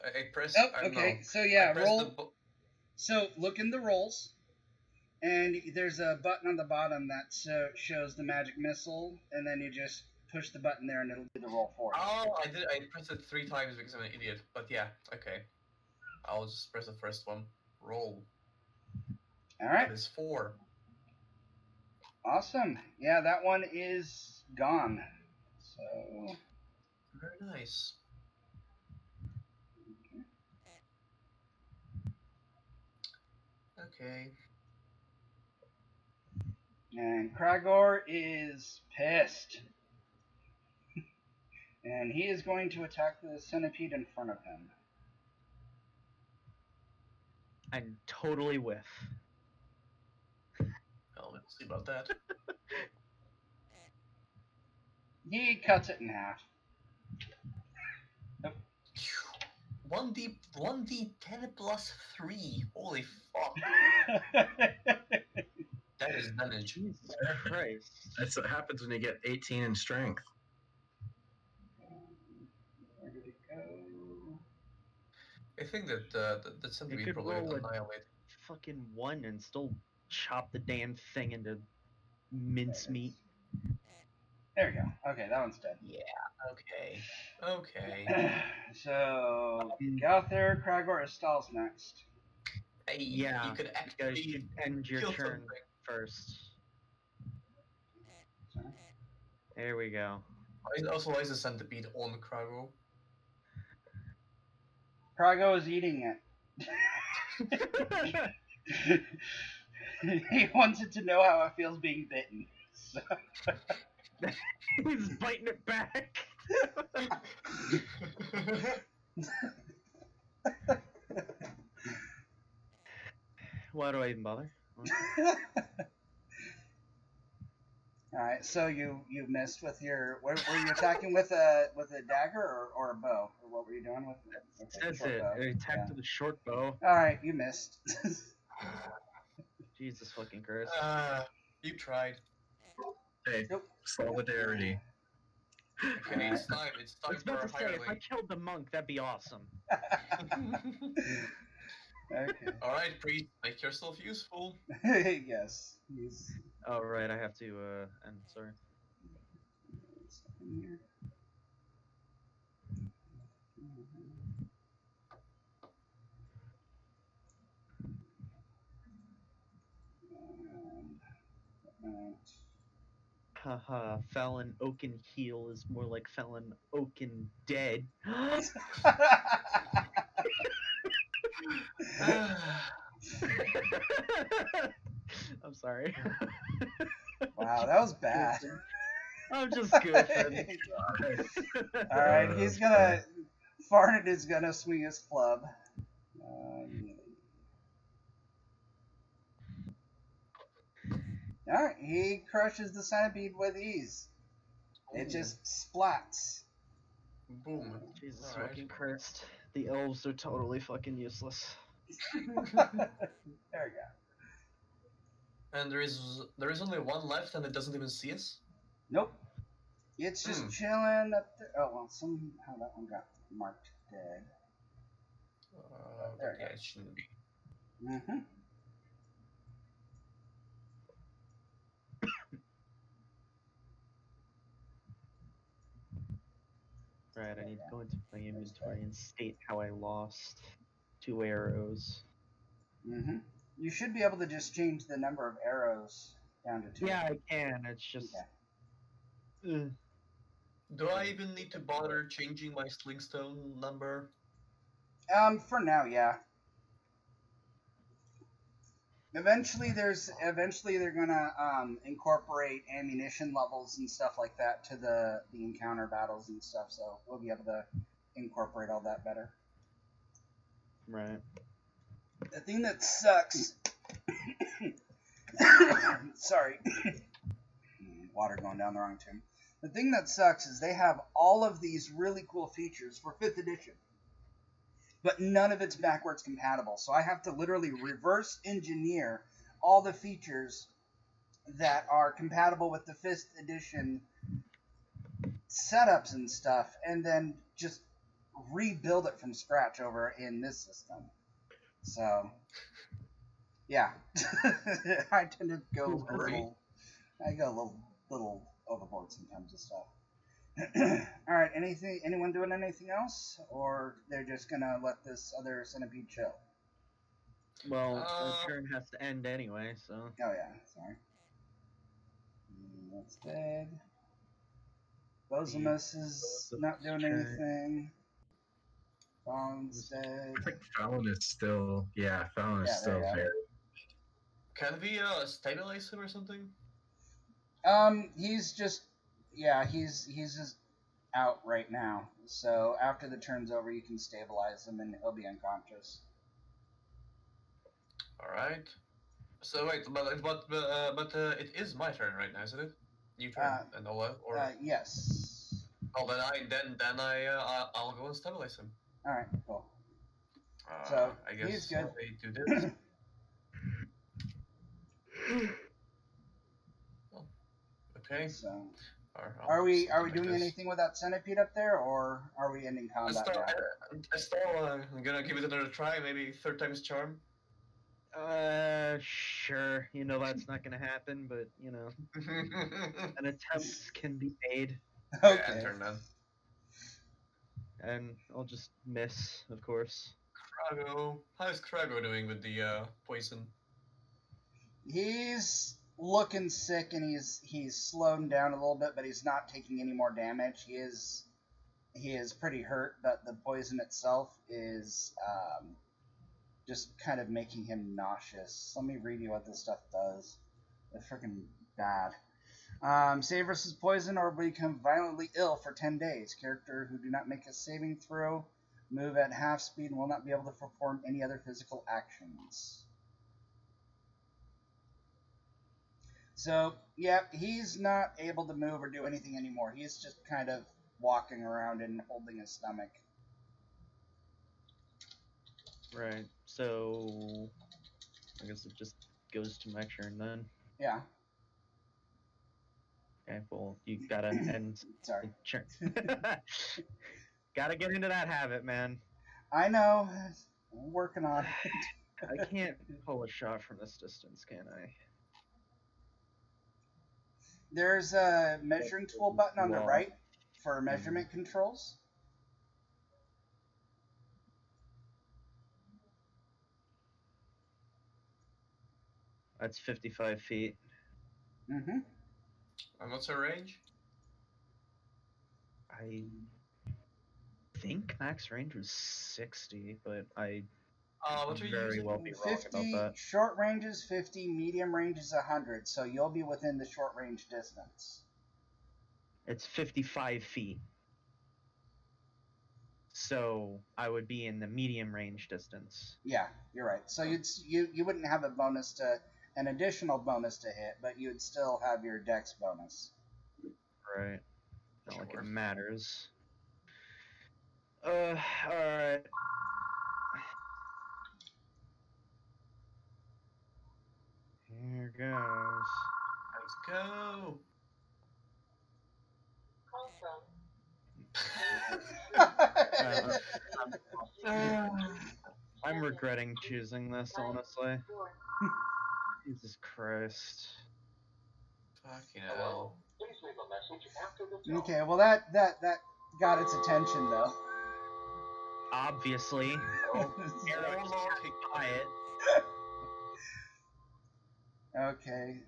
S4: I press.
S1: Oh,
S4: I don't
S1: okay.
S4: know.
S1: So yeah,
S4: I press
S1: roll. So look in the rolls, and there's a button on the bottom that shows the magic missile, and then you just push the button there, and it'll do the roll for you.
S4: Oh, I did. I pressed it 3 times because I'm an idiot. But yeah, okay. I'll just press the first one. Roll.
S1: All right.
S4: That is 4.
S1: Awesome. Yeah, that one is gone. So.
S4: Very nice. Okay.
S1: And Kragor is pissed. And he is going to attack the centipede in front of him.
S3: I totally whiff.
S4: Well, let's see about that.
S1: He cuts it in half.
S4: 1d10 plus 3. Holy fuck. That is damage.
S3: Jesus Christ.
S6: That's what happens when you get 18 in strength.
S1: Where did it go?
S4: I think that the
S3: You
S4: centipede
S3: could
S4: probably
S3: roll a
S4: annihilate.
S3: fucking 1 and still chop the damn thing into mincemeat.
S1: There we go. Okay, that one's dead.
S4: Yeah, okay. Okay.
S1: So, Gauther, Kragor, Estal's next.
S4: Hey,
S3: Yeah,
S4: you could
S3: you guys
S4: actually
S3: should end your
S4: kill
S3: turn
S4: something.
S3: first.
S1: Sorry.
S3: There we go.
S4: Also, why is the centipede on Krago?
S1: Krago is eating it. He wants it to know how it feels being bitten. So.
S3: He's biting it back. Why do I even bother?
S1: Alright, so you missed with your. Were you attacking with a dagger or a bow? Or what were you doing with it? Okay,
S3: That's
S1: short
S3: it.
S1: bow.
S3: I attacked with a short bow.
S1: Alright, you missed.
S3: Jesus fucking Christ.
S4: You tried.
S6: Hey,
S1: Nope.
S6: solidarity.
S4: Okay, it's time. It's
S3: I
S4: time
S3: was
S4: for
S3: about
S4: our
S3: to say, if I
S4: hireling.
S3: killed the monk, that'd be awesome.
S1: Okay.
S4: Alright, priest, make yourself useful.
S1: Yes. He's.
S3: Oh, right, I have to, I'm sorry.
S1: In here. And,
S3: Haha, Fallon Oaken Heel is more like Fallon Oaken Dead. I'm sorry.
S1: wow, that was bad.
S3: I'm just goofing.
S1: Alright, he's gonna. Farned is gonna swing his club. Alright, he crushes the centipede with ease. It just splats.
S4: Boom.
S3: Jesus
S4: Alright.
S3: fucking Christ. The elves are totally fucking useless.
S1: There we go.
S4: And there is only one left, and it doesn't even see us.
S1: Nope. It's just chilling up there. Oh, well, somehow that one got marked dead. There
S4: But
S1: we
S4: yeah,
S1: go.
S4: it shouldn't be.
S1: Mm-hmm.
S3: Right, I need to go into my inventory and state how I lost 2 arrows.
S1: Mm-hmm. You should be able to just change the number of arrows down to 2.
S3: Yeah, I can. It's just.
S1: Okay.
S4: Do I even need to bother changing my slingstone number?
S1: For now, yeah. Eventually they're gonna incorporate ammunition levels and stuff like that to the encounter battles and stuff, so we'll be able to incorporate all that better.
S3: Right.
S1: The thing that sucks. Sorry. Water going down the wrong tube. The thing that sucks is they have all of these really cool features for 5th edition, but none of it's backwards compatible. So I have to literally reverse engineer all the features that are compatible with the 5th edition setups and stuff, and then just rebuild it from scratch over in this system. So, yeah. I tend to go a little overboard sometimes with stuff. All right, anyone doing anything else, or they're just gonna let this other centipede chill?
S3: Well, the turn has to end anyway, so.
S1: Oh yeah, sorry. That's dead. Bozimus is not doing anything. Fallon's dead.
S6: I think Fallon is still. Yeah, Fallon is
S1: Yeah,
S6: still
S1: there you go.
S6: very.
S4: Can we stabilize him or something?
S1: He's just he's just out right now. So after the turn's over, you can stabilize him and he'll be unconscious.
S4: All right. So wait, but it is my turn right now, isn't it? You turn and all that, or
S1: yes.
S4: oh, I'll go and stabilize him.
S1: All right, cool. So
S4: I guess
S1: he's good.
S4: we do this. Oh, okay.
S1: So
S4: I'll
S1: are we
S4: something
S1: doing
S4: like this.
S1: anything with that centipede up there, or are we ending combat now?
S4: I'm gonna give it another try, maybe 3rd time's charm.
S3: Sure. You know that's not gonna happen, but you know, an attempt can be made,
S1: Okay.
S4: Yeah, turn then.
S3: and I'll just miss, of course.
S4: Krago, how's Krago doing with the poison?
S1: He's looking sick and he's slowing down a little bit, but he's not taking any more damage. He is pretty hurt, but the poison itself is just kind of making him nauseous. Let me read you what this stuff does. It's freaking bad. Save versus poison or become violently ill for 10 days. Character who do not make a saving throw move at half speed and will not be able to perform any other physical actions. So, yeah, he's not able to move or do anything anymore. He's just kind of walking around and holding his stomach.
S3: Right. So, I guess it just goes to my turn then.
S1: Yeah.
S3: Okay. Well, you gotta end.
S1: Sorry.
S3: Sure. Gotta get into that habit, man.
S1: I know. I'm working on it.
S3: I can't pull a shot from this distance, can I?
S1: There's a measuring tool button on the right for measurement controls.
S3: That's 55 feet.
S1: Mm-hmm.
S4: And what's her range?
S3: I think max range was 60, but I
S4: What are you
S3: very
S4: using?
S3: well be wrong
S1: 50,
S3: about that.
S1: short range is 50, medium range is 100, so you'll be within the short range distance.
S3: It's 55 feet. So I would be in the medium range distance.
S1: Yeah, you're right. So you wouldn't have an additional bonus to hit, but you'd still have your dex bonus.
S3: Right. Not like it matters. Alright. Here goes.
S4: Let's go.
S3: I'm regretting choosing this, honestly. Jesus Christ.
S4: Fucking hell.
S1: Okay, well that got its attention though.
S3: Obviously. Arrow by it.
S1: Okay.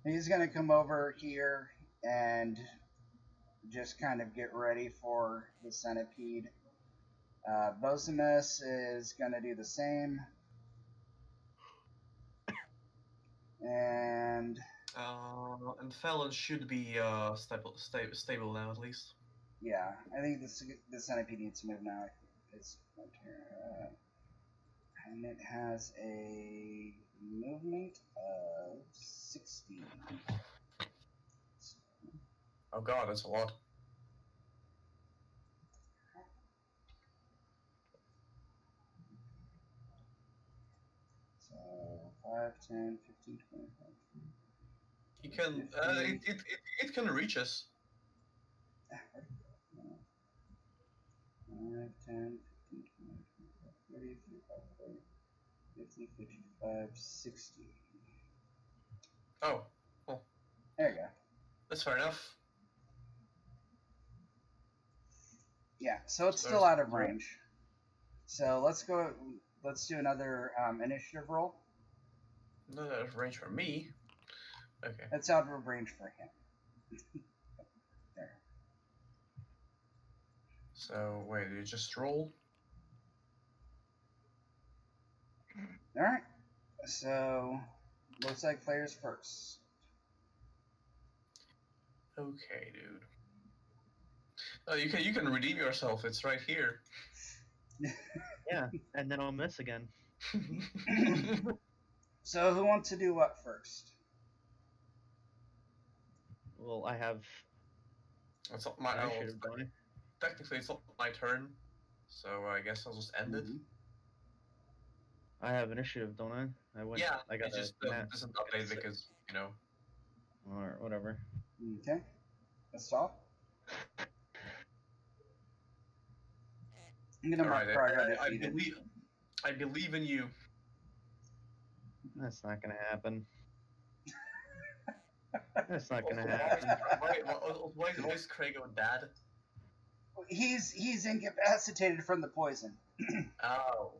S1: He's gonna come over here and just kind of get ready for the centipede. Bosimus is gonna do the same. And
S4: Fallon should be stable now at least.
S1: yeah, I think the centipede needs to move now. It's my turn. And it has a movement of 60.
S4: Oh god, that's a lot.
S1: So 5, 10, 15, 25.
S4: You can, it can reach us.
S1: 5, 10, 15, 20, 25, 30, 35, 40, 50, 55, 60.
S4: Oh, well,
S1: There you go.
S4: that's fair enough.
S1: Yeah, so it's
S4: So
S1: still
S4: there's-
S1: out of range. So let's go. Let's do another initiative roll.
S4: No, that's range for me. Okay.
S1: It's out of range for him. There.
S4: So, wait, you just roll?
S1: All right. So looks like players first.
S4: Okay, dude. Oh, you can redeem yourself. It's right here.
S3: Yeah, and then I'll miss again.
S1: So who wants to do what first?
S3: Well, I have
S4: It's not my
S3: initiative, don't I?
S4: technically it's not my turn, so I guess I'll just end it.
S1: Mhm.
S3: I have initiative, don't I? I went.
S4: Yeah,
S3: I got
S4: it just doesn't update because
S3: or whatever.
S1: Okay. Let's stop. I'm gonna mark
S4: Alright,
S1: Praga
S4: I
S1: defeated.
S4: believe in you.
S3: That's not gonna happen. That's not gonna
S4: Why
S3: happen.
S4: is Krago dad?
S1: He's incapacitated from the poison.
S4: Oh.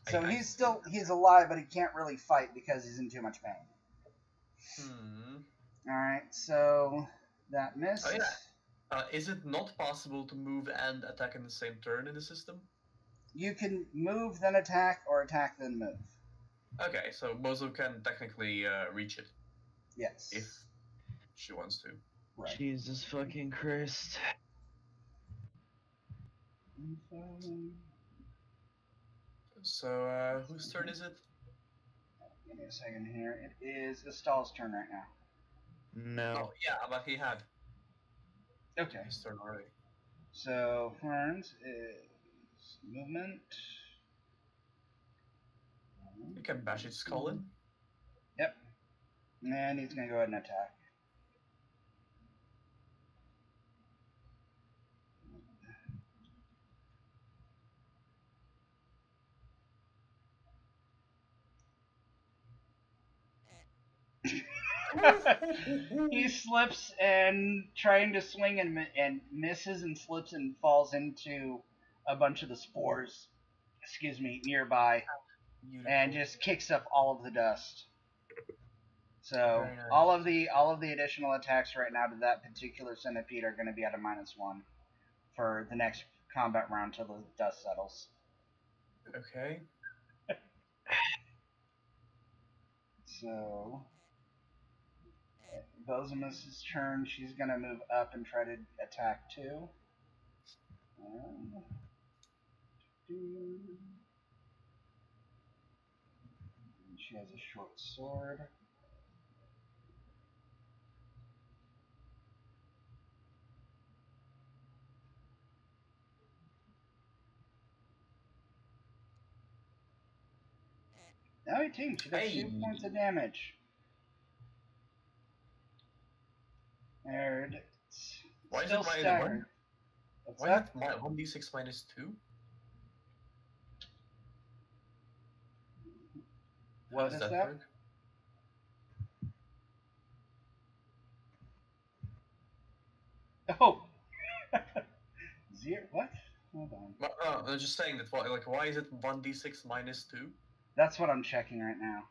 S1: So
S4: I
S1: he's alive, but he can't really fight because he's in too much pain.
S4: Hmm.
S1: Alright, so that missed.
S4: Oh, yeah. Is it not possible to move and attack in the same turn in the system?
S1: You can move, then attack, or attack, then move.
S4: Okay, so Bozo can technically reach it
S1: Yes.
S4: if she wants to.
S1: Right.
S3: Jesus fucking Christ.
S4: So, whose turn is it?
S1: Give me a second here. It is Estall's turn right now.
S3: No.
S4: Oh, yeah, but he had
S1: Okay.
S4: his turn already.
S1: So Ferns is movement.
S4: You can bash its skull in.
S1: Yep. And he's gonna go ahead and attack. He slips and trying to swing and misses and slips and falls into a bunch of the spores. Excuse me, nearby, and just kicks up all of the dust. So
S4: Very nice.
S1: all of the additional attacks right now to that particular centipede are going to be at a -1 for the next combat round till the dust settles.
S4: Okay.
S1: So Bozimus's turn. She's going to move up and try to attack too. She has a short sword. Now 18. She does 2 points of damage. And
S4: Why is
S1: still
S4: it minus
S1: staggered.
S4: 1?
S1: What's
S4: Why
S1: that?
S4: not 1d6 minus 2?
S1: What
S4: How
S1: is
S4: does
S1: that?
S4: work?
S1: Oh. Zero. What? Hold on.
S4: I'm just saying that. Like, why is it 1d6 minus 2?
S1: That's what I'm checking right now.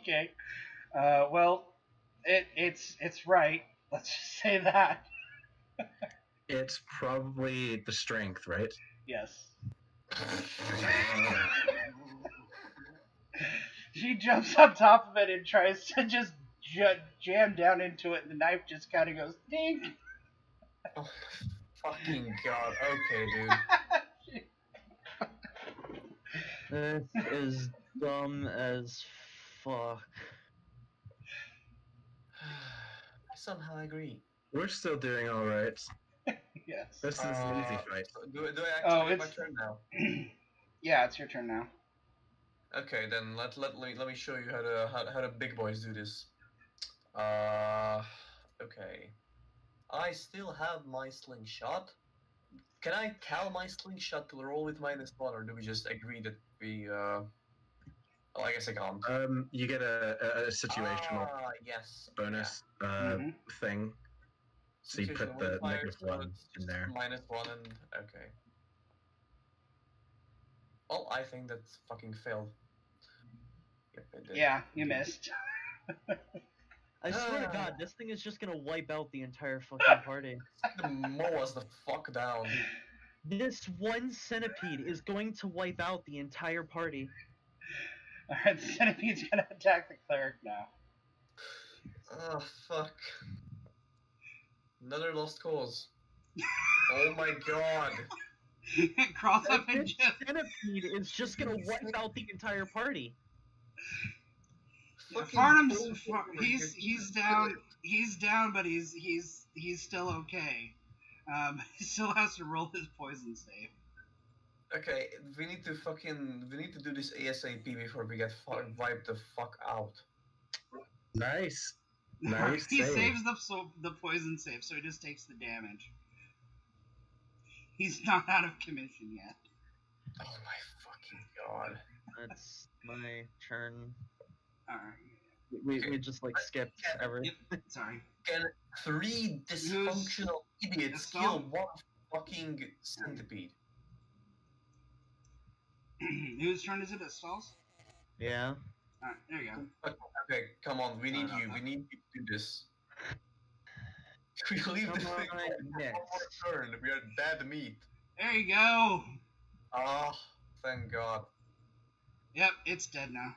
S1: Okay. Well, it's right. Let's just say that.
S6: It's probably the strength, right?
S1: Yes. She jumps on top of it and tries to just jam down into it, and the knife just kind of goes ding.
S4: Oh my fucking god. Okay, dude.
S3: This is dumb as fuck.
S4: I somehow agree.
S6: We're still doing all right.
S1: Yes.
S6: This is an easy fight.
S4: Do I
S1: Oh,
S4: actually get my
S1: it's-
S4: turn now?
S1: Yeah, it's your turn now.
S4: Okay, then let me show you how the big boys do this. Okay. I still have my slingshot. Can I tell my slingshot to roll with -1, or do we just agree that we Well, I guess I can't.
S6: You get a situational
S4: Yes.
S6: bonus
S1: Mhm.
S6: thing. So you put
S4: Situational
S6: the
S4: modifier, so
S6: -1
S4: it's
S6: in
S4: just
S6: there.
S4: -1 and okay. Well, I think that fucking failed. Yep, it did.
S1: Yeah, you missed.
S3: I swear to God, this thing is just gonna wipe out the entire fucking party.
S4: Mow us the fuck down.
S3: This one centipede is going to wipe out the entire party.
S1: Alright, the centipede's gonna attack the cleric now.
S4: Oh fuck. Another lost cause. Oh my god.
S1: It crawls up and
S3: This
S1: just.
S3: centipede is just gonna wipe out the entire party.
S4: Fucking
S1: Farnham's.
S4: bullshit.
S1: He's down. He's down, but he's still okay. He still has to roll his poison save.
S4: Okay, we need to do this ASAP before we get wiped the fuck out.
S6: Nice. Nice
S1: He
S6: save.
S1: saves the poison save, so he just takes the damage. He's not out of commission yet.
S4: Oh my fucking god.
S3: That's my turn.
S1: Alright.
S3: We just like skipped everything.
S1: Sorry.
S4: Can 3 dysfunctional idiots kill one fucking centipede?
S1: Whose turn is it? It stalls?
S3: Yeah.
S1: Alright, there you go.
S4: Okay, come on, we need
S1: No,
S4: you.
S1: no.
S4: We need you to do this. We leave
S3: Come
S4: this thing
S3: on,
S4: one
S3: next.
S4: more turn. We are dead meat.
S1: There you go!
S4: Ah, thank God.
S1: Yep, it's dead now.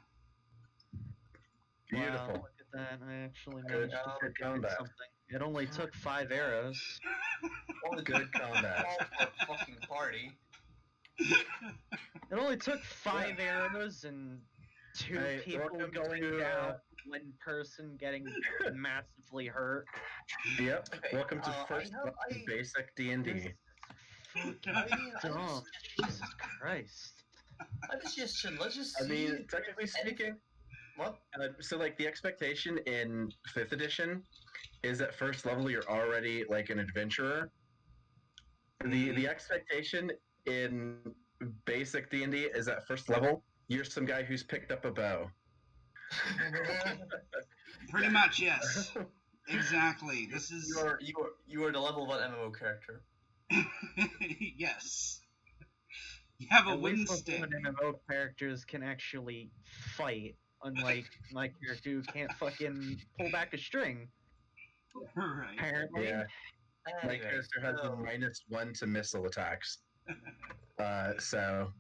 S6: Beautiful.
S3: Wow, look at that. I actually
S6: Good,
S3: managed to
S6: good
S3: get
S6: combat.
S3: something. It only took 5 arrows.
S4: Only
S6: Good combat.
S4: for fucking party.
S3: It only took 5 arrows and 2
S6: Hey,
S3: people
S6: welcome
S3: going
S6: to,
S3: down, 1 person getting massively hurt.
S6: Yep.
S4: Okay,
S6: Welcome to
S4: I
S6: first
S4: have-
S6: level
S4: I-
S6: basic D&D.
S3: This is dumb. Jesus Christ.
S4: I suggestion. Let's just
S6: I
S4: see.
S6: mean, technically speaking,
S4: What?
S6: so like the expectation in 5th edition is at first level you're already like an adventurer. The expectation in basic D&D is at first level you're some guy who's picked up a bow.
S1: Pretty much, yes. Exactly. This is.
S4: You are the level 1 MMO character.
S1: Yes. You have a
S3: At
S1: wooden
S3: least
S1: stick.
S3: MMO characters can actually fight, unlike my character who can't fucking pull back a string.
S1: Right.
S3: Apparently.
S6: Yeah. My
S4: Anyway,
S6: character has a -1 to missile attacks. So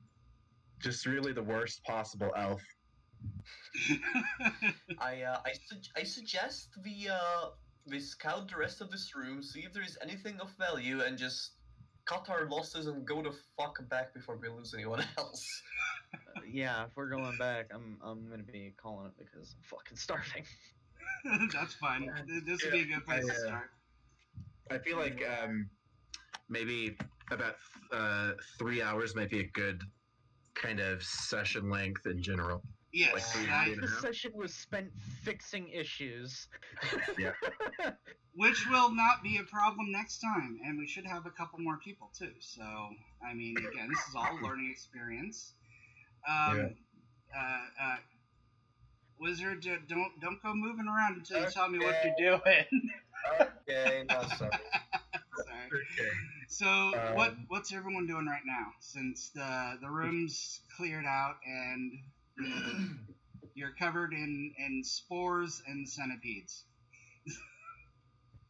S6: just really the worst possible elf.
S4: I suggest we scout the rest of this room, see if there is anything of value, and just cut our losses and go the fuck back before we lose anyone else.
S3: Yeah, if we're going back, I'm gonna be calling it because I'm fucking starving.
S1: That's fine. This would be a good place to start.
S6: I feel like maybe about 3 hours might be a good kind of session length in general.
S1: Yes.
S6: Like three
S1: that-
S6: and a
S3: This
S6: half?
S3: session was spent fixing issues.
S6: Yeah.
S1: which will not be a problem next time, and we should have a couple more people too. So, I mean, again, this is all learning experience. Wizard, don't go moving around until you tell me what you're doing.
S4: Okay, no, sorry.
S1: Sorry.
S6: Okay.
S1: So, what's everyone doing right now? Since the room's cleared out and you're covered in spores and centipedes.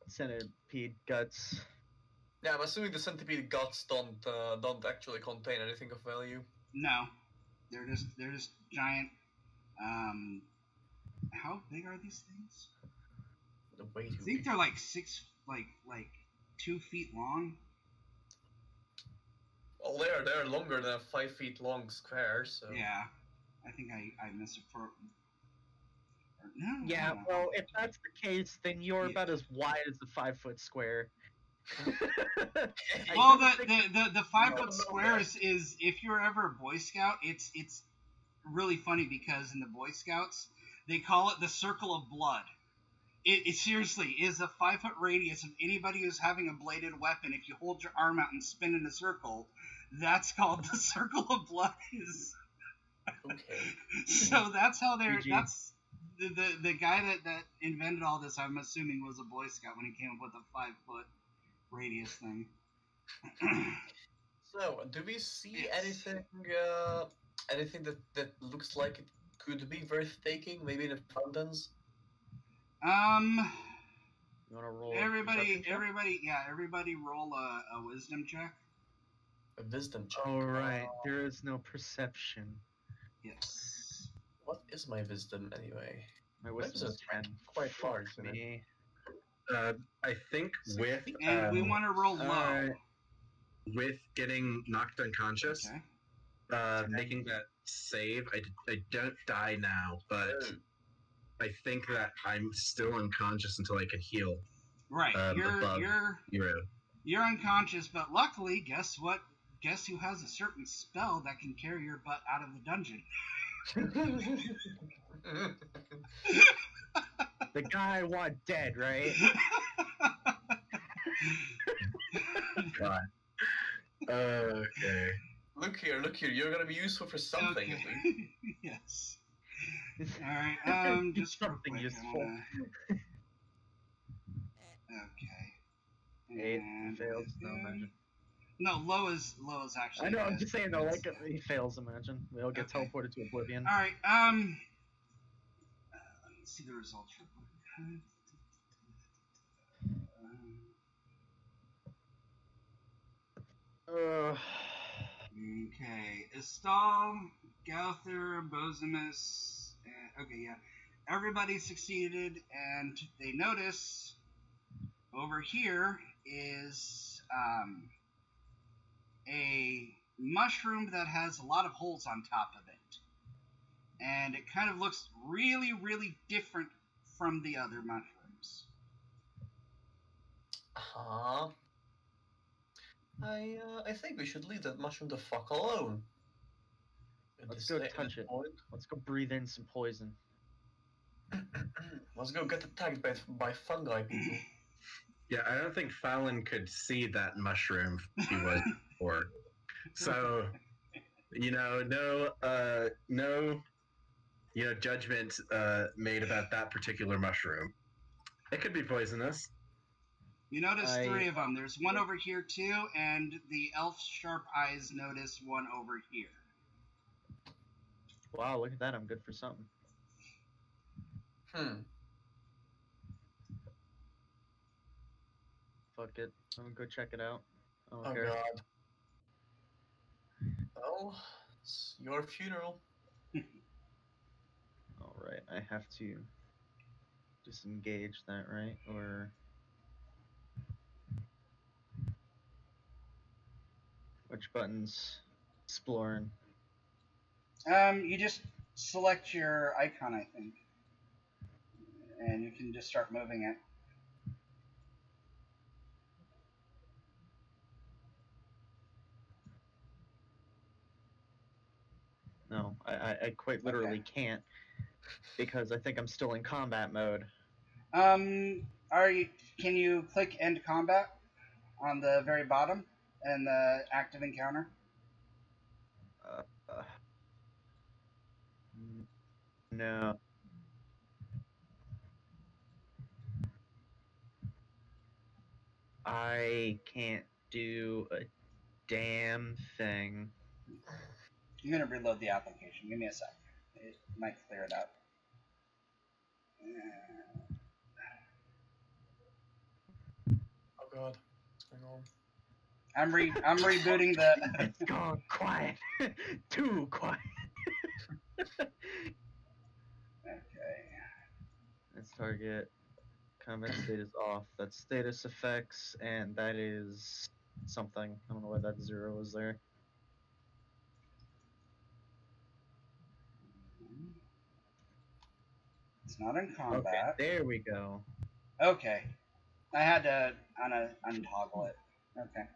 S3: Centipede guts.
S4: Yeah, I'm assuming the centipede guts don't actually contain anything of value.
S1: No, they're just giant. How big are these things?
S4: Way too
S1: I think
S4: big.
S1: they're like 6, like 2 feet long.
S4: Well, they're longer than a 5 feet long square, so.
S1: Yeah, I think I missed it for. No.
S3: Yeah,
S1: no.
S3: well, if that's the case, then you're
S1: Yeah.
S3: about as wide as the 5-foot square.
S1: Well,
S3: don't think-
S1: the 5 foot
S4: No,
S1: square
S4: man.
S1: is if you're ever a Boy Scout, it's really funny because in the Boy Scouts they call it the circle of blood. It seriously is a 5 foot radius of anybody who's having a bladed weapon. If you hold your arm out and spin in a circle, that's called the circle of blood.
S4: Okay.
S1: So that's how they're.
S3: GG.
S1: That's the guy that invented all this. I'm assuming was a Boy Scout when he came up with a 5 foot radius thing.
S4: So, do we see
S1: Yes.
S4: anything that looks like it could be worth taking? Maybe the fountains?
S3: You want to roll? a perception check?
S1: Everybody roll a wisdom check.
S4: A wisdom check.
S3: Oh right, there is no perception.
S1: Yes.
S4: What is my wisdom anyway?
S3: My wisdom is
S4: Wisdom's
S3: 10.
S4: quite
S3: Fuck
S4: large, isn't it?
S3: me.
S6: I think with
S1: And we want to roll low.
S3: alright.
S6: with getting knocked unconscious,
S1: Okay.
S6: making that save, I don't die now, but
S4: Oh.
S6: I think that I'm still unconscious until I can heal.
S1: Right.
S6: Above.
S1: You're unconscious, but luckily, guess what? Guess who has a certain spell that can carry your butt out of the dungeon?
S3: The guy I want dead, right?
S6: God. Okay.
S4: Look here, you're gonna be useful for something at least.
S1: Okay. Yes. Alright, just real
S3: Something
S1: quick,
S3: useful.
S1: Okay.
S3: 8
S1: And
S3: fails, no
S1: then-
S3: imagine.
S1: No, low is actually.
S3: I know, I'm
S1: good.
S3: just saying though, like he fails, imagine. We all get
S1: Okay.
S3: teleported to oblivion.
S1: Alright, let's see the results real quick. Okay, Istal, Gauther, Bozimus. Okay, yeah. Everybody succeeded, and they notice over here is a mushroom that has a lot of holes on top of it. And it kind of looks really, really different from the other mushrooms.
S4: Huh? I think we should leave that mushroom the fuck alone. At
S3: Let's
S4: this-
S3: go
S4: at
S3: touch
S4: this
S3: it.
S4: point.
S3: Let's go breathe in some poison.
S4: Let's go get attacked by fungi people.
S6: Yeah, I don't think Fallon could see that mushroom he was before. So, no judgment made about that particular mushroom. It could be poisonous.
S1: You notice
S3: I-
S1: 3 of them. There's one over here too, and the elf's sharp eyes notice one over here.
S3: Wow, look at that, I'm good for something. Fuck it. I'm gonna go check it out. I don't
S4: Oh
S3: care.
S4: god. Well, it's your funeral.
S3: Alright, I have to disengage that, right? Or which buttons? Exploring.
S1: You just select your icon, I think, and you can just start moving it.
S3: No, I quite literally can't because I think I'm still in combat mode.
S1: Can you click end combat on the very bottom and the active encounter?
S3: No. I can't do a damn thing.
S1: I'm gonna reload the application. Give me a sec. It might clear it out.
S4: Oh god. What's going on?
S1: I'm rebooting the.
S3: It's gone quiet. Too quiet.
S1: Okay.
S3: Let's target. Combat state is off. off. That's status effects, and that is something. I don't know why that 0 is there.
S1: It's not in
S3: Okay,
S1: combat.
S3: there we go.
S1: Okay. I had to untoggle it. Okay.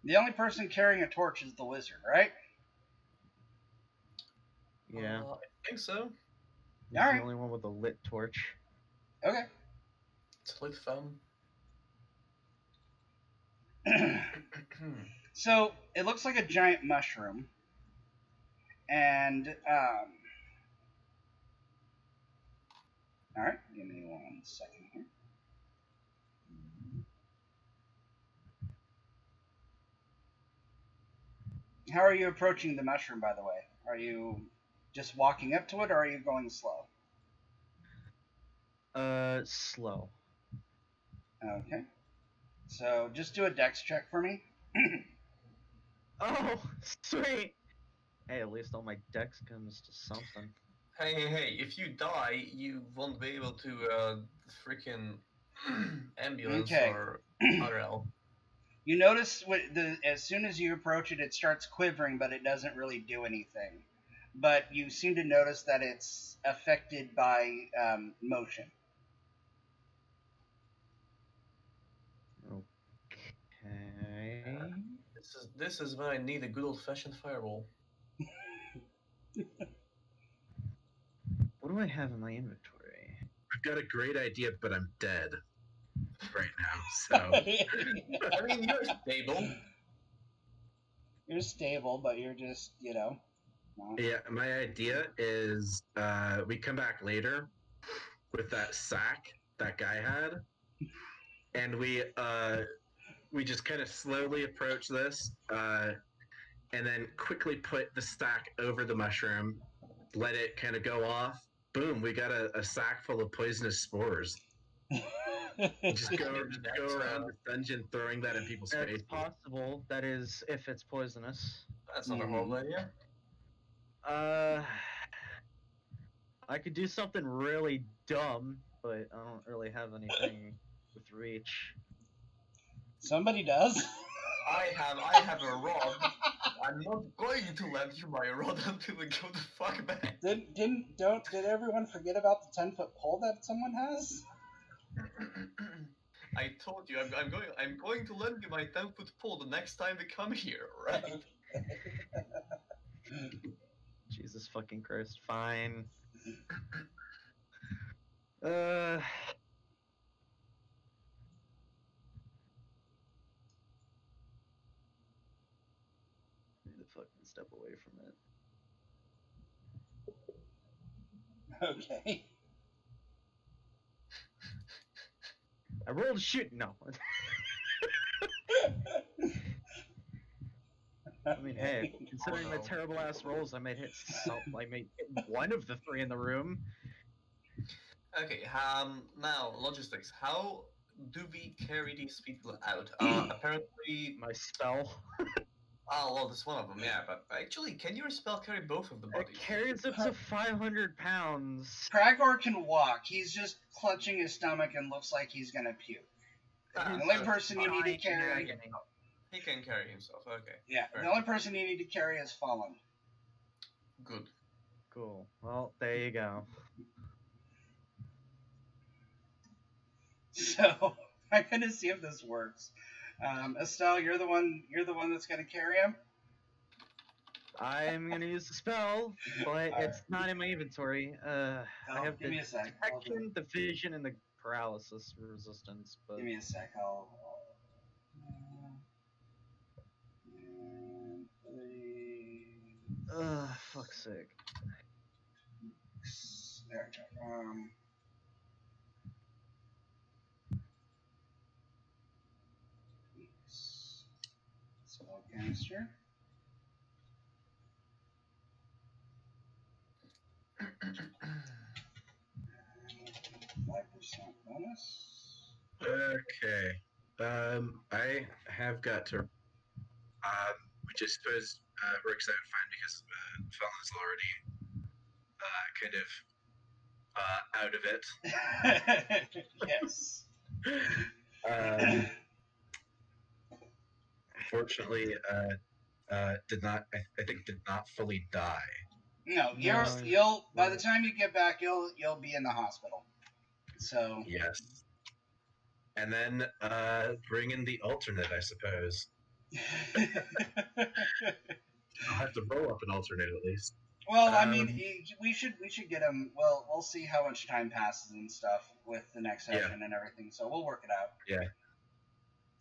S1: The only person carrying a torch is the wizard, right?
S3: Yeah,
S4: I think so.
S3: he's
S1: Alright.
S3: the only one with a lit torch.
S1: Okay.
S4: It's lit fun.
S1: So it looks like a giant mushroom, and all right, give me 1 second here. How are you approaching the mushroom, by the way? Are you just walking up to it, or are you going slow?
S3: Slow.
S1: Okay. So just do a dex check for me.
S3: Oh, sweet! Hey, at least all my dex comes to something.
S4: Hey, if you die, you won't be able to freaking ambulance
S1: Okay.
S4: or other help.
S1: You notice as soon as you approach it, it starts quivering, but it doesn't really do anything. But you seem to notice that it's affected by motion.
S3: Okay.
S4: This is when I need a good old fashioned fireball.
S3: What do I have in my inventory?
S6: I've got a great idea, but I'm dead right now. So
S4: I mean, you're stable.
S1: You're stable, but you're just, not.
S6: yeah, my idea is we come back later with that sack that guy had, and we just kind of slowly approach this, and then quickly put the stack over the mushroom, let it kind of go off. Boom! We got a sack full of poisonous spores. Just go around the dungeon throwing that in people's
S3: That's
S6: faces.
S3: possible. That is, if it's poisonous.
S4: That's not a horrible idea.
S3: I could do something really dumb, but I don't really have anything with reach.
S1: Somebody does.
S4: I have a rod. I'm not going to lend you my rod until we go the fuck back.
S1: Did everyone forget about the 10-foot pole that someone has?
S4: I told you I'm going to lend you my 10-foot pole the next time we come here, right?
S3: Jesus fucking Christ! Fine. Need to fucking step away from it.
S1: Okay.
S3: I rolled a shoot. No. I mean, hey, considering my terrible ass rolls, I might hit one of the 3 in the room.
S4: Okay, now logistics. How do we carry these people out? Apparently,
S3: My spell.
S4: oh well, that's one of them. Yeah, but actually, can your spell carry both of the
S3: It
S4: bodies?
S3: carries up to 500 pounds.
S1: Kragor can walk. He's just clutching his stomach and looks like he's gonna puke. The only person you need to carry.
S4: He can carry himself. Okay.
S1: Yeah,
S4: Fair
S1: the only person you need to carry is Fallen.
S4: Good.
S3: Cool. Well, there you go.
S1: So I'm gonna see if this works. Estelle, you're the one that's gonna carry him.
S3: I'm gonna use the spell, but it's not in my inventory. I have
S1: give
S3: the
S1: me a sec.
S3: detection, the vision, and the paralysis resistance. But
S1: Give me a sec. I'll
S3: fuck's sake.
S1: there. Spell canister. 5% bonus.
S6: Okay. I have got to. Which I suppose works out fine because Fallon's already kind of out of it.
S1: Yes.
S6: Fortunately, did not. I think did not fully die.
S1: No,
S5: No.
S1: you'll by the time you get back, you'll be in the hospital. So
S6: Yes. And then bring in the alternate, I suppose. I'll have to roll up an alternate at least.
S1: well, I mean, we should get him. Well, we'll see how much time passes and stuff with the next session and everything. So we'll work it out.
S6: Yeah.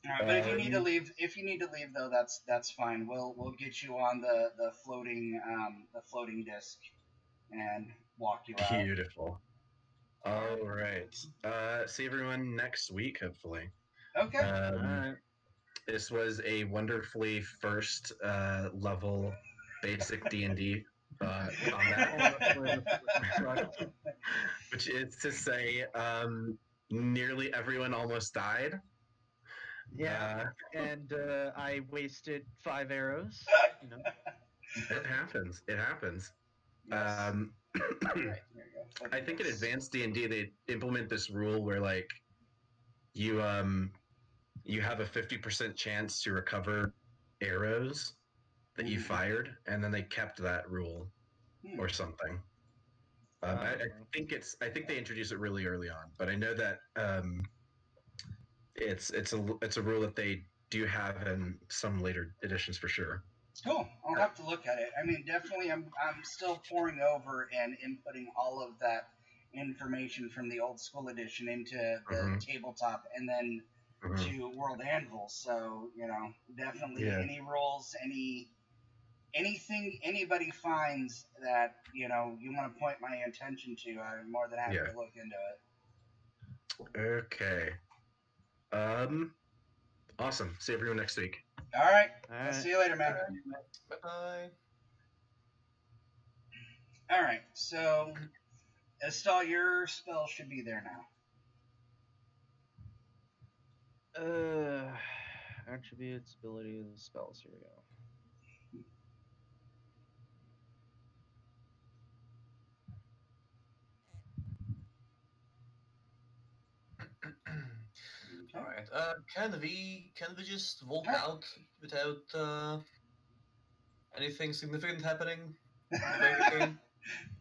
S1: All right, but if you need to leave, though, that's fine. We'll get you on the floating disc and walk you out.
S6: Beautiful. All right. See everyone next week, hopefully.
S1: Okay.
S3: Alright.
S6: This was a wonderfully first level basic D&D combat, which is to say, nearly everyone almost died.
S3: Yeah, and I wasted 5 arrows. You know.
S6: It happens. It happens.
S1: Yes. Right, there you go.
S6: I think in advanced D&D they implement this rule where like you have a 50% chance to recover arrows that you fired, and then they kept that rule or something. I think they introduced it really early on, but I know that it's a rule that they do have in some later editions for sure.
S1: Cool. I'll have to look at it. I mean, definitely, I'm still pouring over and inputting all of that information from the old school edition into the tabletop and then to World Anvil. So definitely any rules, anything anybody finds that you want to point my attention to, I'm more than happy to look into it.
S6: Okay. Awesome. See everyone next week.
S1: All right.
S3: All
S1: I'll
S3: right.
S1: see you later, man.
S4: Bye.
S1: All right. So, Estelle, your spell should be there now.
S3: Attributes, abilities, spells. Here we go.
S4: All right. Can we just walk out without anything significant happening?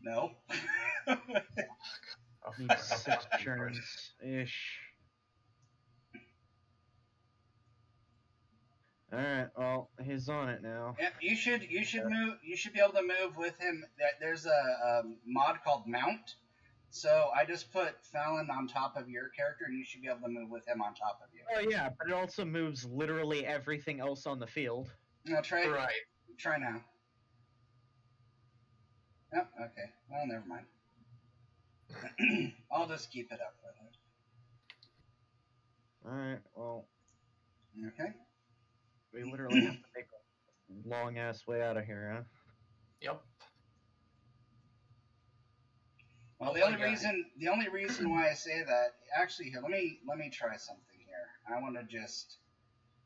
S1: No.
S3: Needs 6 turns ish. All right. Well, he's on it now.
S1: Yeah, you should move. You should be able to move with him. There's a mod called Mount. So I just put Fallon on top of your character, and you should be able to move with him on top of you.
S3: Oh yeah, but it also moves literally everything else on the field.
S1: No, try.
S4: Right.
S1: Try now. Oh, okay. Well, never mind. I'll just keep it up with it.
S3: Alright, well.
S1: Okay.
S3: We literally have to make a long ass way out of here, huh?
S4: Yep.
S1: Well, the only reason why I say that, actually, here, let me try something here. I want to just,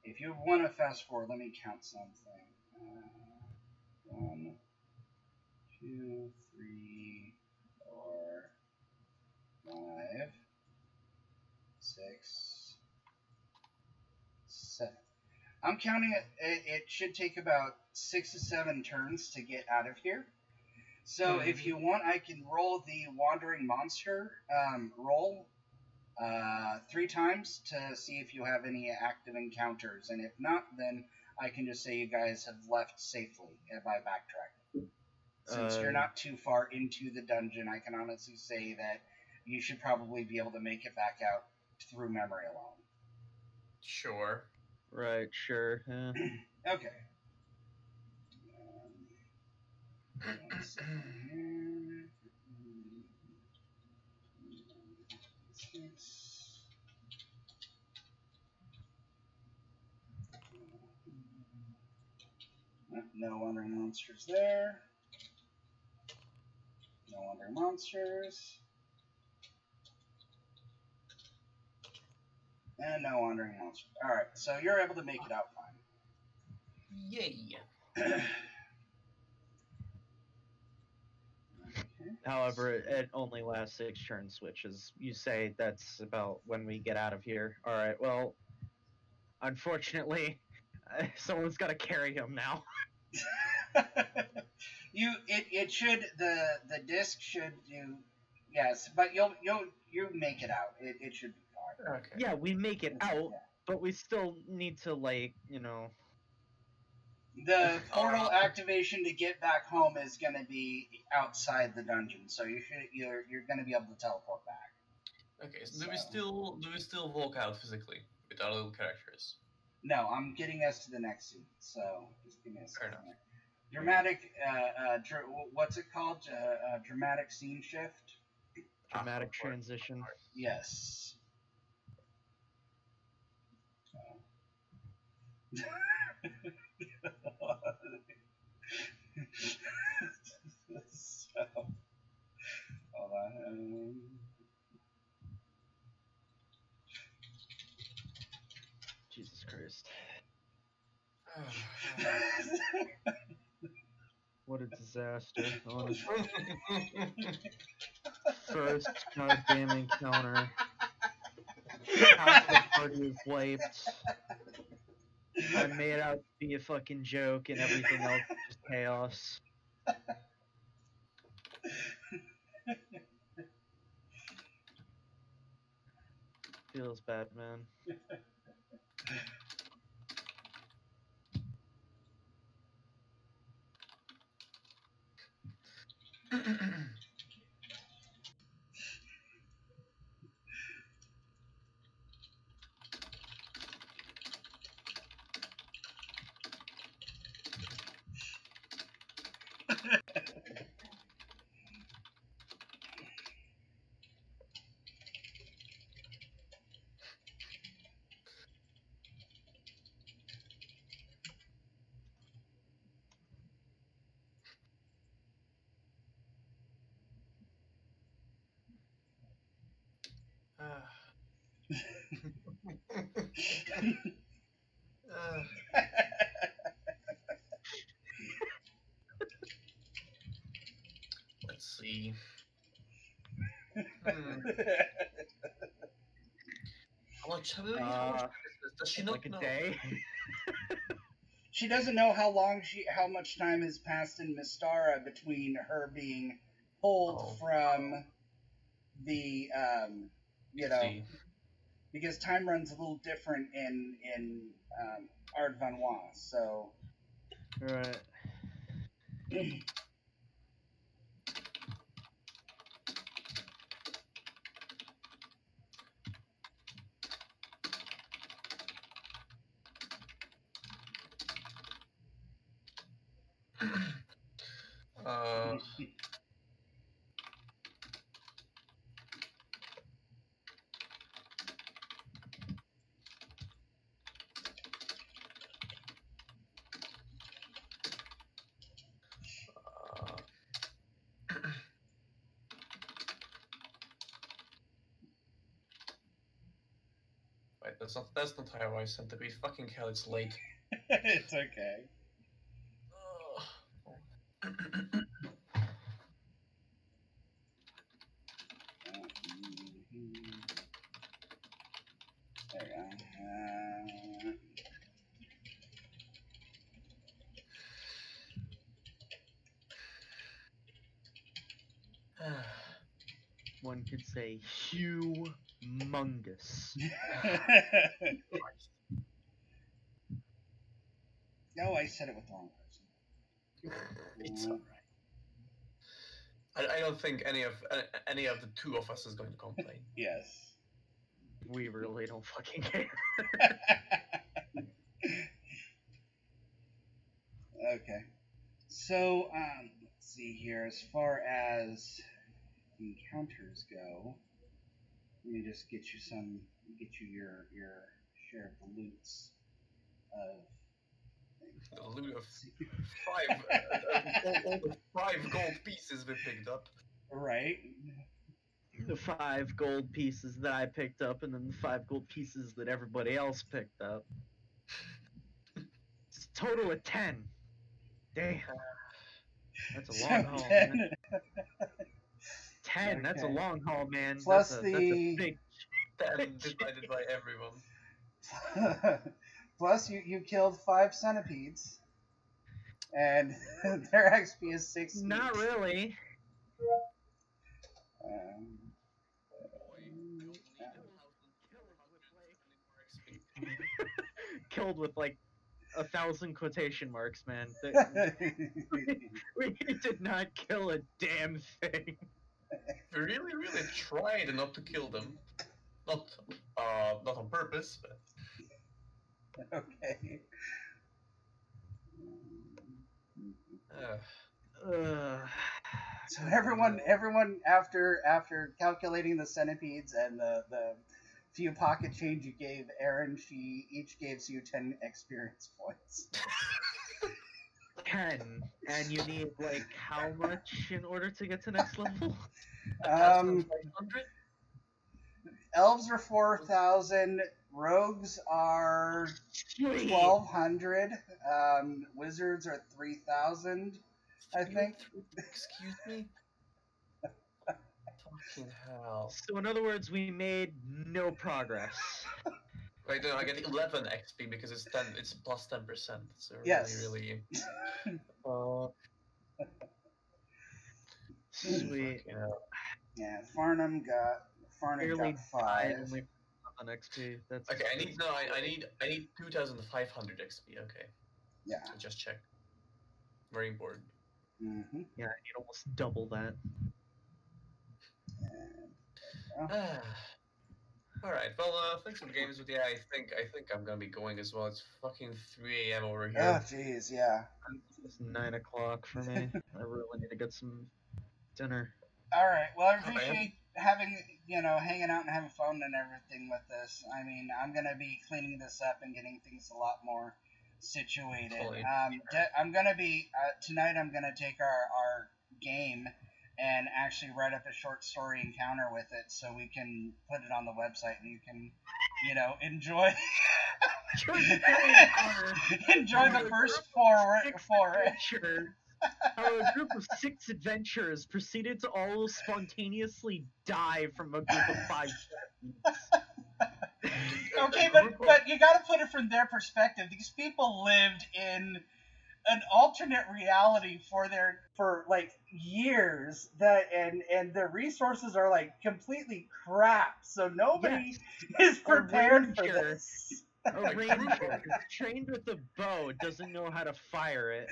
S1: if you want to fast forward, let me count something. 1, 2, 3, 4, 5, 6, 7. I'm counting it. It should take about 6 to 7 turns to get out of here. So if you want, I can roll the Wandering Monster roll 3 times to see if you have any active encounters. And if not, then I can just say you guys have left safely by backtracking. Since you're not too far into the dungeon, I can honestly say that you should probably be able to make it back out through memory alone.
S4: Sure.
S3: Right, sure.
S1: Okay. 1 second here. 6. No wandering monsters there. No wandering monsters. And no wandering monsters. Alright, so you're able to make it out fine.
S4: Yay.
S3: However, it only lasts 6 turns, which is, you say that's about when we get out of here. Alright, well, unfortunately, someone's got to carry him now.
S1: It should, the disc should do, yes, but you make it out. It should be fine.
S4: Okay.
S3: Yeah, we make it out,
S1: Yeah.
S3: but we still need to, like, you know...
S1: The portal activation to get back home is going to be outside the dungeon, so you're going to be able to teleport back.
S4: Okay, so do we still walk out physically with our little characters?
S1: No, I'm getting us to the next scene, so just give me a second.
S4: enough.
S1: Dramatic, what's it called? Dramatic scene shift?
S3: Dramatic transition.
S1: Yes. So, hold on.
S3: Jesus Christ. What a disaster, honestly. First goddamn encounter. Half the party is wiped. I made out to be a fucking joke and everything else is just chaos. Feels bad, man.
S4: Let's see. How much does she not
S3: like a
S4: know?
S3: day?
S1: She doesn't know how much time has passed in Mystara between her being pulled from the because time runs a little different in Ard Vanois, so
S3: Right.
S4: Wait, that's not how I sent it. Fucking hell, it's late.
S1: it's okay. There we go.
S3: One could say humongous.
S1: No, I said it with the wrong person.
S4: It's alright. I don't think any of the two of us is going to complain.
S1: Yes.
S3: We really don't fucking care.
S1: Okay. So, let's see here. As far as encounters go, let me just get you your share of the loots of.
S4: The loot of all the 5 gold pieces we picked up.
S1: Right.
S3: The 5 gold pieces that I picked up, and then the 5 gold pieces that everybody else picked up. It's a total of 10. Damn. That's a long haul, man. 10. That's a
S1: Okay.
S3: long haul, man.
S1: Plus
S3: that's a big.
S4: 10 divided by everyone.
S1: Plus, you killed 5 centipedes, and their XP is 6
S3: Not
S1: each.
S3: really.
S1: Um,
S3: Killed with like 1,000 quotation marks, man. We did not kill a damn thing.
S4: We really, really tried not to kill them. Not on purpose, but
S1: okay. So everyone after calculating the centipedes and the few pocket change you gave Erin, she each gives you 10 experience points.
S3: 10, and you need like how much in order to get to next level?
S4: 1,500?
S1: Elves are 4,000. Rogues are
S3: Sweet.
S1: 1,200. Wizards are 3,000. I think.
S4: Excuse me? Fucking hell.
S3: So in other words, we made no progress.
S4: Wait, no, I get 11 XP because it's 10. It's plus 10%. So
S1: Yes.
S4: really.
S3: Sweet.
S1: Yeah, Farnham got
S3: Barely
S1: 5.
S3: and we on XP. That's
S4: Okay, I need 2,500 XP. Okay,
S1: Yeah.
S4: I just checked. Very important.
S1: Mm-hmm.
S3: Yeah, I need almost double that.
S4: All right. Well, thanks for the games, but yeah, I think I'm gonna be going as well. It's fucking 3 a.m. over here.
S1: Oh, jeez, yeah.
S3: It's 9 o'clock for me. I really need to get some dinner.
S1: All right. Well, I appreciate having hanging out and having fun and everything with this. I mean, I'm gonna be cleaning this up and getting things a lot more situated.
S4: Totally.
S1: I'm gonna be tonight. I'm gonna take our game and actually write up a short story encounter with it, so we can put it on the website and you can, enjoy enjoy the first foray.
S3: How a group of 6 adventurers proceeded to all spontaneously die from a group of 5
S1: Okay, but you got to put it from their perspective. These people lived in an alternate reality for like years and the resources are like completely crap. So nobody is prepared for this.
S3: A ranger trained with a bow doesn't know how to fire it.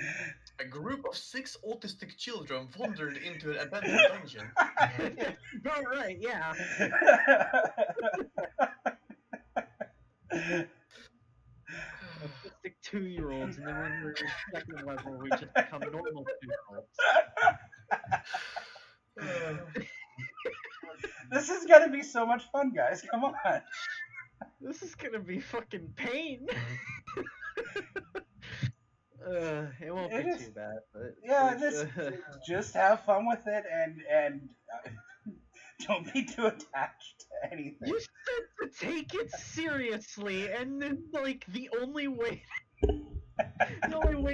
S4: A group of 6 autistic children wandered into an abandoned dungeon.
S3: All right, yeah. Autistic 2-year-olds, and then when we're in second level, we just become normal 2-year-olds.
S1: This is gonna be so much fun, guys. Come on.
S3: This is gonna be fucking pain. It won't be too bad, but
S1: just have fun with it and don't be too attached to anything.
S3: You said to take it seriously, and then like the only way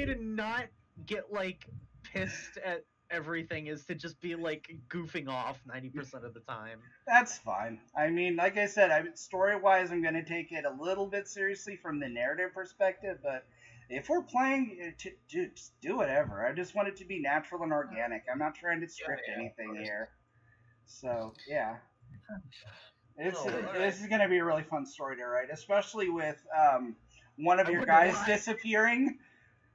S3: to not get like pissed at everything is to just be like goofing off 90% of the time.
S1: That's fine. I mean, like I said, story-wise, I'm going to take it a little bit seriously from the narrative perspective, but if we're playing, just do whatever. I just want it to be natural and organic. I'm not trying to script anything here. So, yeah. This is going to be a really fun story to write, especially with one of your guys disappearing.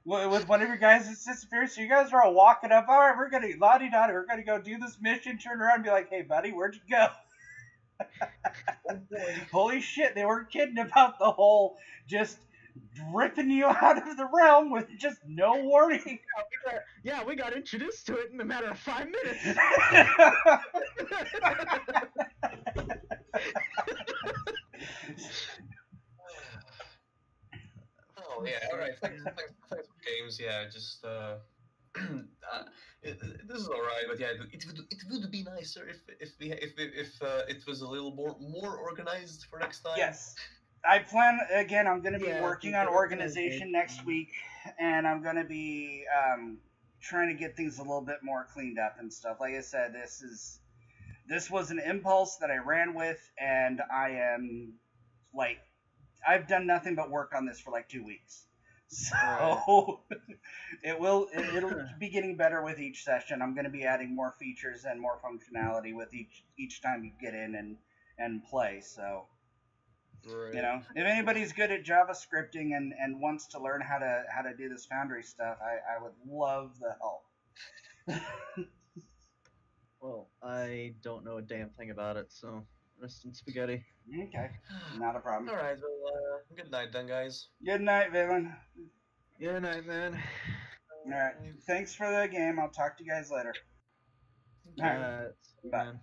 S1: With one of your guys that's disappeared, so you guys are all walking up. All right, we're gonna la-di-da-di, we're gonna go do this mission. Turn around and be like, "Hey, buddy, where'd you go?"
S4: Oh boy!
S1: Holy shit, they weren't kidding about the whole just ripping you out of the realm with just no warning.
S3: Yeah, we got introduced to it in a matter of 5 minutes.
S4: Oh yeah, all right. Thanks for games. Yeah, just this is all right, but yeah, it would be nicer if it was a little more organized for next time.
S1: Yes, I plan again. I'm going to be working on organization next week, and I'm going to be trying to get things a little bit more cleaned up and stuff. Like I said, this is this was an impulse that I ran with, and I am like, I've done nothing but work on this for like 2 weeks. So it'll be getting better with each session. I'm going to be adding more features and more functionality with each time you get in and play. So you know, if anybody's good at JavaScripting and wants to learn how to do this Foundry stuff, I would love the help.
S3: Well, I don't know a damn thing about it, so rest in spaghetti.
S1: Okay, not a problem.
S4: All right. Well, good night then, guys.
S1: Good night, Villain.
S3: Good night, man.
S1: All right, thanks for the game. I'll talk to you guys later. All right.
S3: See you,
S1: Bye.
S3: man.